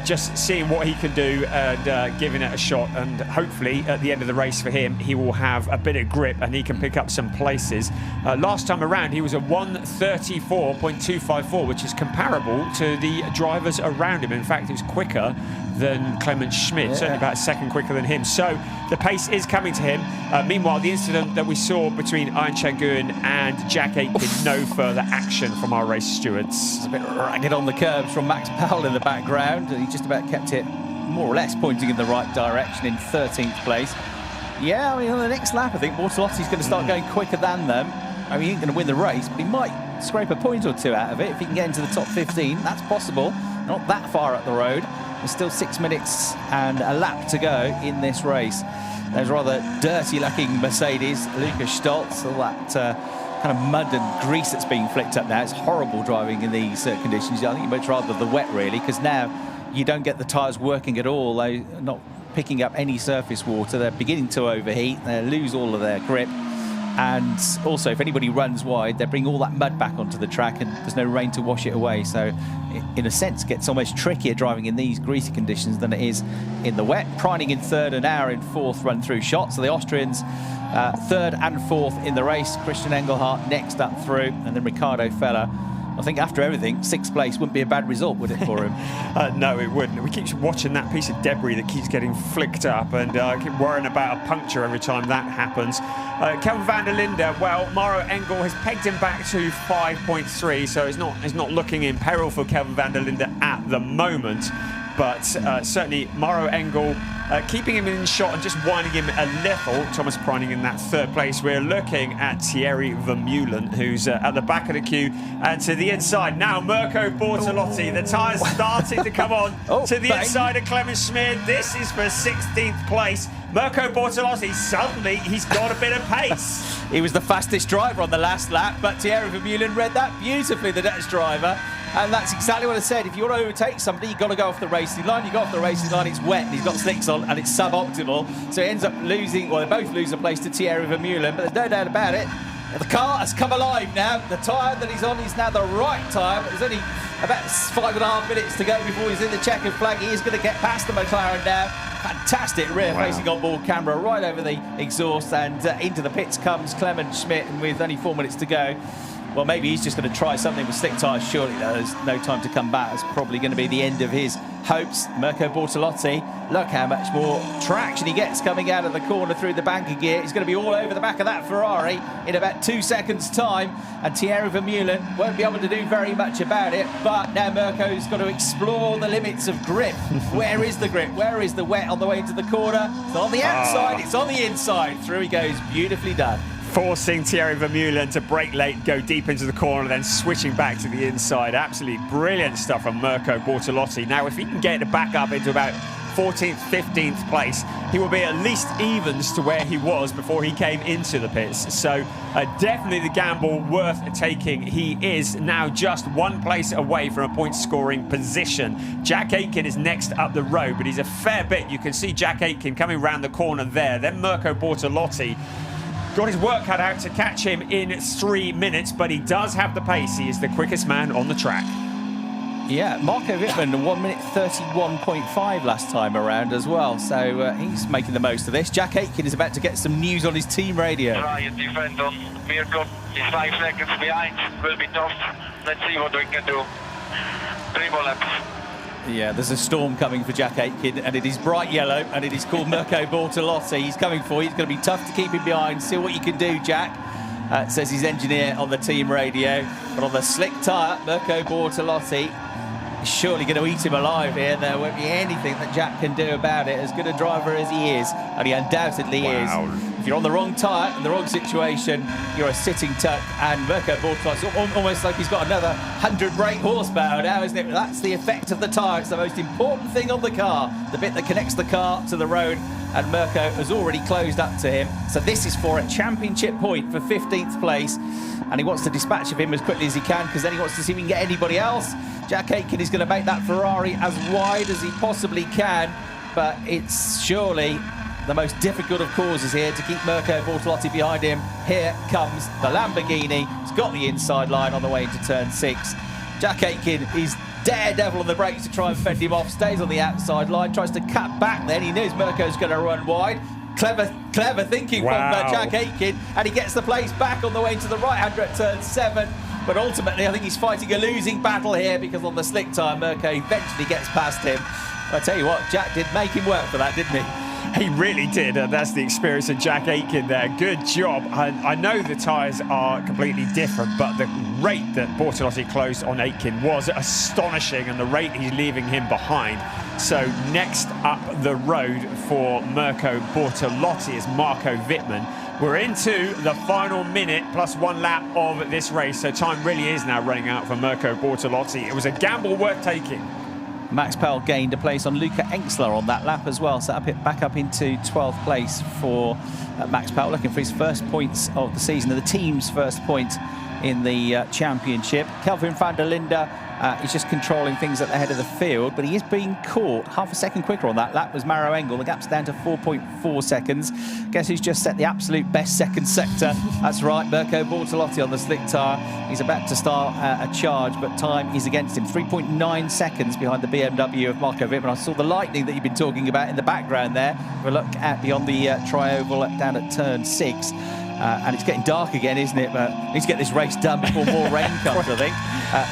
just seeing what he can do and giving it a shot. And hopefully at the end of the race for him, he will have a bit of grip and he can pick up some places. Last time around, he was a 1:34.254, which is comparable to the drivers around him. In fact, it was quicker than Clement Schmidt, certainly about a second quicker than him. So the pace is coming to him. Meanwhile, the incident that we saw between Ian Changun and Jack Aitken, no further action from our race stewards. It's a bit ragged on the curbs from Max Powell in the background. He just about kept it more or less pointing in the right direction in 13th place. Yeah, I mean, on the next lap, I think Bortolotti's going to start going quicker than them. I mean, he ain't going to win the race, but he might scrape a point or two out of it if he can get into the top 15. That's possible. Not that far up the road. There's still 6 minutes and a lap to go in this race. There's a rather dirty-looking Mercedes, Lucas Stoltz, all that kind of mud and grease that's being flicked up now. It's horrible driving in these conditions. I think you'd much rather the wet, really, because now you don't get the tyres working at all. They're not picking up any surface water. They're beginning to overheat. They lose all of their grip. And also, if anybody runs wide, they bring all that mud back onto the track and there's no rain to wash it away. So, in a sense, it gets almost trickier driving in these greasy conditions than it is in the wet. Preining in third and Auer in fourth run-through shot. So the Austrians third and fourth in the race. Christian Engelhardt next up through, and then Ricardo Feller. I think after everything, sixth place wouldn't be a bad result, would it, for him? No, it wouldn't. We keep watching that piece of debris that keeps getting flicked up, and I keep worrying about a puncture every time that happens. Kelvin van der Linde, well, Mauro Engel has pegged him back to 5.3, so it's not looking in peril for Kelvin van der Linde at the moment. But certainly Mauro Engel keeping him in shot and just winding him a little. Thomas Preining in that third place. We're looking at Thierry Vermeulen, who's at the back of the queue, and to the inside now Mirko Bortolotti. The tyres starting to come on to the inside of Clement Schmidt. This is for 16th place. Mirko Bortolotti, suddenly he's got a bit of pace. He was the fastest driver on the last lap, but Thierry Vermeulen read that beautifully, the Dutch driver. And that's exactly what I said. If you want to overtake somebody, you've got to go off the racing line. You go off the racing line, it's wet, and he's got slicks on, and it's suboptimal. So he ends up losing, well, they both lose a place to Thierry Vermeulen, but there's no doubt about it. The car has come alive now. The tyre that he's on is now the right tyre, but there's only about 5.5 minutes to go before he's in the checkered flag. He is going to get past the McLaren now. Fantastic rear-facing onboard camera right over the exhaust, and into the pits comes Clement Schmidt, and with only 4 minutes to go, well, maybe he's just going to try something with slick tyres. Surely there's no time to come back. It's probably going to be the end of his hopes. Mirko Bortolotti, look how much more traction he gets coming out of the corner through the banker gear. He's going to be all over the back of that Ferrari in about 2 seconds' time. And Thierry Vermeulen won't be able to do very much about it. But now Mirko's got to explore the limits of grip. Where is the grip? Where is the wet on the way into the corner? It's on the outside. It's on the inside. Through he goes. Beautifully done. Forcing Thierry Vermeulen to brake late, go deep into the corner, then switching back to the inside. Absolutely brilliant stuff from Mirko Bortolotti. Now, if he can get it back up into about 14th, 15th place, he will be at least evens to where he was before he came into the pits. So definitely the gamble worth taking. He is now just 1 place away from a point-scoring position. Jack Aitken is next up the road, but he's a fair bit. You can see Jack Aitken coming round the corner there. Then Mirko Bortolotti got his work cut out to catch him in 3 minutes, but he does have the pace. He is the quickest man on the track. Yeah, Marco Wittmann, 1:31.5 last time around as well, so he's making the most of this. Jack Aitken is about to get some news on his team radio. Try and defend on Mirko. He's 5 seconds behind. Will be tough. Let's see what we can do. 3 more laps. Yeah, there's a storm coming for Jack Aitken, and it is bright yellow, and it is called Mirko Bortolotti. He's coming for you. It's going to be tough to keep him behind. See what you can do, Jack, says his engineer on the team radio. But on the slick tyre, Mirko Bortolotti is surely going to eat him alive here. There won't be anything that Jack can do about it. As good a driver as he is, and he undoubtedly is. If you're on the wrong tyre, in the wrong situation, you're a sitting duck. And Mirko Bortolotti, almost like he's got another 100 brake horsepower now, isn't it? That's the effect of the tyre. It's the most important thing on the car, the bit that connects the car to the road. And Mirko has already closed up to him. So this is for a championship point for 15th place. And he wants to dispatch of him as quickly as he can, because then he wants to see if he can get anybody else. Jack Aitken is going to make that Ferrari as wide as he possibly can. But it's surely the most difficult of causes here to keep Mirko Bortolotti behind him. Here comes the Lamborghini. He's got the inside line on the way into turn 6. Jack Aitken is daredevil on the brakes to try and fend him off. Stays on the outside line, tries to cut back then. He knows Mirko's going to run wide. Clever thinking from Jack Aitken, and he gets the place back on the way to the right-hander at turn 7. But ultimately, I think he's fighting a losing battle here, because on the slick tyre, Mirko eventually gets past him. I tell you what, Jack did make him work for that, didn't he? He really did, and that's the experience of Jack Aitken there. Good job. I know the tyres are completely different, but the rate that Bortolotti closed on Aitken was astonishing, and the rate he's leaving him behind. So next up the road for Mirko Bortolotti is Marco Wittmann. We're into the final minute plus 1 lap of this race, so time really is now running out for Mirko Bortolotti. It was a gamble worth taking. Max Powell gained a place on Luca Enxler on that lap as well, so back up into 12th place for Max Powell, looking for his first points of the season, the team's first point in the championship. Kelvin van der Linde is just controlling things at the head of the field, but he is being caught. Half a second quicker on that lap was Maro Engel. The gap's down to 4.4 seconds. Guess who's just set the absolute best second sector? That's right, Mirko Bortolotti on the slick tyre. He's about to start a charge, but time is against him. 3.9 seconds behind the BMW of Marco Wittmann. I saw the lightning that you've been talking about in the background there. If we look at beyond the tri-oval down at turn 6. And it's getting dark again, isn't it? But we need to get this race done before more rain comes, I think.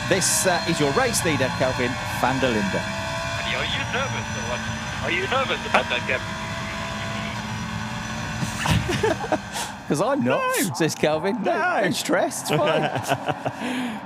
This is your race leader, Kelvin van der Linde. Are you nervous or what? Are you nervous about that gap? Because I'm not, says Kelvin. No, I'm stressed. It's fine.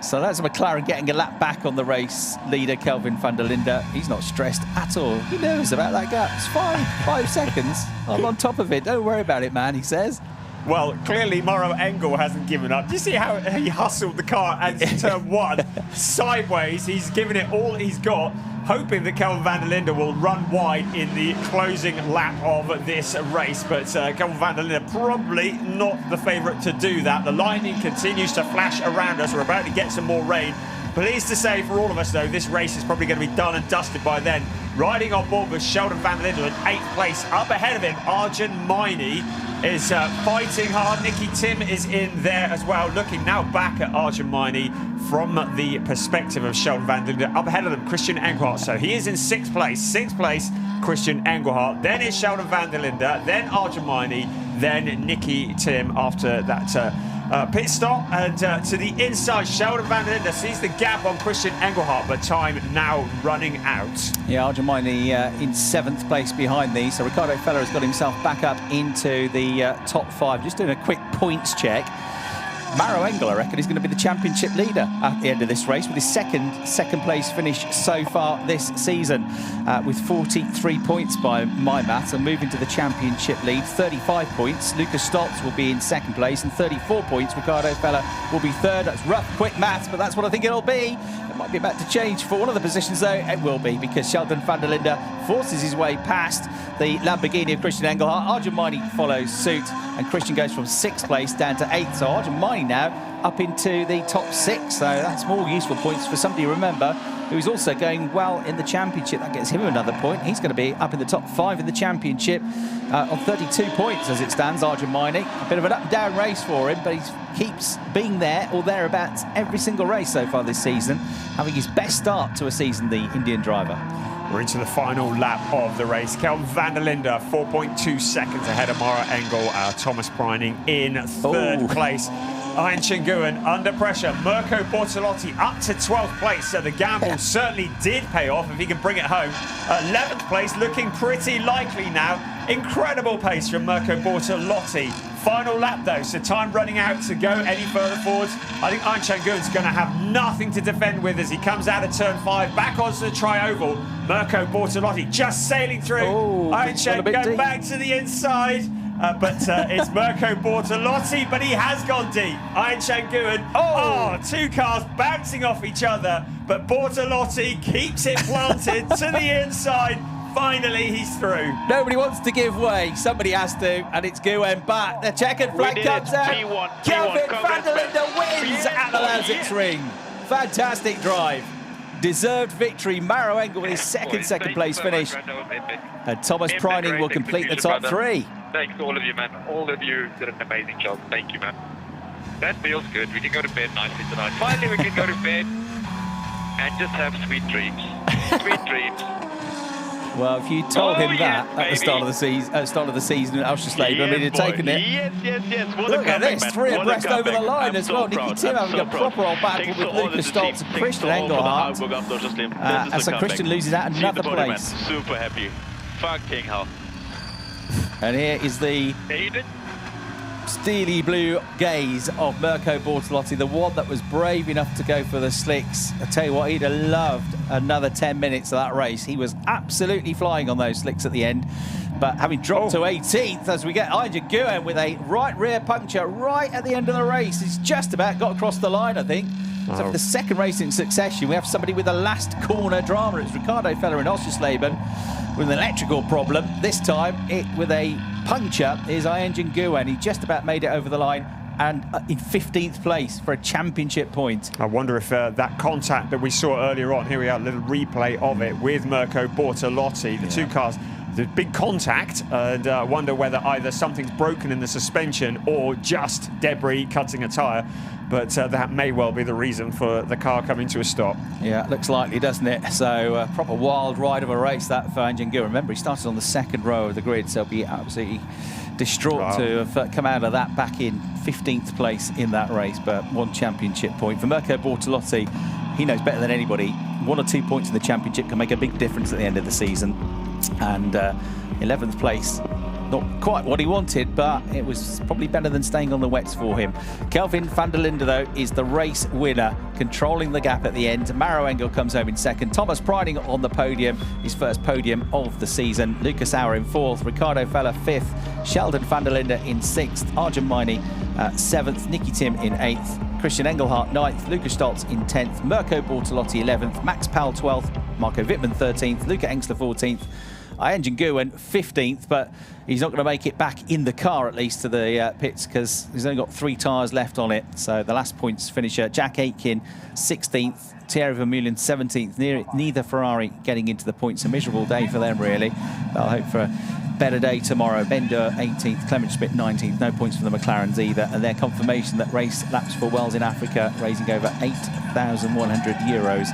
So that's McLaren getting a lap back on the race leader, Kelvin van der Linde. He's not stressed at all. He's nervous about that gap. It's fine. 5 seconds. I'm on top of it. Don't worry about it, man, he says. Well, clearly Maro Engel hasn't given up. Do you see how he hustled the car at turn 1 sideways? He's given it all he's got, hoping that Kelvin van der Linde will run wide in the closing lap of this race. But Kelvin van der Linde probably not the favourite to do that. The lightning continues to flash around us. We're about to get some more rain. Pleased to say for all of us, though, this race is probably going to be done and dusted by then. Riding on board with Sheldon van der Linde in 8th place. Up ahead of him, Arjun Maini is fighting hard. Nicky Tim is in there as well, looking now back at Arjun Maini from the perspective of Sheldon van der Linde. Up ahead of them, Christian Engelhardt. So he is in 6th place. 6th place, Christian Engelhardt. Then is Sheldon van der Linde. Then Arjun Maini. Then Nicky Tim after that pit stop. And to the inside, Sheldon van der Linde sees the gap on Christian Engelhardt, but time now running out. Yeah, Arjun Maini in 7th place behind these. So Ricardo Feller has got himself back up into the top 5. Just doing a quick points check. Maro Engel, I reckon, is going to be the championship leader at the end of this race with his second place finish so far this season, with 43 points by my maths, and moving to the championship lead. 35 points. Lucas Stoltz will be in 2nd place, and 34 points. Ricardo Feller will be 3rd. That's rough, quick maths, but that's what I think it'll be. It might be about to change for one of the positions, though. It will be, because Sheldon van der Linde forces his way past the Lamborghini of Christian Engelhardt. Arjun Maini follows suit, and Christian goes from 6th place down to 8th. So Arjun Maini now up into the top 6. So that's more useful points for somebody, remember, who is also going well in the championship. That gets him another point. He's going to be up in the top 5 in the championship on 32 points as it stands, Arjun Maini. A bit of an up-and-down race for him, but he keeps being there or thereabouts every single race so far this season, having his best start to a season, the Indian driver. We're into the final lap of the race. Kelvin van der Linde, 4.2 seconds ahead of Maro Engel. Thomas Preining in 3rd place. Ian Chinguan under pressure. Mirko Bortolotti up to 12th place. So the gamble certainly did pay off if he can bring it home. 11th place looking pretty likely now. Incredible pace from Mirko Bortolotti. Final lap though, so time running out to go any further forwards. I think Ian Chinguan's going to have nothing to defend with as he comes out of turn 5, back onto the tri-oval. Mirko Bortolotti just sailing through. Ian Chinguan back to the inside. But it's Mirko Bortolotti, but he has gone deep. Ian Chinguan, 2 cars bouncing off each other, but Bortolotti keeps it planted to the inside. Finally, he's through. Nobody wants to give way. Somebody has to, and it's Nguyen back. The checkered flag comes out. Kelvin van der Linde wins at the Lausitzring. Fantastic drive. Deserved victory. Maro Engel with his second place finish. And Thomas Preining will complete the top 3. Thanks to all of you, man. All of you did an amazing job. Thank you, man. That feels good. We can go to bed nicely tonight. Finally, we can go to bed. and just have sweet dreams. Sweet dreams. Well, if you told him yes, that at the start of the season, at Oschersleben, I mean, he'd taken it. Yes. What Look a at this, man. three What a abreast over the comeback. line I'm as so well. Nicky proud. Tim I'm having so a proud. proper old battle Thanks with to all Lucas the team. Stoltz and Thanks Christian to all for the hard Engelhardt. work after Oschersleben. This is the As comeback. Christian loses out See you at another the podium, man. place. Super happy. Fucking hell. And here is the steely blue gaze of Mirko Bortolotti, the one that was brave enough to go for the slicks. I tell you what, he'd have loved another 10 minutes of that race. He was absolutely flying on those slicks at the end. But having dropped to 18th, as we get Arjen Guyen with a right rear puncture right at the end of the race. He's just about got across the line, I think. So for the second race in succession, we have somebody with a last corner drama. It's Ricardo Feller in Oschersleben with an electrical problem. This time, it with a puncture is Arjen Guyen. He just about made it over the line and in 15th place for a championship point. I wonder if that contact that we saw earlier on, here we are, a little replay of it with Mirko Bortolotti, the two cars. The big contact, and I wonder whether either something's broken in the suspension or just debris cutting a tyre. But that may well be the reason for the car coming to a stop. Yeah, it looks likely, doesn't it? So, proper wild ride of a race, that for Arjen Guyen. Remember, he started on the second row of the grid, so he'll be absolutely distraught to have come out of that back in 15th place in that race. But one championship point. For Mirko Bortolotti, he knows better than anybody. 1 or 2 points in the championship can make a big difference at the end of the season. And 11th place, not quite what he wanted, but it was probably better than staying on the wets for him. Kelvin van der Linde, though, is the race winner, controlling the gap at the end. Maro Engel comes home in second. Thomas Priding on the podium, his first podium of the season. Lucas Auer in fourth. Ricardo Feller fifth. Sheldon van der Linde in sixth. Arjen Meiney seventh. Nicky Tim in eighth. Christian Engelhardt 9th, Lucas Stoltz in 10th, Mirko Bortolotti 11th, Max Powell 12th, Marco Wittmann 13th, Luca Engstler 14th, Arjen Guyen 15th, but he's not going to make it back in the car, at least, to the pits, because he's only got 3 tyres left on it. So the last points finisher, Jack Aitken 16th, Thierry Vermeulen 17th, neither Ferrari getting into the points. A miserable day for them, really. But I'll hope for a better day tomorrow. Bender 18th, Clement Schmidt 19th, no points for the McLarens either, and their confirmation that race laps for Wells in Africa, raising over €8,100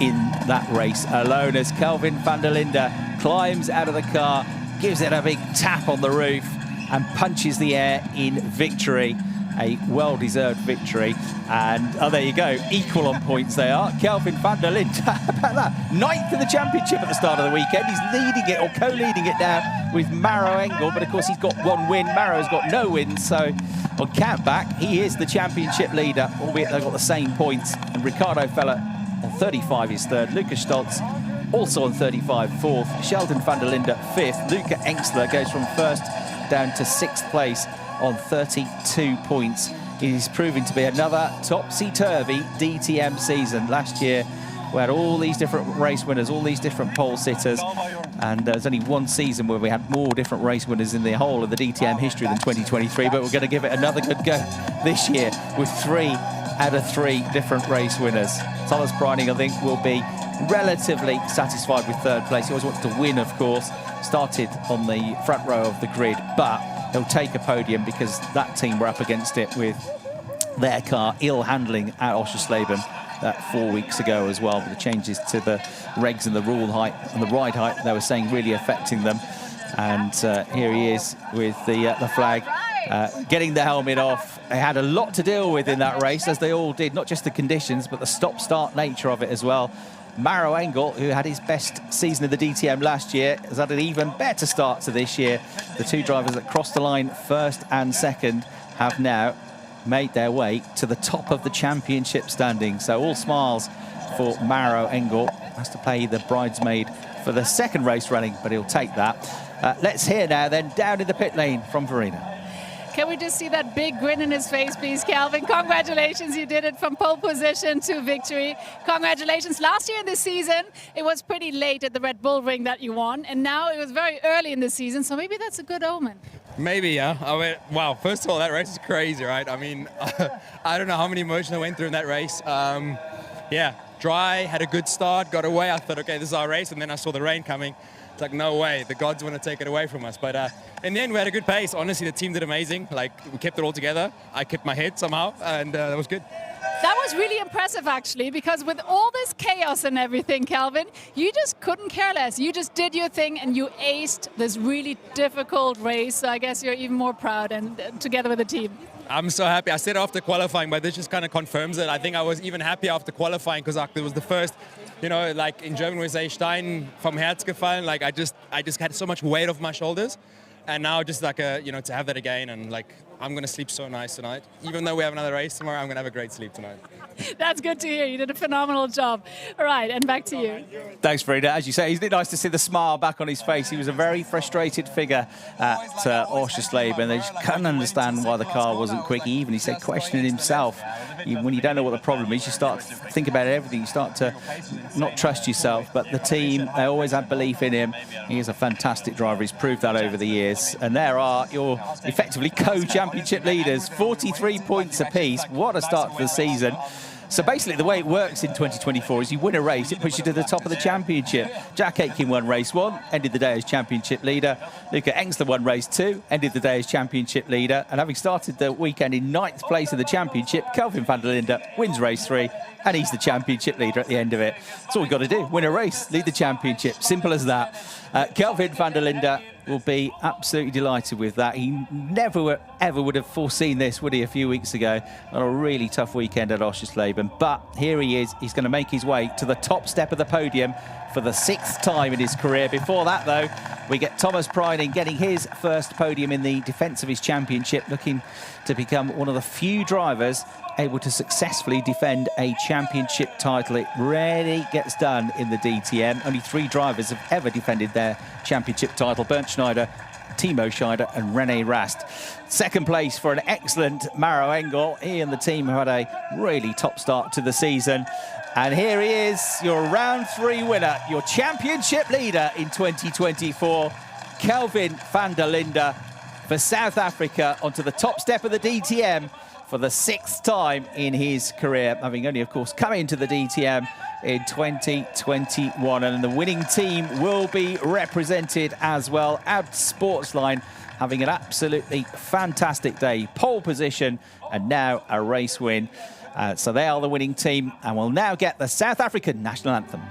in that race alone, as Kelvin van der Linde climbs out of the car, gives it a big tap on the roof and punches the air in victory. A well-deserved victory. And there you go, equal on points they are. Kelvin van der Linde, how about that? 9th in the championship at the start of the weekend. He's leading it, or co-leading it now with Maro Engel, but of course he's got 1 win. Maro's got no wins, so on countback, he is the championship leader, albeit they've got the same points. And Ricardo Feller on 35 is third. Lucas Stoltz also on 35, fourth. Sheldon van der Linde, fifth. Luca Engstler goes from first down to 6th place on 32 points. It is proving to be another topsy-turvy DTM season. Last year, we had all these different race winners, all these different pole sitters, and there's only one season where we had more different race winners in the whole of the DTM history than 2023, but we're going to give it another good go this year with 3 out of 3 different race winners. Thomas Priding, I think, will be relatively satisfied with 3rd place. He always wants to win, of course. Started on the front row of the grid, but he'll take a podium because that team were up against it with their car ill handling at Oschersleben 4 weeks ago as well, with the changes to the regs and the rule height and the ride height, they were saying, really affecting them. And here he is with the flag, getting the helmet off. They had a lot to deal with in that race, as they all did, not just the conditions, but the stop-start nature of it as well. Maro Engel, who had his best season of the DTM last year, has had an even better start to this year. The 2 drivers that crossed the line first and second have now made their way to the top of the championship standing. So all smiles for Maro Engel. Has to play the bridesmaid for the second race running, but he'll take that. Let's hear now then, down in the pit lane from Verena. Can we just see that big grin in his face, please, Calvin? Congratulations, you did it from pole position to victory. Congratulations. Last year in the season, it was pretty late at the Red Bull Ring that you won, and now it was very early in the season, so maybe that's a good omen. Maybe, yeah. I mean, wow, first of all, that race is crazy, right? I mean, I don't know how many emotions I went through in that race. Yeah, dry, had a good start, got away. I thought, okay, this is our race, and then I saw the rain coming. It's like, no way, the gods want to take it away from us. But in the end, we had a good pace. Honestly, the team did amazing. Like, we kept it all together. I kept my head somehow, and that was good. That was really impressive, actually, because with all this chaos and everything, Kelvin, you just couldn't care less. You just did your thing and you aced this really difficult race. So I guess you're even more proud and together with the team. I'm so happy. I said after qualifying, but this just kind of confirms it. I think I was even happier after qualifying because it was the first, you know, like in German we say, Stein vom Herz gefallen. Like I just had so much weight off my shoulders. And now just like, you know, to have that again and like, I'm going to sleep so nice tonight. Even though we have another race tomorrow, I'm going to have a great sleep tonight. That's good to hear. You did a phenomenal job. All right, and back to you. Thanks, Frida. As you say, isn't it nice to see the smile back on his face? He was a very frustrated figure at Oschersleben. They just couldn't understand why the car wasn't quick. He said questioning himself. When you don't know what the problem is, you start to think about everything. You start to not trust yourself. But the team, they always had belief in him. He is a fantastic driver. He's proved that over the years. And there are your effectively co-championship leaders, 43 points apiece. What a start to the season. So basically the way it works in 2024 is you win a race, it puts you to the top of the championship. Jack Aitken won race 1, ended the day as championship leader. Luca Engstler won race 2, ended the day as championship leader. And having started the weekend in 9th place in the championship, Kelvin van der Linde wins race 3 and he's the championship leader at the end of it. That's all we've got to do, win a race, lead the championship, simple as that. Kelvin van der Linde will be absolutely delighted with that. He never ever would have foreseen this, would he, a few weeks ago on a really tough weekend at Oschersleben. But here he is. He's going to make his way to the top step of the podium for the 6th time in his career. Before that, though, we get Thomas Preining getting his first podium in the defence of his championship, looking to become one of the few drivers able to successfully defend a championship title. It rarely gets done in the DTM. Only 3 drivers have ever defended their championship title: Bernd Schneider, Timo Scheider and René Rast. Second place for an excellent Maro Engel. He and the team have had a really top start to the season. And here he is, your round 3 winner, your championship leader in 2024, Kelvin van der Linde, for South Africa onto the top step of the DTM for the 6th time in his career, having only, of course, come into the DTM in 2021. And the winning team will be represented as well. Ad Sportsline having an absolutely fantastic day. Pole position and now a race win. So they are the winning team and will now get the South African national anthem.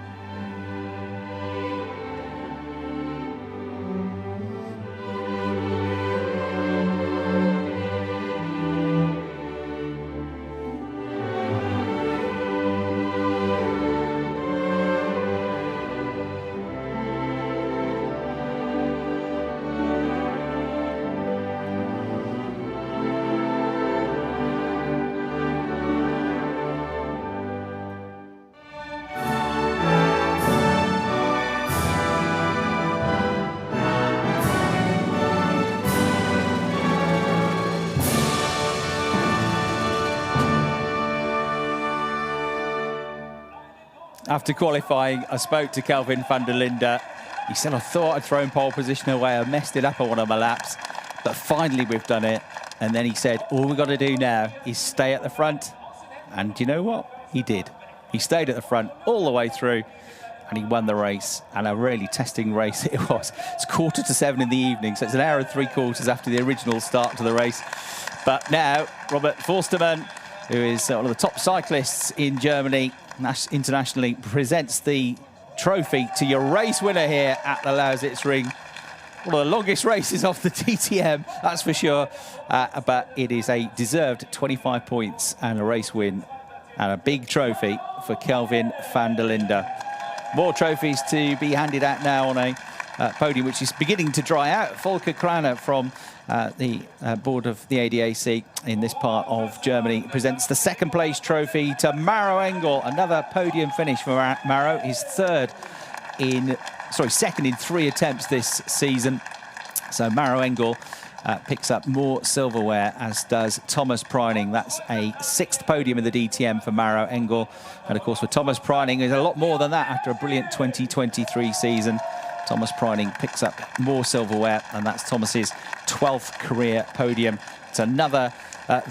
After qualifying, I spoke to Kelvin van der Linde. He said, I thought I'd thrown pole position away. I messed it up on one of my laps, but finally we've done it. And then he said, all we've got to do now is stay at the front. And you know what? He did. He stayed at the front all the way through and he won the race. And a really testing race it was. It's 6:45 in the evening, so it's an hour and 3/4 after the original start to the race. But now, Robert Forstermann, who is one of the top cyclists in Germany, internationally, presents the trophy to your race winner here at the Lausitzring. One of the longest races off the DTM, that's for sure. But it is a deserved 25 points and a race win and a big trophy for Kelvin van der Linde. More trophies to be handed out now on a podium which is beginning to dry out. Volker Kraner from the board of the ADAC in this part of Germany presents the 2nd place trophy to Maro Engel. Another podium finish for Maro, his second in 3 attempts this season. So Maro Engel picks up more silverware, as does Thomas Preining. That's a 6th podium in the DTM for Maro Engel. And of course for Thomas Preining, is a lot more than that after a brilliant 2023 season. Thomas Preining picks up more silverware, and that's Thomas's 12th career podium. It's another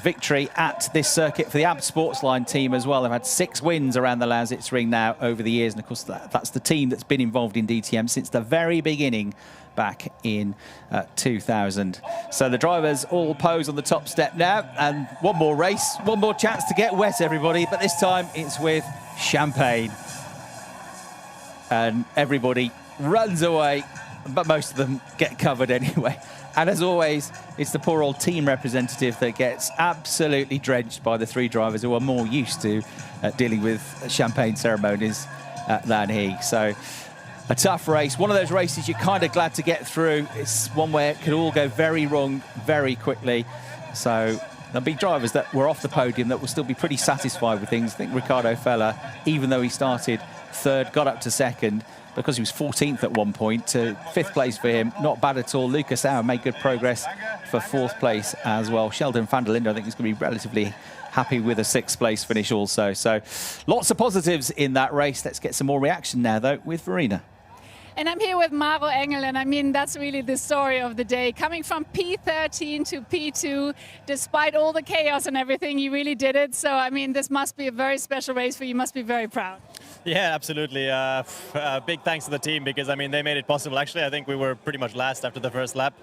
victory at this circuit for the AB Sportsline team as well. They've had 6 wins around the Lausitzring now over the years, and of course that's the team that's been involved in DTM since the very beginning back in 2000. So the drivers all pose on the top step now, and one more race, one more chance to get wet, everybody, but this time it's with champagne. And everybody runs away, but most of them get covered anyway. And as always, it's the poor old team representative that gets absolutely drenched by the 3 drivers who are more used to dealing with champagne ceremonies than he. So a tough race, one of those races you're kind of glad to get through. It's one where it could all go very wrong very quickly. So there'll be drivers that were off the podium that will still be pretty satisfied with things. I think Riccardo Fella, even though he started 3rd, got up to 2nd, because he was 14th at one point, to 5th place for him. Not bad at all. Lucas Auer made good progress for 4th place as well. Sheldon van der Linde, I think, is going to be relatively happy with a 6th place finish also. So lots of positives in that race. Let's get some more reaction now, though, with Verena. And I'm here with Maro Engel, and I mean, that's really the story of the day. Coming from P13 to P2, despite all the chaos and everything, you really did it. So, I mean, this must be a very special race for you. You must be very proud. Yeah, absolutely. Big thanks to the team, because, I mean, they made it possible. Actually, I think we were pretty much last after the first lap.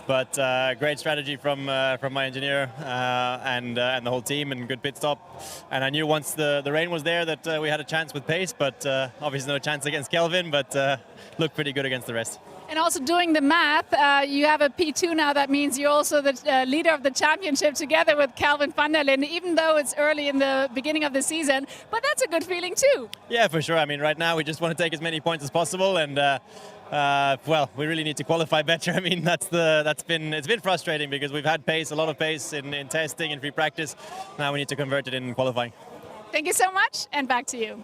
But great strategy from my engineer and the whole team, and good pit stop. And I knew once the rain was there that we had a chance with pace, but obviously no chance against Kelvin, but looked pretty good against the rest. And also doing the math, you have a P2 now. That means you're also the leader of the championship together with Kelvin van der Linde, even though it's early in the beginning of the season. But that's a good feeling too. Yeah, for sure. I mean, right now we just want to take as many points as possible, and well, we really need to qualify better. I mean, it's been frustrating, because we've had pace, a lot of pace in testing and free practice. Now we need to convert it in qualifying. Thank you so much, and back to you.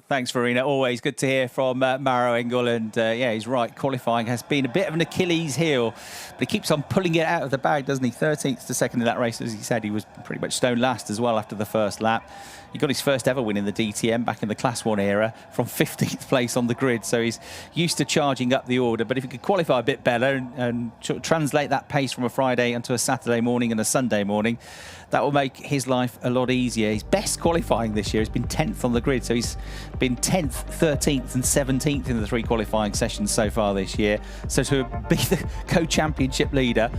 Thanks, Verena. Always good to hear from Maro Engel. And yeah, he's right. Qualifying has been a bit of an Achilles heel, but he keeps on pulling it out of the bag, doesn't he? 13th to 2nd in that race. As he said, he was pretty much stone last as well after the first lap. He got his first ever win in the DTM back in the Class 1 era from 15th place on the grid. So he's used to charging up the order. But if he could qualify a bit better and translate that pace from a Friday onto a Saturday morning and a Sunday morning, that will make his life a lot easier. His best qualifying this year has been 10th on the grid. So he's been 10th, 13th and 17th in the 3 qualifying sessions so far this year. So to be the co-championship leader,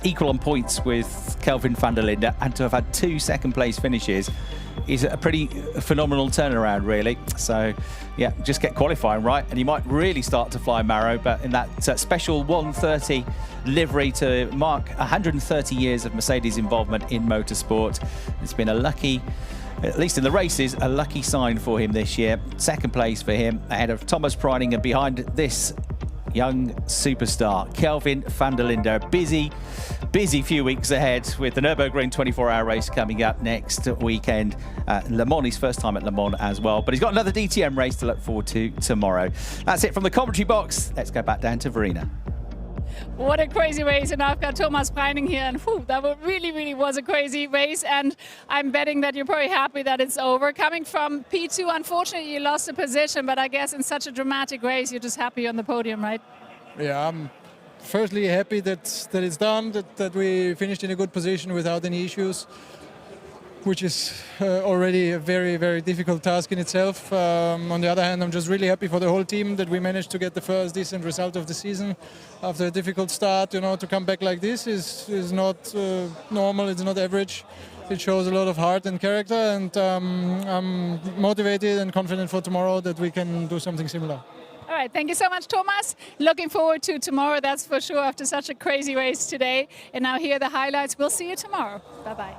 equal on points with Kelvin van der Linde, and to have had 2 second-place finishes is a pretty phenomenal turnaround, really. So, yeah, just get qualifying right, and you might really start to fly, Maro. But in that special 130 livery to mark 130 years of Mercedes involvement in motorsport, it's been a lucky, at least in the races, a lucky sign for him this year. 2nd place for him, ahead of Thomas Preining, and behind this young superstar, Kelvin van der Linde. Busy few weeks ahead with the Nürburgring 24-hour race coming up next weekend. Le Mans, his first time at Le Mans as well. But he's got another DTM race to look forward to tomorrow. That's it from the commentary box. Let's go back down to Verena. What a crazy race, and I've got Thomas Preining here, and whew, that really was a crazy race, and I'm betting that you're probably happy that it's over. Coming from P2, unfortunately you lost a position, but I guess in such a dramatic race you're just happy on the podium, right? Yeah, I'm firstly happy that it's done, that we finished in a good position without any issues, which is already a very difficult task in itself. On the other hand, I'm just really happy for the whole team that we managed to get the first decent result of the season after a difficult start. You know, to come back like this is not normal, it's not average. It shows a lot of heart and character, and I'm motivated and confident for tomorrow that we can do something similar. All right, thank you so much, Thomas. Looking forward to tomorrow, that's for sure, after such a crazy race today. And now here are the highlights. We'll see you tomorrow. Bye-bye.